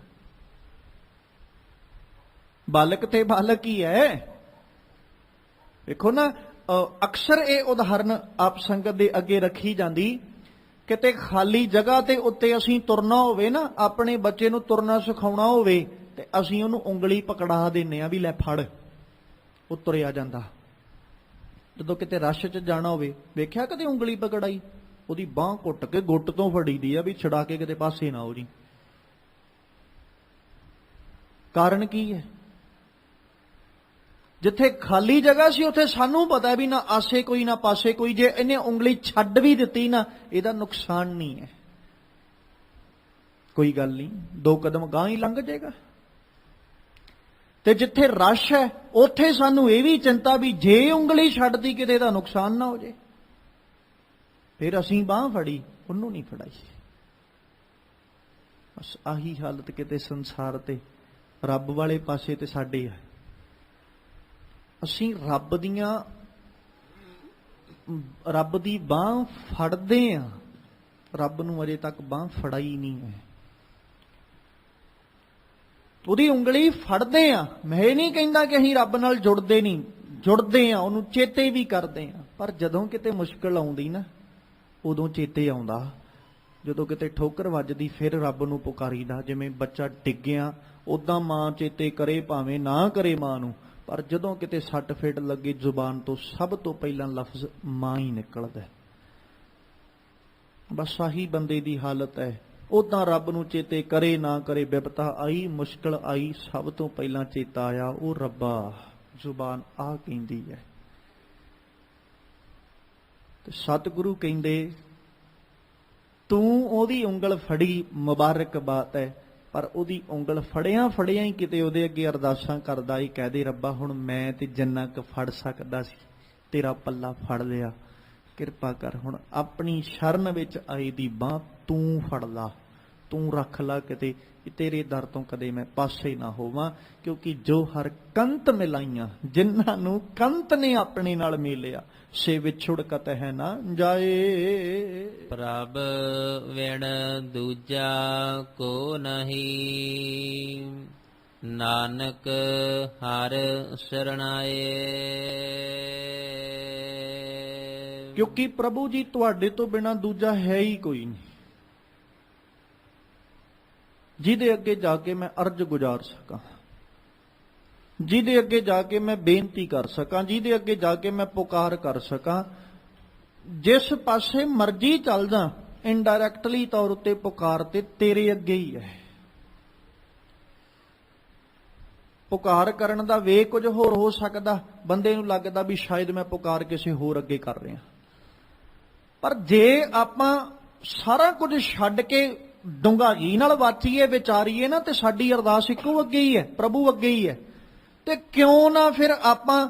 ਬਾਲਕ ਤੇ ਬਾਲਕ ਹੀ ਹੈ। ਵੇਖੋ ਨਾ, ਅਕਸਰ ਇਹ ਉਦਾਹਰਨ ਆਪ ਸੰਗਤ ਦੇ ਅੱਗੇ ਰੱਖੀ ਜਾਂਦੀ। ਕਿਤੇ ਖਾਲੀ ਜਗ੍ਹਾ ਤੇ ਉੱਤੇ ਅਸੀਂ ਤੁਰਨਾ ਹੋਵੇ ਨਾ, ਆਪਣੇ ਬੱਚੇ ਨੂੰ ਤੁਰਨਾ ਸਿਖਾਉਣਾ ਹੋਵੇ, ਤੇ ਅਸੀਂ ਉਹਨੂੰ ਉਂਗਲੀ ਪਕੜਾ ਦਿੰਨੇ ਆ ਵੀ ਲੈ ਫੜ, ਉਹ ਤੁਰਿਆ ਜਾਂਦਾ। ਜਦੋਂ ਕਿਤੇ ਰਸ਼ 'ਚ ਜਾਣਾ ਹੋਵੇ, ਵੇਖਿਆ ਕਦੇ ਉਂਗਲੀ ਪਕੜਾਈ? ਉਹਦੀ ਬਾਂਹ ਘੁੱਟ ਕੇ ਗੁੱਟ ਤੋਂ ਫੜੀਦੀ ਆ ਵੀ ਛਡਾ ਕੇ ਕਿਤੇ ਪਾਸੇ ਨਾ ਹੋ ਜੀ। ਕਾਰਨ ਕੀ ਹੈ? ਜਿੱਥੇ ਖਾਲੀ ਜਗ੍ਹਾ ਸੀ ਉੱਥੇ ਸਾਨੂੰ ਪਤਾ ਵੀ ਨਾ ਆਸੇ ਕੋਈ ਨਾ ਪਾਸੇ ਕੋਈ, ਜੇ ਇਹਨੇ ਉਂਗਲੀ ਛੱਡ ਵੀ ਦਿੱਤੀ ਨਾ, ਇਹਦਾ ਨੁਕਸਾਨ ਨਹੀਂ ਹੈ, ਕੋਈ ਗੱਲ ਨਹੀਂ, 2 ਕਦਮ ਗਾਂਹ ਹੀ ਲੰਘ ਜਾਏਗਾ। ਤੇ ਜਿੱਥੇ ਰਸ਼ ਹੈ ਉੱਥੇ ਸਾਨੂੰ ਇਹ ਵੀ ਚਿੰਤਾ ਵੀ ਜੇ ਉਂਗਲੀ ਛੱਡਦੀ ਕਿਤੇ ਦਾ ਨੁਕਸਾਨ ਨਾ ਹੋ ਜੇ। ਫਿਰ ਅਸੀਂ ਬਾਂਹ ਫੜੀ, ਉਹਨੂੰ ਨਹੀਂ ਫੜਾਈ। ਬਸ ਆਹੀ ਹਾਲਤ ਕਿਤੇ ਸੰਸਾਰ ਤੇ ਰੱਬ ਵਾਲੇ ਪਾਸੇ ਤੇ ਸਾਡੇ ਆ। ਅਸੀਂ ਰੱਬ ਦੀ ਬਾਂਹ ਫੜਦੇ ਆ, ਰੱਬ ਨੂੰ ਅਜੇ ਤੱਕ ਬਾਂਹ ਫੜਾਈ ਨਹੀਂ ਹੈ। ਉਹਦੀ ਉਂਗਲੀ ਫੜਦੇ ਆ। ਮੈਂ ਇਹ ਨਹੀਂ ਕਹਿੰਦਾ ਕਿ ਅਸੀਂ ਰੱਬ ਨਾਲ ਜੁੜਦੇ ਨਹੀਂ, ਜੁੜਦੇ ਆ, ਉਹਨੂੰ ਚੇਤੇ ਵੀ ਕਰਦੇ ਆ। ਪਰ ਜਦੋਂ ਕਿਤੇ ਮੁਸ਼ਕਲ ਆਉਂਦੀ ਨਾ, ਉਦੋਂ ਚੇਤੇ ਆਉਂਦਾ। ਜਦੋਂ ਕਿਤੇ ਠੋਕਰ ਵੱਜਦੀ ਫਿਰ ਰੱਬ ਨੂੰ ਪੁਕਾਰੀਦਾ। ਜਿਵੇਂ ਬੱਚਾ ਡਿੱਗਿਆ, ਉਦਾਂ ਮਾਂ ਚੇਤੇ ਕਰੇ ਭਾਵੇਂ ਨਾ ਕਰੇ ਮਾਂ ਨੂੰ, ਪਰ ਜਦੋਂ ਕਿਤੇ ਸੱਟ ਫੇਟ ਲੱਗੇ ਜ਼ੁਬਾਨ ਤੋਂ ਸਭ ਤੋਂ ਪਹਿਲਾਂ ਲਫ਼ਜ਼ ਮਾਂ ਹੀ ਨਿਕਲਦਾ। ਬਸ ਆਹੀ ਬੰਦੇ ਦੀ ਹਾਲਤ ਹੈ। ਉਦਾਂ ਰੱਬ ਨੂੰ ਚੇਤੇ ਕਰੇ ਨਾ ਕਰੇ, ਬਿਪਤਾ ਆਈ, ਮੁਸ਼ਕਲ ਆਈ, ਸਭ ਤੋਂ ਪਹਿਲਾਂ ਚੇਤਾ ਆਇਆ ਉਹ ਰੱਬਾ। ਜ਼ੁਬਾਨ ਆ ਕਹਿੰਦੀ ਹੈ। ਤੇ ਸਤਿਗੁਰੂ ਕਹਿੰਦੇ ਤੂੰ ਉਹਦੀ ਉਂਗਲ ਫੜੀ, ਮੁਬਾਰਕਬਾਦ ਹੈ, ਪਰ ਉਹਦੀ ਉਂਗਲ ਫੜਿਆਂ ਫੜਿਆਂ ਹੀ ਕਿਤੇ ਉਹਦੇ ਅੱਗੇ ਅਰਦਾਸਾਂ ਕਰਦਾ ਹੀ ਕਹਦੇ ਰੱਬਾ ਹੁਣ ਮੈਂ ਤੇ ਜਿੰਨਾ ਕੁ ਫੜ ਸਕਦਾ ਸੀ ਤੇਰਾ ਪੱਲਾ ਫੜ ਲਿਆ, ਕਿਰਪਾ ਕਰ ਹੁਣ ਆਪਣੀ ਸ਼ਰਨ ਵਿੱਚ ਆਈ ਦੀ ਬਾਂਹ ਤੂੰ ਫੜ ਲਾ, ਤੂੰ ਰੱਖ ਲਾ ਕਿਤੇ, ਤੇਰੇ ਦਰ ਤੋਂ ਕਦੇ ਮੈਂ ਪਾਸੇ ਨਾ ਹੋਵਾਂ। ਕਿਉਂਕਿ ਜੋ ਹਰ ਕੰਤ ਮਿਲਾਈਆਂ, ਜਿਨ੍ਹਾਂ ਨੂੰ ਕੰਤ ਨੇ ਆਪਣੇ ਨਾਲ ਮਿਲਿਆ, ਸੇ ਵਿਛੁੜ ਕਤਹਿ ਨਾ ਜਾਏ। ਪ੍ਰਭ ਵਿਣ ਦੂਜਾ ਕੋ ਨਹੀਂ, ਨਾਨਕ ਹਰ ਸਰਣਾਏ। ਕਿਉਂਕਿ ਪ੍ਰਭੂ ਜੀ ਤੁਹਾਡੇ ਤੋਂ ਬਿਨਾਂ ਦੂਜਾ ਹੈ ਹੀ ਕੋਈ ਨਹੀਂ, ਜਿਹਦੇ ਅੱਗੇ ਜਾ ਕੇ ਮੈਂ ਅਰਜ਼ ਗੁਜ਼ਾਰ ਸਕਾਂ, ਜਿਹਦੇ ਅੱਗੇ ਜਾ ਕੇ ਮੈਂ ਬੇਨਤੀ ਕਰ ਸਕਾਂ, ਜਿਹਦੇ ਅੱਗੇ ਜਾ ਕੇ ਮੈਂ ਪੁਕਾਰ ਕਰ ਸਕਾਂ। ਜਿਸ ਪਾਸੇ ਮਰਜ਼ੀ ਚੱਲ ਜਾ, ਇਨਡਾਇਰੈਕਟਲੀ ਤੌਰ ਉੱਤੇ ਪੁਕਾਰ ਤੇ ਤੇਰੇ ਅੱਗੇ ਹੀ ਹੈ। ਪੁਕਾਰ ਕਰਨ ਦਾ ਵੇ ਕੁਝ ਹੋਰ ਹੋ ਸਕਦਾ, ਬੰਦੇ ਨੂੰ ਲੱਗਦਾ ਵੀ ਸ਼ਾਇਦ ਮੈਂ ਪੁਕਾਰ ਕਿਸੇ ਹੋਰ ਅੱਗੇ ਕਰ ਰਿਹਾ। ਪਰ ਜੇ ਆਪਾਂ ਸਾਰਾ ਕੁਝ ਛੱਡ ਕੇ ਡੂੰਘਾਈ ਨਾਲ ਵਾਚੀਏ, ਵਿਚਾਰੀਏ ਨਾ, ਤੇ ਸਾਡੀ ਅਰਦਾਸ ਇੱਕੋ ਅੱਗੇ ਹੀ ਹੈ, ਪ੍ਰਭੂ ਅੱਗੇ ਹੀ ਹੈ। ਤੇ ਕਿਉਂ ਨਾ ਫਿਰ ਆਪਾਂ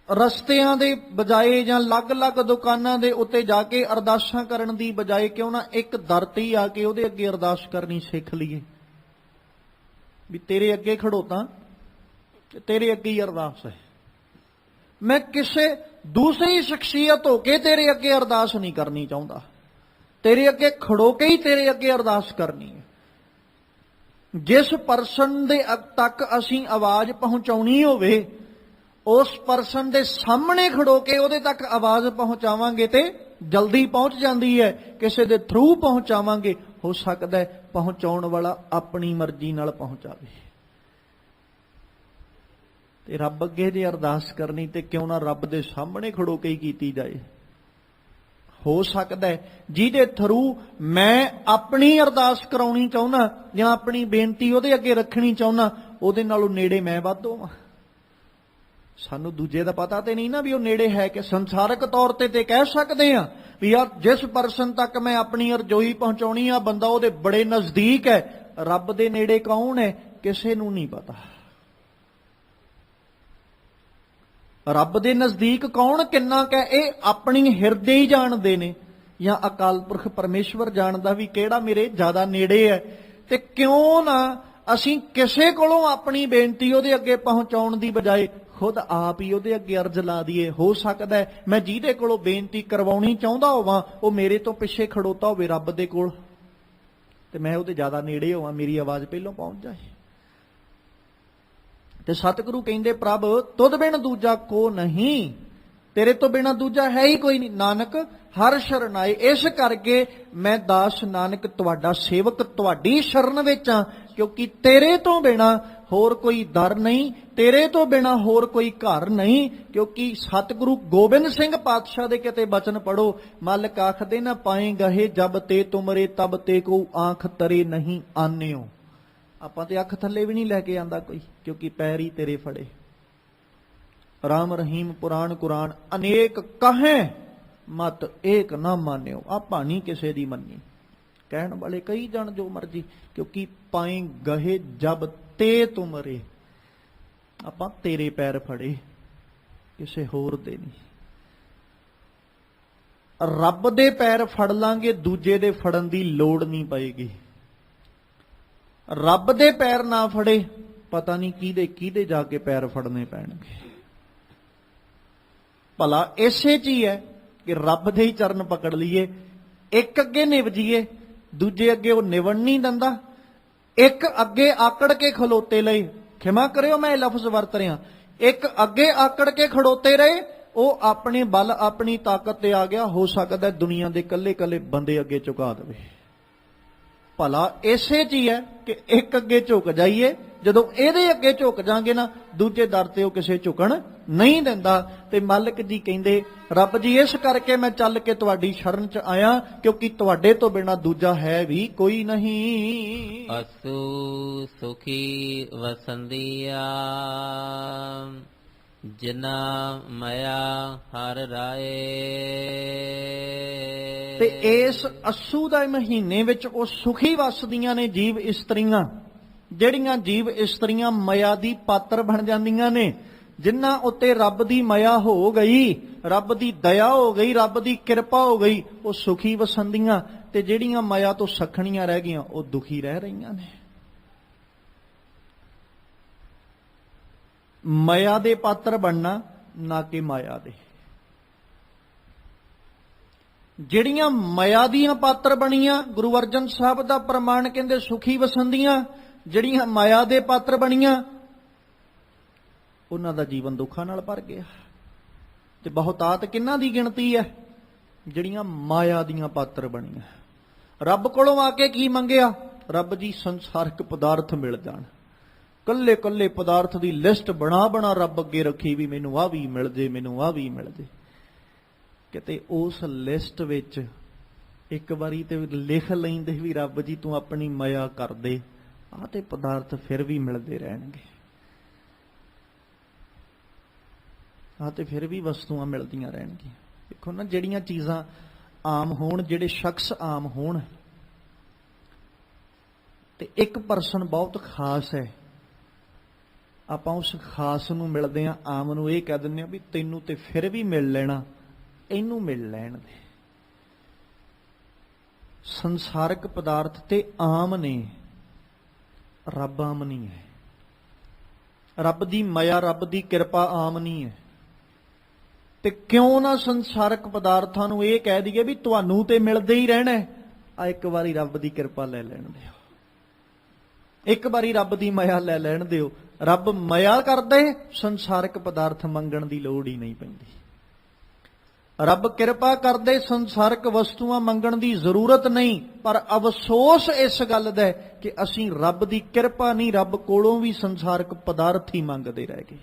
ਰਸਤਿਆਂ ਦੇ ਬਜਾਏ ਜਾਂ ਅਲੱਗ-ਅਲੱਗ ਦੁਕਾਨਾਂ ਦੇ ਉੱਤੇ ਜਾ ਕੇ ਅਰਦਾਸਾਂ ਕਰਨ ਦੀ ਬਜਾਏ ਕਿਉਂ ਨਾ ਇੱਕ ਦਰ ਤੇ ਹੀ ਆ ਕੇ ਉਹਦੇ ਅੱਗੇ ਅਰਦਾਸ ਕਰਨੀ ਸਿੱਖ ਲਈਏ ਵੀ ਤੇਰੇ ਅੱਗੇ ਖੜੋਤਾ, ਤੇਰੇ ਅੱਗੇ ਹੀ ਅਰਦਾਸ ਹੈ। ਮੈਂ ਕਿਸੇ ਦੂਸਰੀ ਸ਼ਖਸੀਅਤ ਹੋ ਕੇ ਤੇਰੇ ਅੱਗੇ ਅਰਦਾਸ ਨਹੀਂ ਕਰਨੀ ਚਾਹੁੰਦਾ, ਤੇਰੇ ਅੱਗੇ ਖੜੋ ਕੇ ਹੀ ਤੇਰੇ ਅੱਗੇ ਅਰਦਾਸ ਕਰਨੀ ਹੈ। ਜਿਸ ਪਰਸਨ ਦੇ ਤੱਕ ਅਸੀਂ ਆਵਾਜ਼ ਪਹੁੰਚਾਉਣੀ ਹੋਵੇ, ਉਸ ਪਰਸਨ ਦੇ ਸਾਹਮਣੇ ਖੜੋ ਕੇ ਉਹਦੇ ਤੱਕ ਆਵਾਜ਼ ਪਹੁੰਚਾਵਾਂਗੇ ਤੇ ਜਲਦੀ ਪਹੁੰਚ ਜਾਂਦੀ ਹੈ। ਕਿਸੇ ਦੇ ਥਰੂ ਪਹੁੰਚਾਵਾਂਗੇ, ਹੋ ਸਕਦਾ ਹੈ ਪਹੁੰਚਾਉਣ ਵਾਲਾ ਆਪਣੀ ਮਰਜ਼ੀ ਨਾਲ ਪਹੁੰਚਾਵੇ। ਤੇ ਰੱਬ ਅੱਗੇ ਜੇ ਅਰਦਾਸ ਕਰਨੀ ਤੇ ਕਿਉਂ ਨਾ ਰੱਬ ਦੇ ਸਾਹਮਣੇ ਖੜੋ ਕੇ ਹੀ ਕੀਤੀ ਜਾਏ। ਹੋ ਸਕਦਾ ਹੈ ਜਿਹਦੇ ਥਰੂ ਮੈਂ ਆਪਣੀ ਅਰਦਾਸ ਕਰਾਉਣੀ ਚਾਹੁੰਦਾ ਜਾਂ ਆਪਣੀ ਬੇਨਤੀ ਉਹਦੇ ਅੱਗੇ ਰੱਖਣੀ ਚਾਹੁੰਦਾ, ਉਹਦੇ ਨਾਲੋਂ ਨੇੜੇ ਮੈਂ ਵੱਧ ਹੋਵਾਂ। ਸਾਨੂੰ ਦੂਜੇ ਦਾ ਪਤਾ ਤੇ ਨਹੀਂ ਨਾ ਵੀ ਉਹ ਨੇੜੇ ਹੈ ਕਿ ਸੰਸਾਰਕ ਤੌਰ ਤੇ ਕਹਿ ਸਕਦੇ ਆ ਵੀ ਯਾਰ ਜਿਸ ਪਰਸਨ ਤੱਕ ਮੈਂ ਆਪਣੀ ਅਰਜ਼ੋਈ ਪਹੁੰਚਾਉਣੀ ਆ, ਬੰਦਾ ਉਹਦੇ ਬੜੇ ਨਜ਼ਦੀਕ ਹੈ। ਰੱਬ ਦੇ ਨੇੜੇ ਕੌਣ ਹੈ, ਕਿਸੇ ਨੂੰ ਨਹੀਂ ਪਤਾ। ਰੱਬ ਦੇ ਨਜ਼ਦੀਕ ਕੌਣ ਕਿੰਨਾ ਕੁ, ਇਹ ਆਪਣੀ ਹਿਰਦੇ ਹੀ ਜਾਣਦੇ ਨੇ, ਜਾਂ ਅਕਾਲ ਪੁਰਖ ਪਰਮੇਸ਼ਵਰ ਜਾਣਦਾ ਵੀ ਕਿਹੜਾ ਮੇਰੇ ਜ਼ਿਆਦਾ ਨੇੜੇ ਹੈ। ਤੇ ਕਿਉਂ ਨਾ ਅਸੀਂ ਕਿਸੇ ਕੋਲੋਂ ਆਪਣੀ ਬੇਨਤੀ ਉਹਦੇ ਅੱਗੇ ਪਹੁੰਚਾਉਣ ਦੀ ਬਜਾਏ ਖੁਦ ਆਪ ਹੀ ਉਹਦੇ ਅੱਗੇ ਅਰਜ਼ ਲਾ ਦਈਏ। ਹੋ ਸਕਦਾ ਹੈ ਮੈਂ ਜਿਹਦੇ ਕੋਲੋਂ ਬੇਨਤੀ ਕਰਵਾਉਣੀ ਚਾਹੁੰਦਾ ਹੋਵਾਂ ਉਹ ਮੇਰੇ ਤੋਂ ਪਿੱਛੇ ਖੜੋਤਾ ਹੋਵੇ ਰੱਬ ਦੇ ਕੋਲ, ਤੇ ਮੈਂ ਉਹਦੇ ਜ਼ਿਆਦਾ ਨੇੜੇ ਹੋਵਾਂ, ਮੇਰੀ ਆਵਾਜ਼ ਪਹਿਲਾਂ ਪਹੁੰਚ ਜਾਏ। ਤੇ ਸਤਿਗੁਰੂ ਕਹਿੰਦੇ ਪ੍ਰਭ ਤੁਧ ਬਿਨ ਦੂਜਾ ਕੋ ਨਹੀਂ, ਤੇਰੇ ਤੋਂ ਬਿਨਾ ਦੂਜਾ ਹੈ ਹੀ ਕੋਈ ਨਹੀਂ। ਨਾਨਕ ਹਰ ਸ਼ਰਨ ਆਏ। ਇਸ ਕਰਕੇ ਮੈਂ ਦਾਸ ਨਾਨਕ ਤੁਹਾਡਾ ਸੇਵਕ ਤੁਹਾਡੀ ਸ਼ਰਨ ਵਿੱਚ ਹਾਂ, ਕਿਉਂਕਿ ਤੇਰੇ ਤੋਂ ਬਿਨਾ ਹੋਰ ਕੋਈ ਦਰ ਨਹੀਂ, ਤੇਰੇ ਤੋਂ ਬਿਨਾ ਹੋਰ ਕੋਈ ਘਰ ਨਹੀਂ। ਕਿਉਂਕਿ ਸਤਿਗੁਰੂ ਗੋਬਿੰਦ ਸਿੰਘ ਪਾਤਸ਼ਾਹ ਦੇ ਕਿਤੇ ਬਚਨ ਪੜੋ, ਮਾਲਕ ਆਖਦੇ ਨਾ ਪਾਏ ਗਹੇ ਜਬ ਤੇ ਤੁਮਰੇ ਤਬ ਤੇ ਕੋ ਆਂਖ ਤਰੇ ਨਹੀਂ ਆਨਿਓ। ਆਪਾਂ ਤੇ ਅੱਖ ਥੱਲੇ ਵੀ ਨਹੀਂ ਲੈ ਕੇ ਆਂਦਾ ਕੋਈ, ਕਿਉਂਕਿ ਪੈਰ ਹੀ ਤੇਰੇ ਫੜੇ। ਰਾਮ ਰਹੀਮ ਪੁਰਾਣ ਕੁਰਾਨ ਅਨੇਕ ਕਹੇ ਮਤ ਏਕ ਨਾ ਮਾਨਿਓ। ਆਪਾਂ ਨਹੀਂ ਕਿਸੇ ਦੀ ਮੰਨੀ, ਕਹਿਣ ਵਾਲੇ ਕਈ ਜਣ ਜੋ ਮਰਜੀ, ਕਿਉਂਕਿ ਪਾਏ ਗਹੇ ਜਬ ਤੇ ਤੁਮਰੇ, ਆਪਾਂ ਤੇਰੇ ਪੈਰ ਫੜੇ, ਕਿਸੇ ਹੋਰ ਦੇ ਨਹੀਂ। ਰੱਬ ਦੇ ਪੈਰ ਫੜ ਲਾਂਗੇ, ਦੂਜੇ ਦੇ ਫੜਨ ਦੀ ਲੋੜ ਨਹੀਂ ਪਏਗੀ। ਰੱਬ ਦੇ ਪੈਰ ਨਾ ਫੜੇ, ਪਤਾ ਨਹੀਂ ਕਿਹਦੇ ਕਿਹਦੇ ਜਾ ਕੇ ਪੈਰ ਫੜਨੇ ਪੈਣਗੇ। ਭਲਾ ਇਸੇ 'ਚ ਹੀ ਹੈ ਕਿ ਰੱਬ ਦੇ ਹੀ ਚਰਨ ਪਕੜ ਲਈਏ, ਇੱਕ ਅੱਗੇ ਨਿਵ ਜੀਏ, ਦੂਜੇ ਅੱਗੇ ਉਹ ਨਿਵਣ ਨਹੀਂ ਦਿੰਦਾ। ਇੱਕ ਅੱਗੇ ਆਕੜ ਕੇ ਖਲੋਤੇ ਲਈ, ਖਿਮਾ ਕਰਿਓ ਮੈਂ ਇਹ ਲਫ਼ਜ਼ ਵਰਤ ਰਿਹਾ, ਇੱਕ ਅੱਗੇ ਆਕੜ ਕੇ ਖੜੋਤੇ ਰਹੇ, ਉਹ ਆਪਣੇ ਬਲ ਆਪਣੀ ਤਾਕਤ ਤੇ ਆ ਗਿਆ, ਹੋ ਸਕਦਾ ਦੁਨੀਆ ਦੇ ਕੱਲੇ ਕੱਲੇ ਬੰਦੇ ਅੱਗੇ ਝੁਕਾ ਦੇਵੇ। ਭਲਾ ਇਸੇ 'ਚ ਹੀ ਹੈ ਕਿ ਇੱਕ ਅੱਗੇ ਝੁਕ ਜਾਈਏ, ਜਦੋਂ ਇਹਦੇ ਅੱਗੇ ਝੁਕ ਜਾਾਂਗੇ ਨਾ, ਦੂਜੇ ਦਰ ਤੇ ਉਹ ਕਿਸੇ ਝੁਕਣ ਨਹੀਂ ਦਿੰਦਾ। ਤੇ ਮਾਲਕ ਜੀ ਕਹਿੰਦੇ ਰੱਬ ਜੀ ਇਸ ਕਰਕੇ ਮੈਂ ਚੱਲ ਕੇ ਤੁਹਾਡੀ ਸ਼ਰਨ 'ਚ ਆਇਆ, ਕਿਉਂਕਿ ਤੁਹਾਡੇ ਤੋਂ ਬਿਨਾ ਦੂਜਾ ਹੈ ਵੀ ਕੋਈ ਨਹੀਂ। ਅਸੂ ਸੁਖੀ ਵਸੰਦੀਆ ਜਿਨਾ ਮਇਆ ਹਰ ਰਾਏ। ਤੇ ਇਸ ਅੱਸੂ ਦੇ ਮਹੀਨੇ ਵਿੱਚ ਉਹ ਸੁਖੀ ਵਸਦੀਆਂ ਨੇ ਜੀਵ ਇਸਤਰੀਆਂ, ਜਿਹੜੀਆਂ ਜੀਵ ਇਸਤਰੀਆਂ ਮਾਇਆ ਦੀ ਪਾਤਰ ਬਣ ਜਾਂਦੀਆਂ ਨੇ, ਜਿਨ੍ਹਾਂ ਉੱਤੇ ਰੱਬ ਦੀ ਮਾਇਆ ਹੋ ਗਈ, ਰੱਬ ਦੀ ਦਇਆ ਹੋ ਗਈ, ਰੱਬ ਦੀ ਕਿਰਪਾ ਹੋ ਗਈ, ਉਹ ਸੁਖੀ ਵਸੰਦੀਆਂ। ਤੇ ਜਿਹੜੀਆਂ ਮਾਇਆ ਤੋਂ ਸਖਣੀਆਂ ਰਹਿ ਗਈਆਂ ਉਹ ਦੁਖੀ ਰਹਿ ਰਹੀਆਂ ਨੇ। ਮਾਇਆ ਦੇ ਪਾਤਰ ਬਣਨਾ, ਨਾ ਕਿ ਮਾਇਆ ਦੇ। ਜਿਹੜੀਆਂ ਮਾਇਆ ਦੀਆਂ ਪਾਤਰ ਬਣੀਆਂ, ਗੁਰੂ ਅਰਜਨ ਸਾਹਿਬ ਦਾ ਪ੍ਰਮਾਣ ਕਹਿੰਦੇ ਸੁਖੀ ਵਸੰਦੀਆਂ। ਜਿਹੜੀਆਂ ਮਾਇਆ ਦੇ ਪਾਤਰ ਬਣੀਆਂ, ਉਹਨਾਂ ਦਾ ਜੀਵਨ ਦੁੱਖਾਂ ਨਾਲ ਭਰ ਗਿਆ। ਤੇ ਬਹੁਤਾਤ ਕਿਹਨਾਂ ਦੀ ਗਿਣਤੀ ਹੈ? ਜਿਹੜੀਆਂ ਮਾਇਆ ਦੀਆਂ ਪਾਤਰ ਬਣੀਆਂ। ਰੱਬ ਕੋਲੋਂ ਆ ਕੇ ਕੀ ਮੰਗਿਆ? ਰੱਬ ਜੀ ਸੰਸਾਰਿਕ ਪਦਾਰਥ ਮਿਲ ਜਾਣ। ਕੱਲੇ ਕੱਲੇ ਪਦਾਰਥ ਦੀ ਲਿਸਟ ਬਣਾ ਬਣਾ ਰੱਬ ਅੱਗੇ ਰੱਖੀ, ਵੀ ਮੈਨੂੰ ਆਹ ਵੀ ਮਿਲ ਜੇ, ਮੈਨੂੰ ਆਹ ਵੀ ਮਿਲ ਜੇ। ਕਿਤੇ ਉਸ ਲਿਸਟ ਵਿੱਚ ਇੱਕ ਵਾਰੀ ਤੇ ਲਿਖ ਲੈਂਦੇ ਵੀ ਰੱਬ ਜੀ ਤੂੰ ਆਪਣੀ ਮਾਇਆ ਕਰ ਦੇ, ਆਹ ਤੇ ਪਦਾਰਥ ਫਿਰ ਵੀ ਮਿਲਦੇ ਰਹਿਣਗੇ, ਆਹ ਤੇ ਫਿਰ ਵੀ ਵਸਤੂਆਂ ਮਿਲਦੀਆਂ ਰਹਿਣਗੀਆਂ। ਦੇਖੋ ਨਾ, ਜਿਹੜੀਆਂ ਚੀਜ਼ਾਂ ਆਮ ਹੋਣ, ਜਿਹੜੇ ਸ਼ਖਸ ਆਮ ਹੋਣ, ਤੇ ਇੱਕ ਪਰਸਨ ਬਹੁਤ ਖਾਸ ਹੈ, ਆਪਾਂ ਉਸ ਖਾਸ ਨੂੰ ਮਿਲਦੇ ਹਾਂ, ਆਮ ਨੂੰ ਇਹ ਕਹਿ ਦਿੰਦੇ ਹਾਂ ਵੀ ਤੈਨੂੰ ਤੇ ਫਿਰ ਵੀ ਮਿਲ ਲੈਣਾ, ਇਹਨੂੰ ਮਿਲ ਲੈਣ ਦੇ। ਸੰਸਾਰਿਕ ਪਦਾਰਥ ਤੇ ਆਮ ਨੇ, ਰੱਬ ਆਮ ਨਹੀਂ ਹੈ। ਰੱਬ ਦੀ ਮਾਇਆ, ਰੱਬ ਦੀ ਕਿਰਪਾ ਆਮ ਨਹੀਂ ਹੈ। ਤੇ ਕਿਉਂ ਨਾ ਸੰਸਾਰਿਕ ਪਦਾਰਥਾਂ ਨੂੰ ਇਹ ਕਹਿ ਦਈਏ ਵੀ ਤੁਹਾਨੂੰ ਤੇ ਮਿਲਦੇ ਹੀ ਰਹਿਣਾ, ਆ ਇੱਕ ਵਾਰੀ ਰੱਬ ਦੀ ਕਿਰਪਾ ਲੈ ਲੈਣ ਦਿਓ, ਇੱਕ ਵਾਰੀ ਰੱਬ ਦੀ ਮਾਇਆ ਲੈ ਲੈਣ ਦਿਓ। ਰੱਬ ਮਾਇਆ ਕਰਦੇ, ਸੰਸਾਰਿਕ ਪਦਾਰਥ ਮੰਗਣ ਦੀ ਲੋੜ ਹੀ ਨਹੀਂ ਪੈਂਦੀ। ਰੱਬ ਕਿਰਪਾ ਕਰਦੇ, ਸੰਸਾਰਿਕ ਵਸਤੂਆਂ ਮੰਗਣ ਦੀ ਜ਼ਰੂਰਤ ਨਹੀਂ। ਪਰ ਅਫਸੋਸ ਇਸ ਗੱਲ ਦਾ ਕਿ ਅਸੀਂ ਰੱਬ ਦੀ ਕਿਰਪਾ ਨਹੀਂ, ਰੱਬ ਕੋਲੋਂ ਵੀ ਸੰਸਾਰਿਕ ਪਦਾਰਥ ਹੀ ਮੰਗਦੇ ਰਹਿ ਗਏ।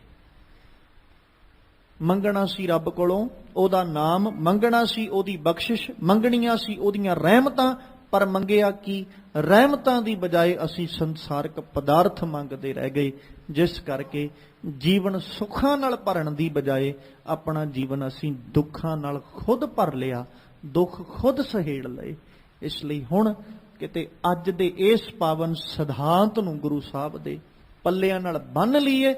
ਮੰਗਣਾ ਸੀ ਰੱਬ ਕੋਲੋਂ ਉਹਦਾ ਨਾਮ, ਮੰਗਣਾ ਸੀ ਉਹਦੀ ਬਖਸ਼ਿਸ਼, ਮੰਗਣੀਆਂ ਸੀ ਉਹਦੀਆਂ ਰਹਿਮਤਾਂ, ਪਰ ਮੰਗਿਆ ਕੀ? ਰਹਿਮਤਾਂ ਦੀ ਬਜਾਏ ਅਸੀਂ ਸੰਸਾਰਿਕ ਪਦਾਰਥ ਮੰਗਦੇ ਰਹਿ ਗਏ, ਜਿਸ ਕਰਕੇ ਜੀਵਨ ਸੁੱਖਾਂ ਨਾਲ ਭਰਨ ਦੀ ਬਜਾਏ ਆਪਣਾ ਜੀਵਨ ਅਸੀਂ ਦੁੱਖਾਂ ਨਾਲ ਖੁਦ ਭਰ ਲਿਆ, ਦੁੱਖ ਖੁਦ ਸਹੇੜ ਲਏ। ਇਸ ਲਈ ਹੁਣ ਕਿਤੇ ਅੱਜ ਦੇ ਇਸ ਪਾਵਨ ਸਿਧਾਂਤ ਨੂੰ ਗੁਰੂ ਸਾਹਿਬ ਦੇ ਪੱਲਿਆਂ ਨਾਲ ਬੰਨ੍ਹ ਲਈਏ,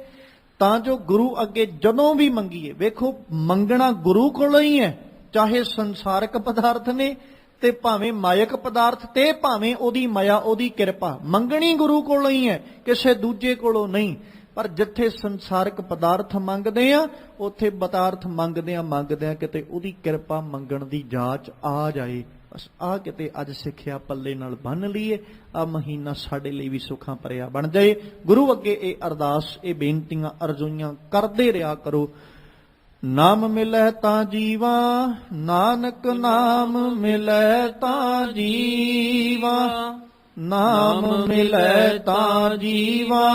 ਤਾਂ ਜੋ ਗੁਰੂ ਅੱਗੇ ਜਦੋਂ ਵੀ ਮੰਗੀਏ, ਵੇਖੋ ਮੰਗਣਾ ਗੁਰੂ ਕੋਲੋਂ ਹੀ ਹੈ, ਚਾਹੇ ਸੰਸਾਰਿਕ ਪਦਾਰਥ ਨੇ ਤੇ ਭਾਵੇਂ ਮਾਇਕ ਪਦਾਰਥ ਤੇ ਭਾਵੇਂ ਉਹਦੀ ਮਾਇਆ, ਉਹਦੀ ਕਿਰਪਾ, ਮੰਗਣੀ ਗੁਰੂ ਕੋਲੋਂ ਹੀ ਹੈ, ਕਿਸੇ ਦੂਜੇ ਕੋਲੋਂ ਨਹੀਂ। ਪਰ ਜਿੱਥੇ ਸੰਸਾਰਿਕ ਪਦਾਰਥ ਮੰਗਦੇ ਆ ਉੱਥੇ ਪਦਾਰਥ ਮੰਗਦੇ ਆ ਕਿਤੇ ਉਹਦੀ ਕਿਰਪਾ ਮੰਗਣ ਦੀ ਜਾਂਚ ਆ ਜਾਏ। ਬਸ ਆ ਕਿਤੇ ਅੱਜ ਸਿੱਖਿਆ ਪੱਲੇ ਨਾਲ ਬੰਨ੍ਹ ਲਈਏ, ਆ ਮਹੀਨਾ ਸਾਡੇ ਲਈ ਵੀ ਸੁੱਖਾਂ ਭਰਿਆ ਬਣ ਜਾਏ। ਗੁਰੂ ਅੱਗੇ ਇਹ ਅਰਦਾਸ, ਇਹ ਬੇਨਤੀਆਂ ਅਰਜ਼ੋਈਆਂ ਕਰਦੇ ਰਿਹਾ ਕਰੋ। ਨਾਮ ਮਿਲੈ ਤਾਂ ਜੀਵਾ, ਨਾਨਕ ਨਾਮ ਮਿਲੈ ਤਾਂ ਜੀਵਾ, ਨਾਮ ਮਿਲੈ ਤਾਂ ਜੀਵਾ,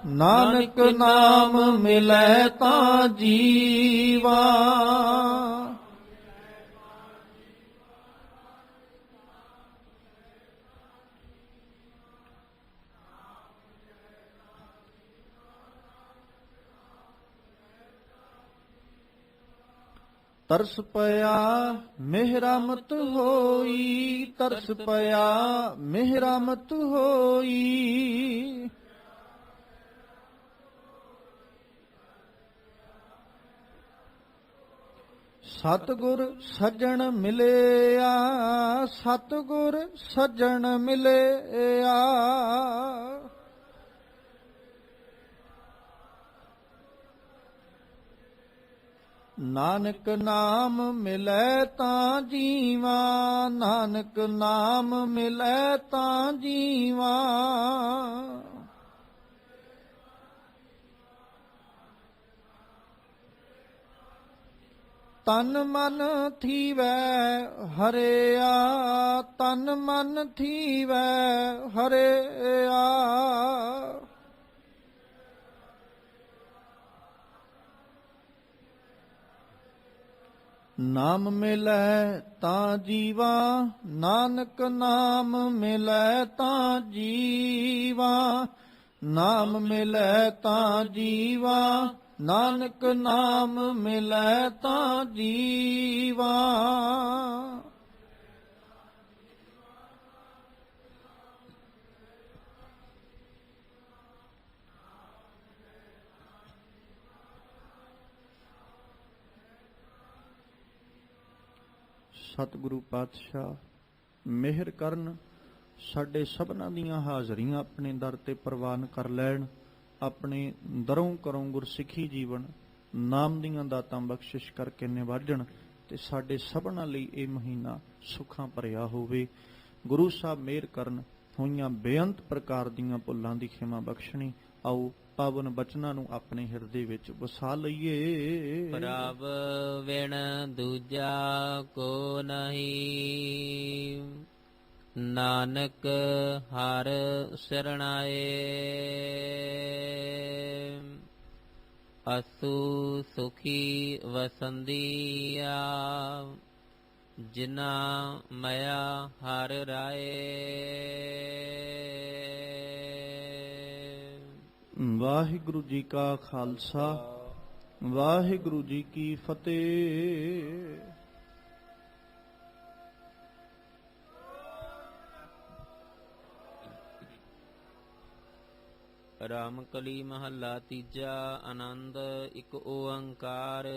ਨਾਨਕ ਨਾਮ ਮਿਲੈ ਤਾਂ ਜੀਵਾ। ਤਰਸ ਪਿਆ ਮਿਹਰਮਤ ਹੋਈ, ਤਰਸ ਪਿਆ ਮਿਹਰਮਤ ਹੋਈ। ਸਤਿਗੁਰ ਸੱਜਣ ਮਿਲਿਆ, ਸਤਿਗੁਰ ਸੱਜਣ ਮਿਲਿਆ। ਨਾਨਕ ਨਾਮ ਮਿਲੈ ਤਾਂ ਜੀਵਾ, ਨਾਨਕ ਨਾਮ ਮਿਲੈ ਤਾਂ ਜੀਵਾ। ਤਨ ਮਨ ਥੀਵੈ ਹਰਿਆ, ਤਨ ਮਨ ਥੀਵੈ ਹਰਿਆ। ਨਾਮ ਮਿਲੈ ਤਾਂ ਜੀਵਾ, ਨਾਨਕ ਨਾਮ ਮਿਲੈ ਤਾਂ ਜੀਵਾ, ਨਾਮ ਮਿਲੈ ਤਾਂ ਜੀਵਾ, ਨਾਨਕ ਨਾਮ ਮਿਲੈ ਤਾਂ ਜੀਵਾ। ਸਤਿਗੁਰੂ ਪਾਤਸ਼ਾਹ ਮਿਹਰ ਕਰਨ, ਸਾਡੇ ਸਭਨਾਂ ਦੀਆਂ ਹਾਜ਼ਰੀਆਂ ਆਪਣੇ ਦਰ ਤੇ ਪ੍ਰਵਾਨ ਕਰ ਲੈਣ। ਆਪਣੇ ਦਰੋਂ ਕਰੋਂ ਗੁਰਸਿੱਖੀ ਜੀਵਨ ਨਾਮ ਦੀਆਂ ਦਾਤਾਂ ਬਖਸ਼ਿਸ਼ ਕਰਕੇ ਨਿਵਾਜਣ ਤੇ ਸਾਡੇ ਸਭਨਾਂ ਲਈ ਇਹ ਮਹੀਨਾ ਸੁੱਖਾਂ ਭਰਿਆ ਹੋਵੇ। ਗੁਰੂ ਸਾਹਿਬ ਮਿਹਰ ਕਰਨ, ਹੋਈਆਂ ਬੇਅੰਤ ਪ੍ਰਕਾਰ ਦੀਆਂ ਭੁੱਲਾਂ ਦੀ ਖਿਮਾ ਬਖਸ਼ਣੀ। ਆਓ ਪਾਵਨ ਬਚਨਾਂ ਨੂੰ ਆਪਣੇ ਹਿਰਦੇ ਵਿੱਚ ਵਸਾ ਲਈਏ। ਪ੍ਰਭ ਵਿਣ ਦੂਜਾ ਕੋ ਨਹੀਂ, ਨਾਨਕ ਹਰ ਸਰਣਾਏ। ਅਸੂ ਸੁਖੀ ਵਸੰਦੀਆ, ਜਿਨਾ ਮਇਆ ਹਰ ਰਾਏ। ਵਾਹਿਗੁਰੂ ਜੀ ਕਾ ਖਾਲਸਾ, ਵਾਹਿਗੁਰੂ ਜੀ ਕੀ ਫਤਿਹ। ਰਾਮਕਲੀ ਮਹੱਲਾ ਤੀਜਾ। ਆਨੰਦ ਇੱਕ ਓੰਕਾਰ।